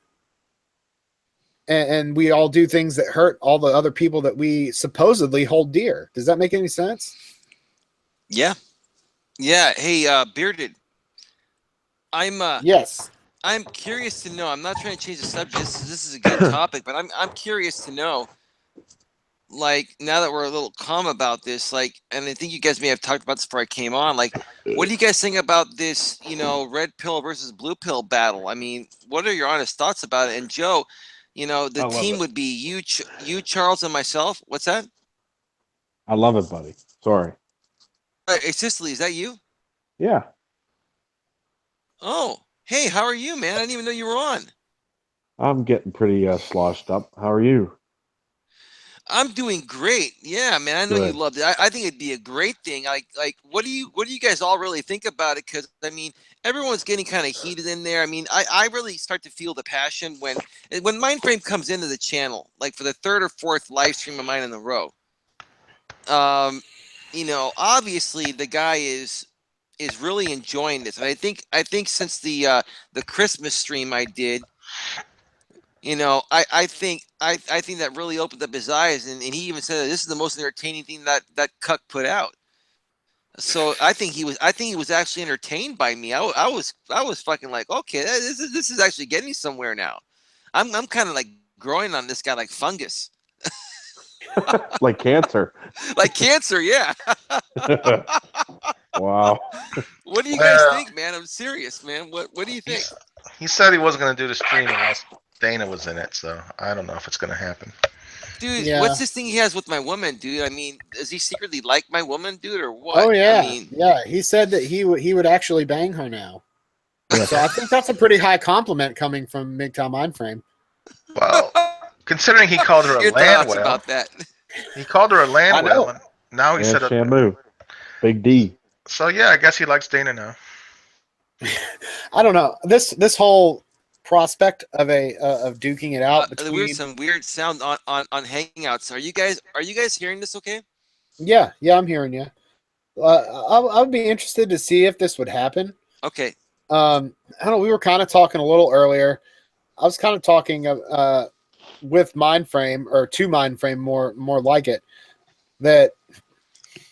And we all do things that hurt all the other people that we supposedly hold dear. Does that make any sense? Yeah. Yeah. Hey, Bearded. Yes. I'm curious to know. I'm not trying to change the subject. This is a good topic, but I'm curious to know. Like, now that we're a little calm about this, like, and I think you guys may have talked about this before I came on. Like, what do you guys think about this? You know, red pill versus blue pill battle. I mean, what are your honest thoughts about it? And Joe, you know, the I love team it. would be you, Charles, and myself. What's that? I love it, buddy. Sorry. Hey, Cicely, is that you? Yeah. Oh, hey, how are you, man? I didn't even know you were on. I'm getting pretty sloshed up. How are you? I'm doing great. Yeah, man. I know you Good. loved it. I think it'd be a great thing. Like, what do you guys all really think about it? Because I mean, everyone's getting kind of heated in there. I mean, I really start to feel the passion when Mindframe comes into the channel, like for the third or fourth live stream of mine in a row. You know, obviously the guy is really enjoying this, and I think since the Christmas stream I did. You know, I think that really opened up his eyes, and he even said that this is the most entertaining thing that Cuck put out. So I think he was actually entertained by me. I was fucking like, okay, this is actually getting somewhere now. I'm kind of like growing on this guy like fungus, Like cancer. like cancer. Yeah. Wow. What do you guys think, man? I'm serious, man. What do you think? He said he wasn't going to do the stream unless Dana was in it, so I don't know if it's going to happen. Dude, Yeah. what's this thing he has with my woman, dude? I mean, does he secretly like my woman, dude, or what? Oh yeah. I mean, yeah. He said that he would actually bang her now. Yeah. So I think that's a pretty high compliment coming from MGTOW Mindframe. Well, considering he called her a your land thoughts whale, about that? he called her a land I know. whale, and now he Yeah, said Shamu. Big D. So yeah, I guess he likes Dana now. I don't know. This whole prospect of of duking it out between. Some weird sound on Hangouts. Are you guys hearing this? Okay. Yeah, I'm hearing you. I would be interested to see if this would happen. Okay. I don't know. We were kind of talking a little earlier. I was kind of talking with Mindframe or to Mindframe more like it. That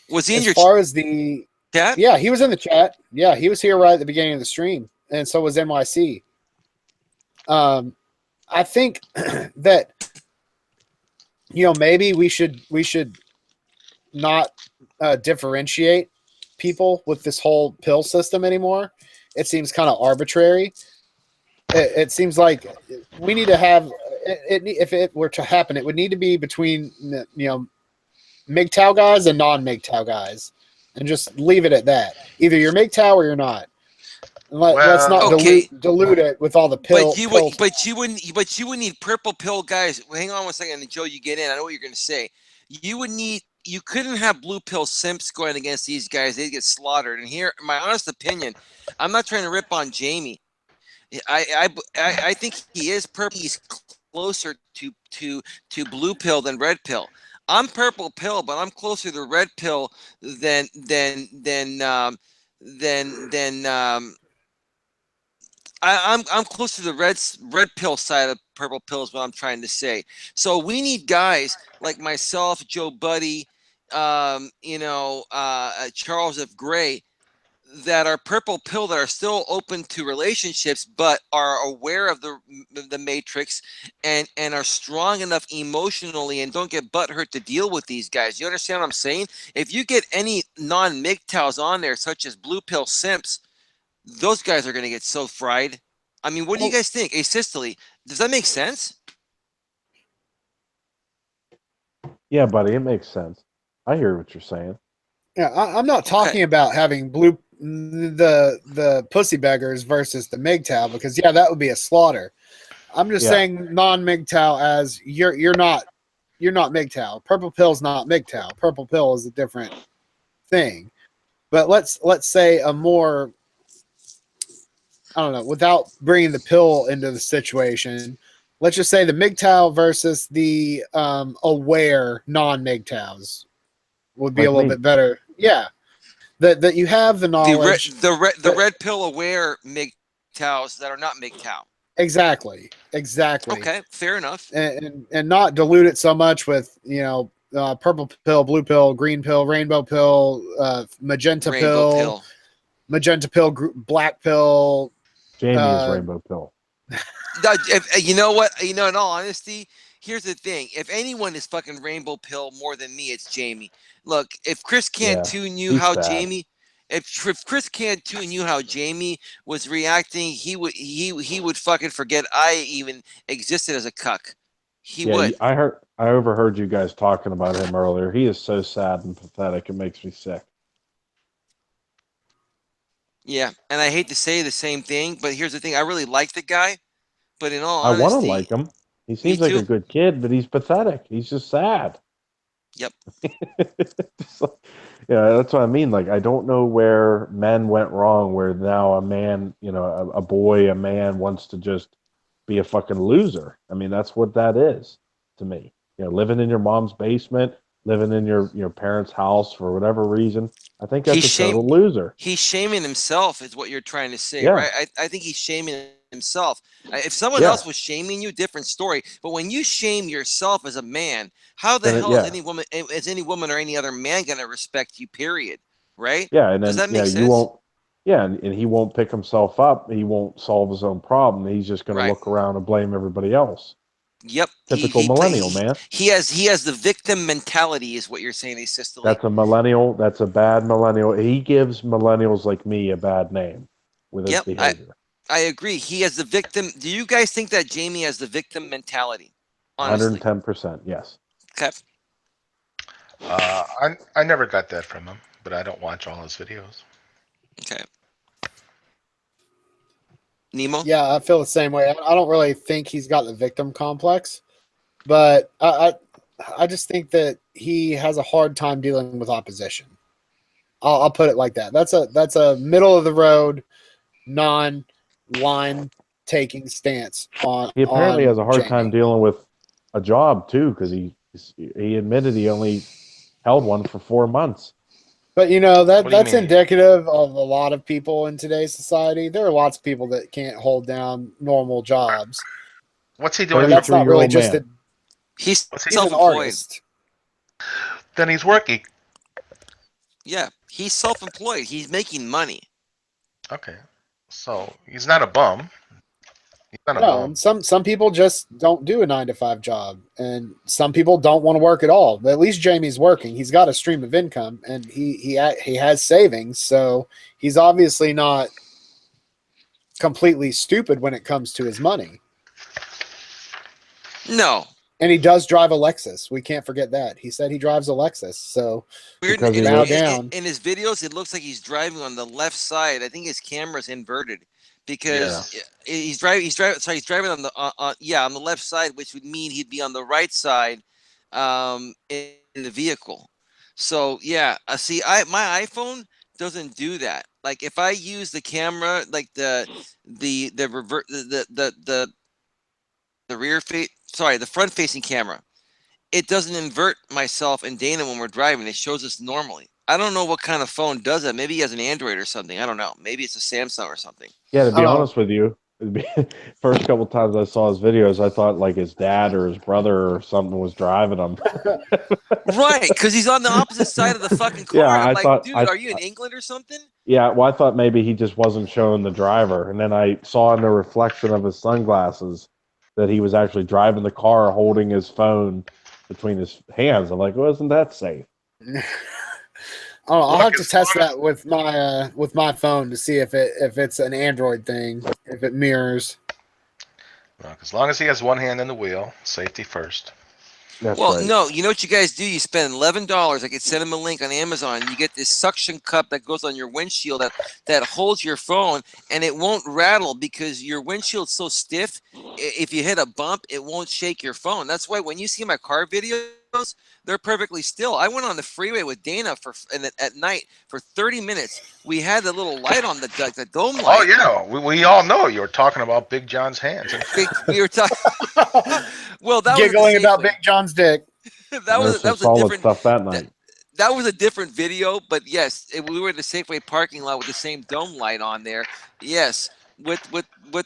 Was he in as your far as the chat? yeah, he was in the chat. Yeah, he was here right at the beginning of the stream, and so was NYC. I think that maybe we should not differentiate people with this whole pill system anymore. It seems kind of arbitrary. It seems like we need to have it. If it were to happen, it would need to be between MGTOW guys and non-MGTOW guys, and just leave it at that. Either you're MGTOW or you're not. And let's Well, not Okay. dilute it with all the pill. But you would need purple pill guys. Hang on one second, Joe. You get in. I know what you're going to say. You couldn't have blue pill simps going against these guys. They'd get slaughtered. And here, my honest opinion, I'm not trying to rip on Jamie. I think he is purple. He's closer to blue pill than red pill. I'm purple pill, but I'm closer to red pill than I'm close to the red pill side of purple pill is what I'm trying to say. So we need guys like myself, Joe Budee, Charles F. Gray, that are purple pill that are still open to relationships, but are aware of the matrix and are strong enough emotionally and don't get butthurt to deal with these guys. You understand what I'm saying? If you get any non-MGTOWs on there, such as blue pill simps, those guys are going to get so fried. I mean, what do you guys think? Asystole, does that make sense? Yeah, buddy, it makes sense. I hear what you're saying. Yeah, I'm not talking about having the pussy beggars versus the MGTOW, because that would be a slaughter. I'm just saying non-MGTOW as you're not MGTOW. Purple pill's not MGTOW. Purple pill is a different thing. But let's say a more, I don't know, without bringing the pill into the situation, let's just say the MGTOW versus the aware non-MGTOWs would be a little bit better. Yeah. That you have the knowledge. The red pill aware MGTOWs that are not MGTOW. Exactly. Okay, fair enough. And not dilute it so much with, purple pill, blue pill, green pill, rainbow pill, magenta pill, black pill. Jamie is rainbow pill. You know what? In all honesty, here's the thing. If anyone is fucking rainbow pill more than me, it's Jamie. Look, if Chris Cantu knew how Jamie, if Chris Cantu knew how Jamie was reacting, he would fucking forget I even existed as a cuck. He would. I overheard you guys talking about him earlier. He is so sad and pathetic. It makes me sick. Yeah, and I hate to say the same thing, but here's the thing. I really like the guy, but in all honesty, I want to like him. He seems like a good kid, but he's pathetic. He's just sad. Yep. That's what I mean. Like, I don't know where men went wrong, where now a man, a man wants to just be a fucking loser. I mean, that's what that is to me. Living in your mom's basement, living in your parents' house for whatever reason. I think that's a total loser. He's shaming himself is what you're trying to say, right? I think he's shaming himself. If someone else was shaming you, different story. But when you shame yourself as a man, how the hell is any woman or any other man going to respect you, period? Right? Yeah, and then does that make sense? You won't. Yeah, and he won't pick himself up. He won't solve his own problem. He's just going to look around and blame everybody else. Yep. Typical millennial, man. He has the victim mentality, is what you're saying, Asystole. That's a millennial. That's a bad millennial. He gives millennials like me a bad name with his behavior. I agree. He has the victim. Do you guys think that Jamie has the victim mentality? Honestly. 110%, yes. Okay. I never got that from him, but I don't watch all his videos. Okay. Nemo? Yeah, I feel the same way. I don't really think he's got the victim complex, but I just think that he has a hard time dealing with opposition. I'll put it like that. That's a middle of the road, non-line taking stance on. He apparently has a hard time dealing with a job too, because he admitted he only held one for 4 months. But you know What do you that's mean? indicative of a lot of people in today's society. There are lots of people that can't hold down normal jobs. What's he doing But for? that's not really 33-year-old just man. a. He's What's he He's an self-employed. artist. Then he's working. Yeah, he's self-employed. He's making money. Okay, so he's not a bum. He's not a No, bum. and some people just don't do a 9 to 5 job, and some people don't want to work at all. But at least Jamie's working. He's got a stream of income, and he has savings, so he's obviously not completely stupid when it comes to his money. No, And he does drive a Lexus. We can't forget that. He said he drives a Lexus. So weird. Because he bow works- down. In his videos, it looks like he's driving on the left side. I think his camera's inverted because he's driving. He's driving on the on the left side, which would mean he'd be on the right side, in the vehicle. So yeah, see, my iPhone doesn't do that. Like if I use the camera, like the revert the rear face, sorry, the front facing camera, it doesn't invert myself and Dana when we're driving. It shows us normally. I don't know what kind of phone does that. Maybe he has an Android or something. I don't know. Maybe it's a Samsung or something. Yeah, to be Oh. honest with you, first couple times I saw his videos, I thought like his dad or his brother or something was driving him. Right, because he's on the opposite side of the fucking car. Yeah, And I'm I like, thought- dude, I- are you in England or something? Yeah, well, I thought maybe he just wasn't showing the driver, and then I saw in the reflection of his sunglasses that he was actually driving the car, holding his phone between his hands. I'm like, well, isn't that safe? Oh, I'll Look, have to as test long that with my phone to see if it's an Android thing, if it mirrors. Look, as long as he has one hand in the wheel, safety first. That's Well, right. no, you know what you guys do? You spend $11. I could send him a link on Amazon. You get this suction cup that goes on your windshield that holds your phone, and it won't rattle because your windshield's so stiff. If you hit a bump, it won't shake your phone. That's why when you see my car videos, they're perfectly still. I went on the freeway with Dana at night for 30 minutes. We had the little light on the dome light. Oh yeah, we all know you were talking about Big John's hands. We were talking. Well, that Giggling was about Big John's dick. that was some a solid different stuff that night. that was a different video, but yes, we were in the Safeway parking lot with the same dome light on there. Yes, with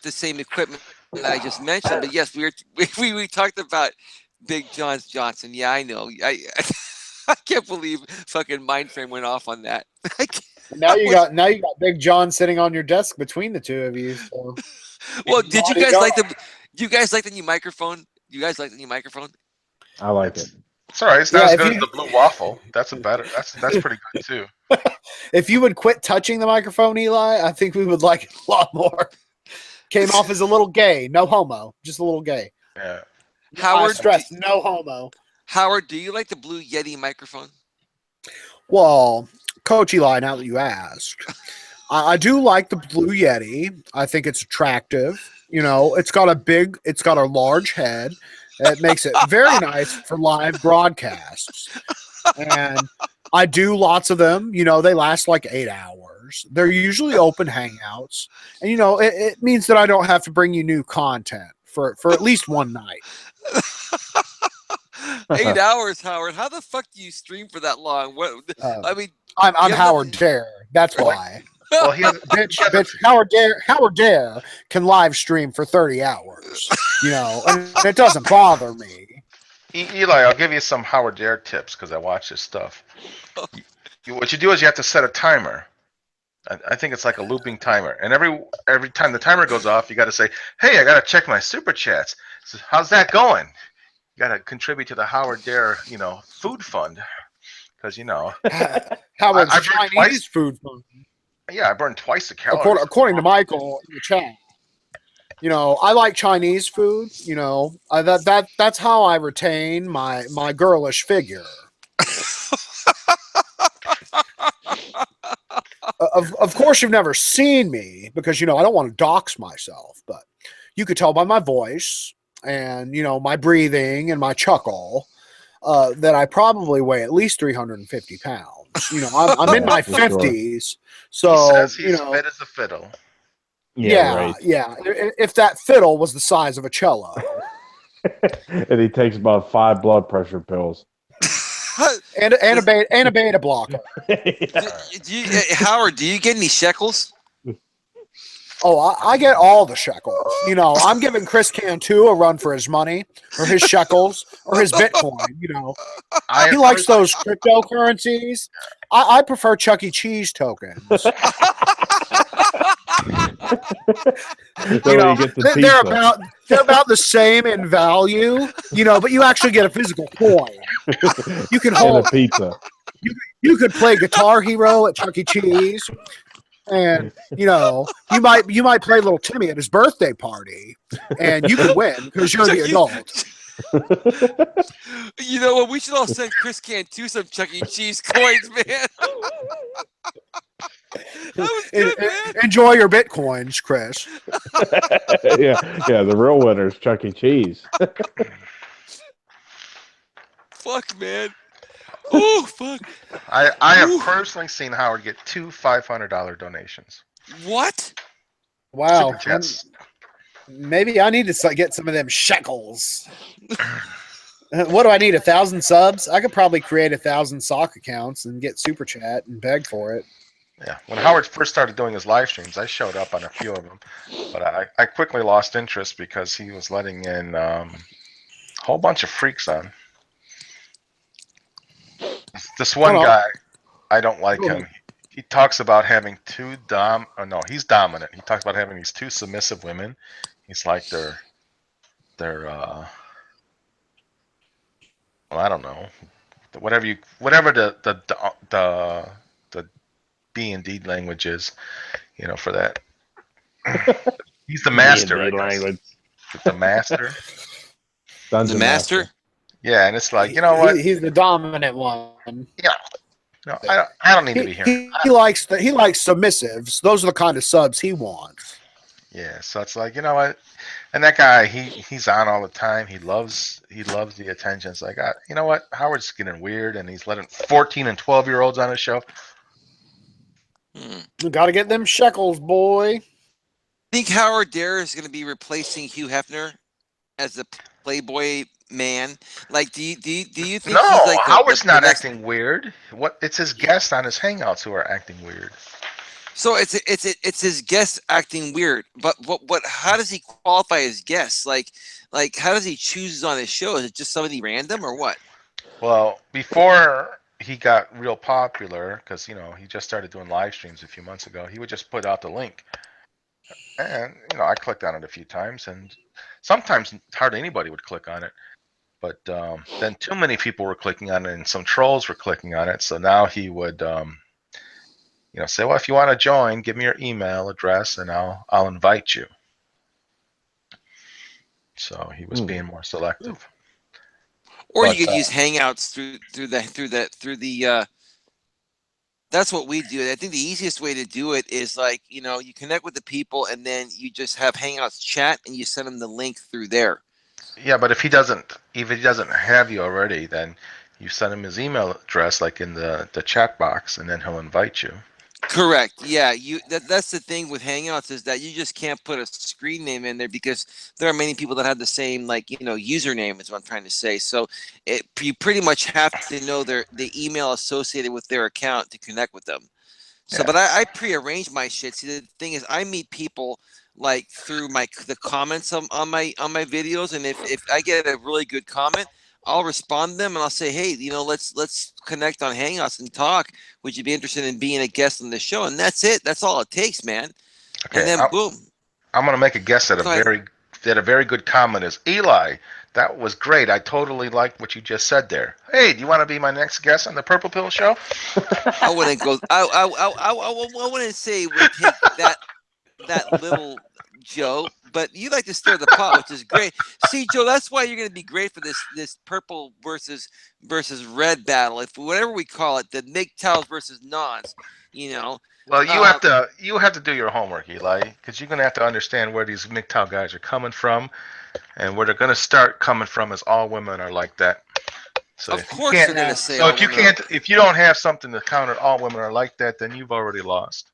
the same equipment that I just mentioned. But yes, we talked about Big John's Johnson. Yeah, I know. I can't believe fucking Mindframe went off on that. Now you got Big John sitting on your desk between the two of you. So. Well, did you guys Naughty like dog. you guys like the new microphone? You guys like the new microphone? I like it. It's all right. It's not Yeah, as if good you- as the blue waffle. That's pretty good too. If you would quit touching the microphone, Eli, I think we would like it a lot more. Came off as a little gay, no homo, just a little gay. Yeah. Howard Howard, stressed, no homo. Howard, do you like the Blue Yeti microphone? Well, Coach Eli, now that you asked, I do like the Blue Yeti. I think it's attractive. You know, it's got a large head. It makes it very nice for live broadcasts. And I do lots of them. You know, they last like 8 hours. They're usually open hangouts. And, you know, it means that I don't have to bring you new content for at least one night. 8 hours, Howard. How the fuck do you stream for that long? What? I mean, I'm you have Howard nothing- Dare. That's why. Well, he has, Bitch, Howard Dare can live stream for 30 hours. You know, and it doesn't bother me. Eli, I'll give you some Howard Dare tips because I watch his stuff. What you do is you have to set a timer. I think it's like a looping timer, and every time the timer goes off, you got to say, "Hey, I got to check my super chats." So, how's that going? You got to contribute to the Howard Dare, food fund, because Howard's I've heard Chinese twice- food fund. yeah, I burned twice the calories. According to Michael in the chat. You know, I like Chinese food. You know, that's how I retain my girlish figure. Of course, you've never seen me because I don't want to dox myself, but you could tell by my voice and my breathing and my chuckle that I probably weigh at least 350 pounds. I'm in my For sure. 50s, He so says he's fit as a fiddle. yeah. If that fiddle was the size of a cello. And he takes about 5 blood pressure pills. and a beta blocker. Howard, do you get any shekels? Oh, I get all the shekels. You know, I'm giving Chris Cantu a run for his money, or his shekels, or his Bitcoin. You know, he likes those cryptocurrencies. I prefer Chuck E. Cheese tokens. You know, they're about the same in value. You know, but you actually get a physical coin. You can hold a pizza. You could play Guitar Hero at Chuck E. Cheese. And you know, you might play little Timmy at his birthday party, and you could win because you're the adult. You know what? We should all send Chris Cantu some Chuck E. Cheese coins, man. That was good, man. Enjoy your Bitcoins, Chris. yeah. The real winner's Chuck E. Cheese. Fuck, man. Oh, fuck. I have personally seen Howard get 2 $500 donations. What? Wow. Maybe I need to get some of them shekels. What do I need? 1,000 subs? I could probably create 1,000 sock accounts and get super chat and beg for it. Yeah. When Howard first started doing his live streams, I showed up on a few of them, but I quickly lost interest because he was letting in a whole bunch of freaks on. This one guy, I don't like him. He talks about having he's dominant. He talks about having these 2 submissive women. He's like they're well, I don't know. Whatever the B&D language is, you know, for that. He's the master, I guess. Language. The master. Dungeon the master? Yeah, and it's like, you know what? He's the dominant one. Yeah. No, I don't need to be here. He likes submissives. Those are the kind of subs he wants. Yeah, so it's like, you know what? And that guy, he's on all the time. He loves the attention. It's like, you know what? Howard's getting weird, and he's letting 14 and 12-year-olds on his show. You got to get them shekels, boy. I think Howard Dare is going to be replacing Hugh Hefner as the Playboy man. Like, do you think he's like Howard's not acting weird? It's his guests on his Hangouts who are acting weird. So it's his guests acting weird. But what? How does he qualify as guests? Like how does he choose on his show? Is it just somebody random or what? Well, before he got real popular, because you know he just started doing live streams a few months ago, he would just put out the link, and you know I clicked on it a few times, and sometimes hardly anybody would click on it. But then too many people were clicking on it, and some trolls were clicking on it. So now he would, say, "Well, if you want to join, give me your email address, and I'll invite you." So he was being more selective. Or you could use Hangouts through the. That's what we do. I think the easiest way to do it is you connect with the people, and then you just have Hangouts chat, and you send them the link through there. Yeah, but if he doesn't have you already, then you send him his email address, like in the chat box, and then he'll invite you. Correct. Yeah, that's the thing with Hangouts is that you just can't put a screen name in there because there are many people that have the same username is what I'm trying to say. So you pretty much have to know the email associated with their account to connect with them. So, yeah. But I prearrange my shit. See, the thing is, I meet people through the comments on my videos, and if I get a really good comment, I'll respond to them and I'll say, hey, let's connect on Hangouts and talk. Would you be interested in being a guest on the show? And that's it. That's all it takes, man. Okay, and then boom. I'm gonna make a guess that a very good comment is, Eli, that was great. I totally like what you just said there. Hey, do you want to be my next guest on the Purple Pill Show? I wouldn't go. I wouldn't say would take that little Joe, but you like to stir the pot, which is great. See, Joe, that's why you're going to be great for this purple versus red battle, if whatever we call it, the MGTOWs versus nons. Well, you have to do your homework, Eli, because you're going to have to understand where these MGTOW guys are coming from, and where they're going to start coming from is all women are like that. So of course they're going to say. So if you don't have something to counter all women are like that, then you've already lost.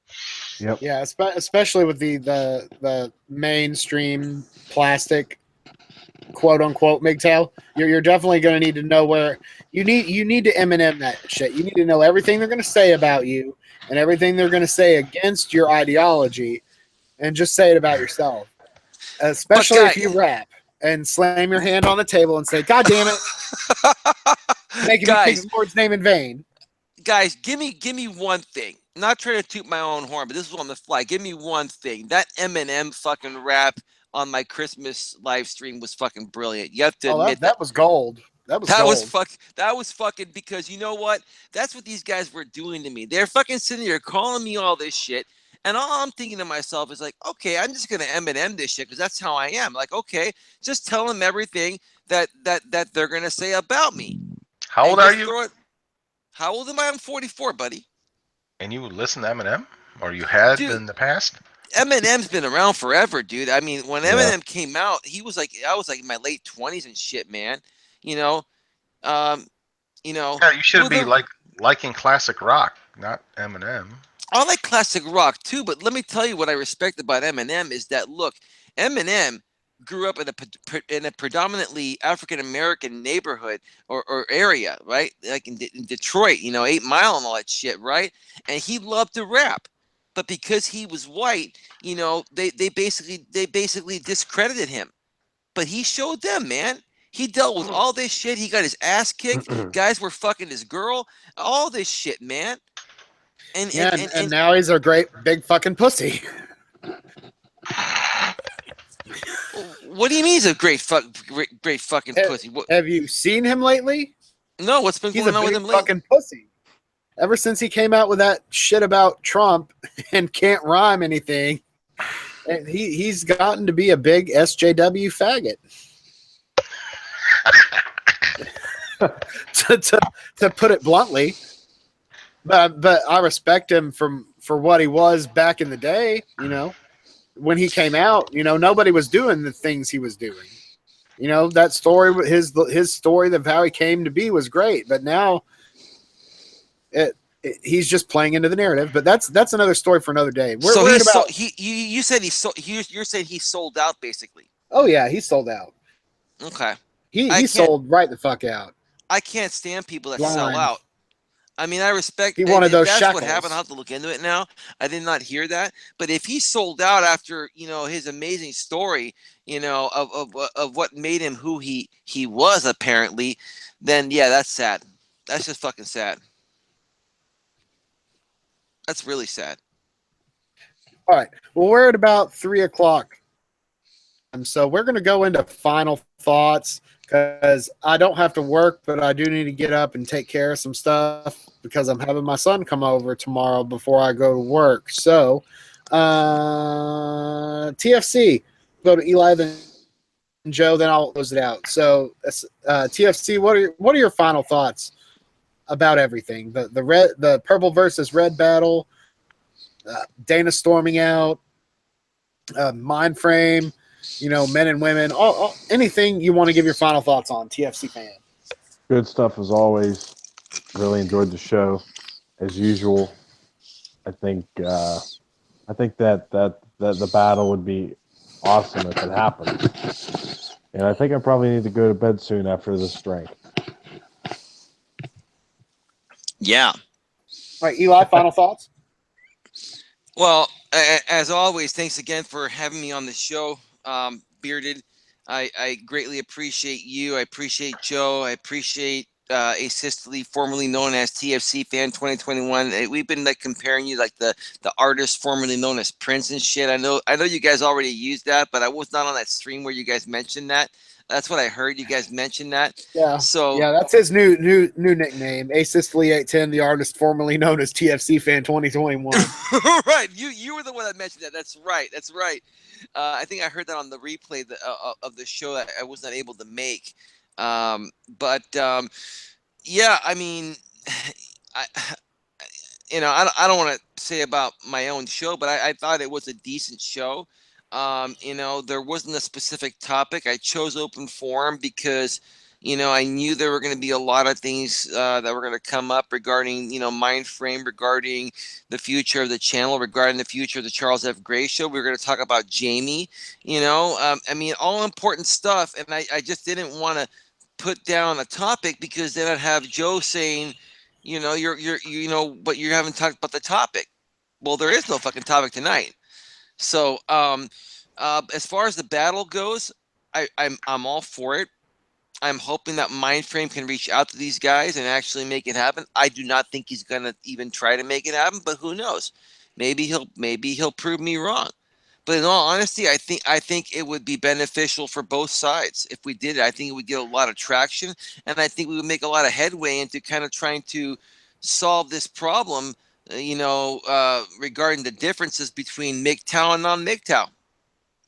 Yep. Yeah, especially with the mainstream plastic quote unquote MGTOW, you're definitely going to need to know where you need to Eminem that shit. You need to know everything they're going to say about you and everything they're going to say against your ideology, and just say it about yourself. Especially if you rap and slam your hand on the table and say, "God damn it, making me take the Lord's name in vain." Guys, give me one thing. Not trying to toot my own horn, but this is on the fly. Give me one thing. That Eminem fucking rap on my Christmas live stream was fucking brilliant. You have to admit that was gold. That was fucking, because you know what? That's what these guys were doing to me. They're fucking sitting here calling me all this shit. And all I'm thinking to myself is like, okay, I'm just gonna Eminem this shit because that's how I am. Like, okay, just tell them everything that they're gonna say about me. How old are you? How old am I? I'm 44, buddy. And you listen to Eminem, or you had in the past? Eminem's been around forever, dude. I mean, when Eminem came out, I was like in my late 20s and shit, man. You know. Yeah, you should be liking classic rock, not Eminem. I like classic rock too, but let me tell you what I respect about Eminem is that, look, Eminem grew up in a predominantly African American neighborhood or area, right? Like in Detroit, 8 Mile and all that shit, right? And he loved to rap, but because he was white, they basically discredited him. But he showed them, man. He dealt with all this shit. He got his ass kicked. Guys were fucking his girl. All this shit, man. And now he's a great big fucking pussy. What do you mean he's a great fucking pussy? Have you seen him lately? No, what's been going on with him lately? He's a fucking pussy. Ever since he came out with that shit about Trump and can't rhyme anything, he's gotten to be a big SJW faggot. to put it bluntly. But I respect him for what he was back in the day, when he came out, nobody was doing the things he was doing. That story, his story of how he came to be was great, but now he's just playing into the narrative. But that's another story for another day. You said you're saying he sold out basically. Oh yeah, he sold out. Okay. He sold right the fuck out. I can't stand people that sell out. I mean, I respect. He wanted those that's shackles. What happened. I'll have to look into it now. I did not hear that. But if he sold out after his amazing story, of what made him who he was apparently, then yeah, that's sad. That's just fucking sad. That's really sad. All right. Well, we're at about 3:00, and so we're going to go into final thoughts. Because I don't have to work, but I do need to get up and take care of some stuff because I'm having my son come over tomorrow before I go to work. So, TFC, go to Eli, then Joe, then I'll close it out. So, TFC, what are your final thoughts about everything? The purple versus red battle, Dana storming out, Mind Frame. Men and women, anything you want to give your final thoughts on, TFC fan. Good stuff as always. Really enjoyed the show as usual. I think that the battle would be awesome if it happened. And I think I probably need to go to bed soon after this drink. Yeah. All right, Eli, final thoughts? Well, as always, thanks again for having me on the show. Bearded, I greatly appreciate you. I appreciate Joe. I appreciate Asystole810, formerly known as TFC Fan 2021. We've been comparing you the artist formerly known as Prince and shit. I know you guys already used that, but I was not on that stream where you guys mentioned that. That's what I heard. You guys mentioned that. Yeah. So yeah, that's his new nickname, Asystole810, the artist formerly known as TFC Fan 2021. Right. You were the one that mentioned that. That's right. That's right. I think I heard that on the replay of the show that I was not able to make. Yeah, I mean, I don't want to say about my own show, but I thought it was a decent show. There wasn't a specific topic. I chose open forum because You know, I knew there were going to be a lot of things that were going to come up regarding, Mind Frame, regarding the future of the channel, regarding the future of the Charles F. Gray Show. We were going to talk about Jamie, I mean, all important stuff. And I just didn't want to put down a topic because then I'd have Joe saying, but you haven't talked about the topic. Well, there is no fucking topic tonight. So as far as the battle goes, I'm all for it. I'm hoping that Mindframe can reach out to these guys and actually make it happen. I do not think he's gonna even try to make it happen, but who knows? Maybe he'll prove me wrong. But in all honesty, I think it would be beneficial for both sides if we did it. I think it would get a lot of traction, and I think we would make a lot of headway into kind of trying to solve this problem. Regarding the differences between MGTOW and non-MGTOW.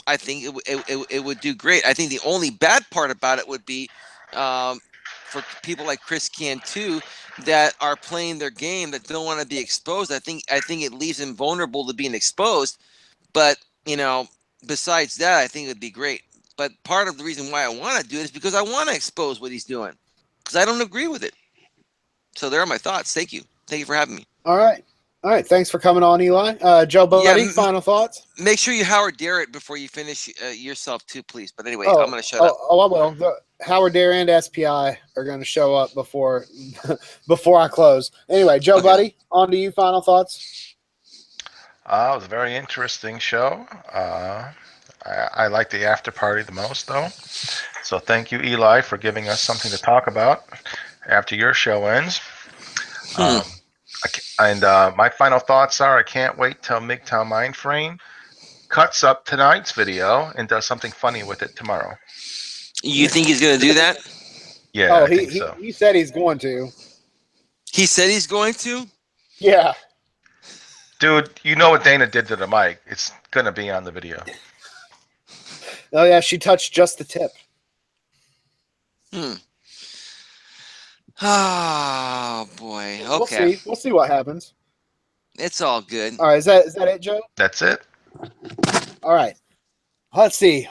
I think it would do great. I think the only bad part about it would be for people like Chris Cantu that are playing their game that don't want to be exposed. I think it leaves him vulnerable to being exposed. But besides that, I think it would be great. But part of the reason why I want to do it is because I want to expose what he's doing because I don't agree with it. So there are my thoughts. Thank you for having me. All right. Thanks for coming on, Eli. Joe Budee, final thoughts? Make sure you Howard Dare it before you finish yourself too, please. But anyway, I'm going to shut up. Oh, I will. Howard Dare and SPI are going to show up before I close. Anyway, Joe Budee, on to you. Final thoughts? It was a very interesting show. I like the after party the most, though. So thank you, Eli, for giving us something to talk about after your show ends. And my final thoughts are I can't wait till MGTOW Mindframe cuts up tonight's video and does something funny with it tomorrow. You think he's going to do that? Yeah, I think so. He said he's going to. He said he's going to? Yeah. Dude, you know what Dana did to the mic. It's going to be on the video. Oh, yeah, she touched just the tip. Oh boy. Okay. We'll see what happens. It's all good. All right, is that it, Joe? That's it. All right. Let's see.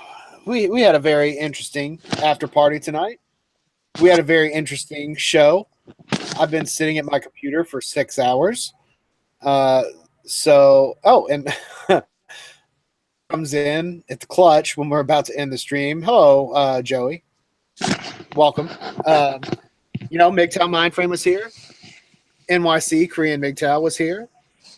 We had a very interesting after party tonight. We had a very interesting show. I've been sitting at my computer for 6 hours. And comes in at the clutch when we're about to end the stream. Hello, Joey. Welcome. MGTOW Mindframe was here. NYC Korean MGTOW was here.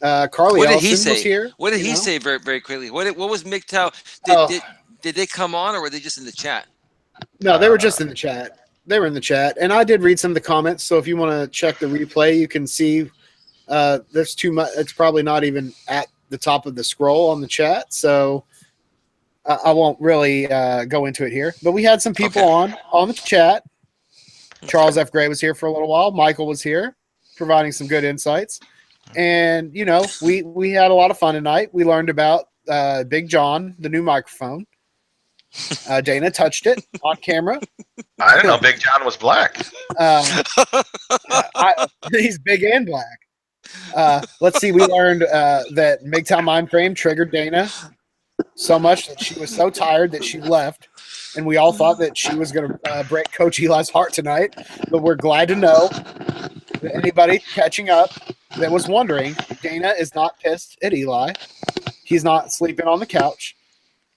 Carly what did Ellison he say? was here. What did he say very, very quickly? What was MGTOW? Did they come on or were they just in the chat? No, they were just in the chat. They were in the chat. And I did read some of the comments. So if you want to check the replay, you can see there's too much. It's probably not even at the top of the scroll on the chat. So I won't really go into it here. But we had some people on the chat. Charles F. Gray was here for a little while. Michael was here, providing some good insights. And, we had a lot of fun tonight. We learned about Big John, the new microphone. Dana touched it on camera. I didn't know Big John was black. He's big and black. Let's see. We learned that MGTOW Mindframe triggered Dana so much that she was so tired that she left. And we all thought that she was going to break Coach Eli's heart tonight. But we're glad to know that anybody catching up that was wondering, Dana is not pissed at Eli. He's not sleeping on the couch.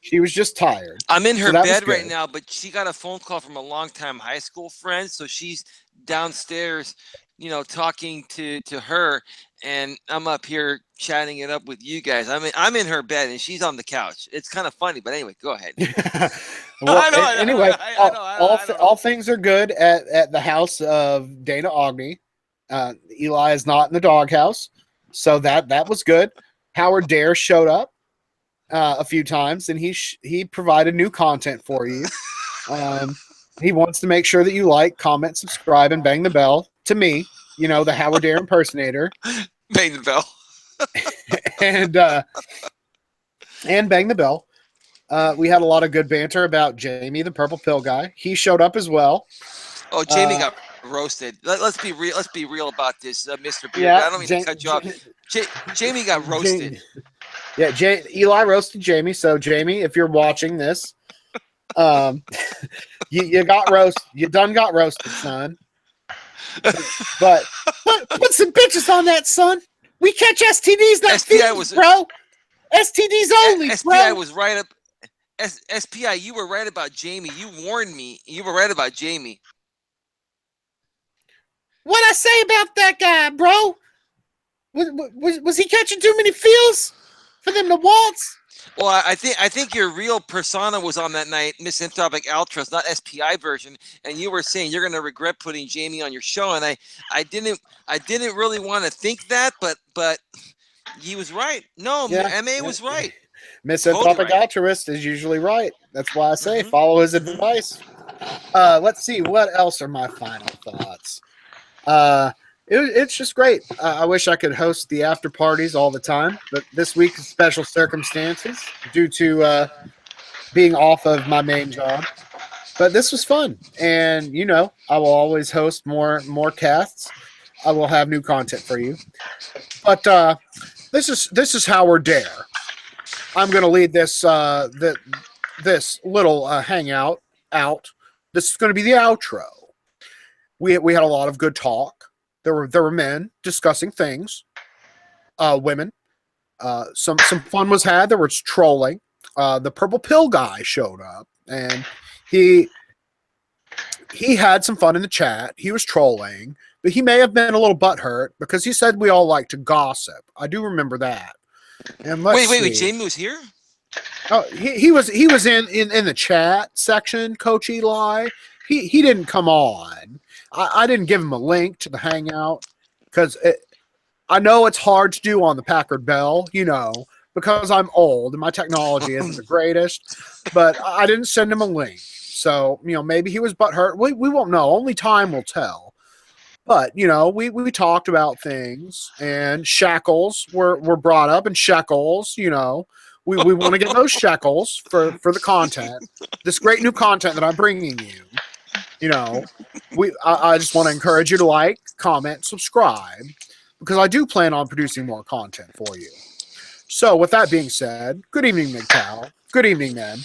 She was just tired. I'm in her bed right now, but she got a phone call from a longtime high school friend. So she's downstairs, talking to her. And I'm up here chatting it up with you guys. I'm in her bed and she's on the couch. It's kind of funny, but anyway, go ahead. All things are good at the house of Dana Ogney. Eli is not in the doghouse, so that was good. Howard Dare showed up a few times, and he provided new content for you. He wants to make sure that you like, comment, subscribe, and bang the bell. To me, the Howard Dare impersonator. Bang the bell. and bang the bell. We had a lot of good banter about Jamie, the purple pill guy. He showed up as well. Oh, Jamie got roasted. Let's be real. Let's be real about this, Mr. Beard. I don't mean to cut you off. Jamie got roasted. Eli roasted Jamie. So Jamie, if you're watching this, You got roast. You done got roasted, son. But put some bitches on that, son. We catch STDs, not SPI feelings, was bro. STDs only, SPI bro. was right up. SPI, you were right about Jamie. You warned me. You were right about Jamie. What'd I say about that guy, bro? Was he catching too many feels for them to waltz? Well, I think your real persona was on that night, Misanthropic Altruist, not SPI version, and you were saying you're gonna regret putting Jamie on your show, and I didn't really want to think that, but he was right. No, Yeah. MA was right. Misanthropic right. Altruist is usually right. That's why I say Mhm. follow his advice. Let's see. What else are my final thoughts? It's just great. I wish I could host the after parties all the time, but this week is special circumstances due to being off of my main job. But this was fun, and I will always host more casts. I will have new content for you. But this is Howard Dare. I'm going to lead this this little hangout out. This is going to be the outro. We had a lot of good talk. There were men discussing things, women. Some fun was had. There was trolling. The purple pill guy showed up, and he had some fun in the chat. He was trolling, but he may have been a little butthurt because he said we all like to gossip. I do remember that. And Wait, Jamie was here? Oh, he was in the chat section, Coach Eli. He didn't come on. I didn't give him a link to the hangout because I know it's hard to do on the Packard Bell, because I'm old and my technology isn't the greatest. But I didn't send him a link, so maybe he was butthurt. We won't know. Only time will tell. But we talked about things, and shackles were brought up, and shekels. We want to get those shekels for the content, this great new content that I'm bringing you. I just want to encourage you to like, comment, subscribe, because I do plan on producing more content for you. So with that being said, good evening, MGTOW. Good evening, men.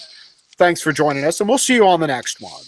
Thanks for joining us, and we'll see you on the next one.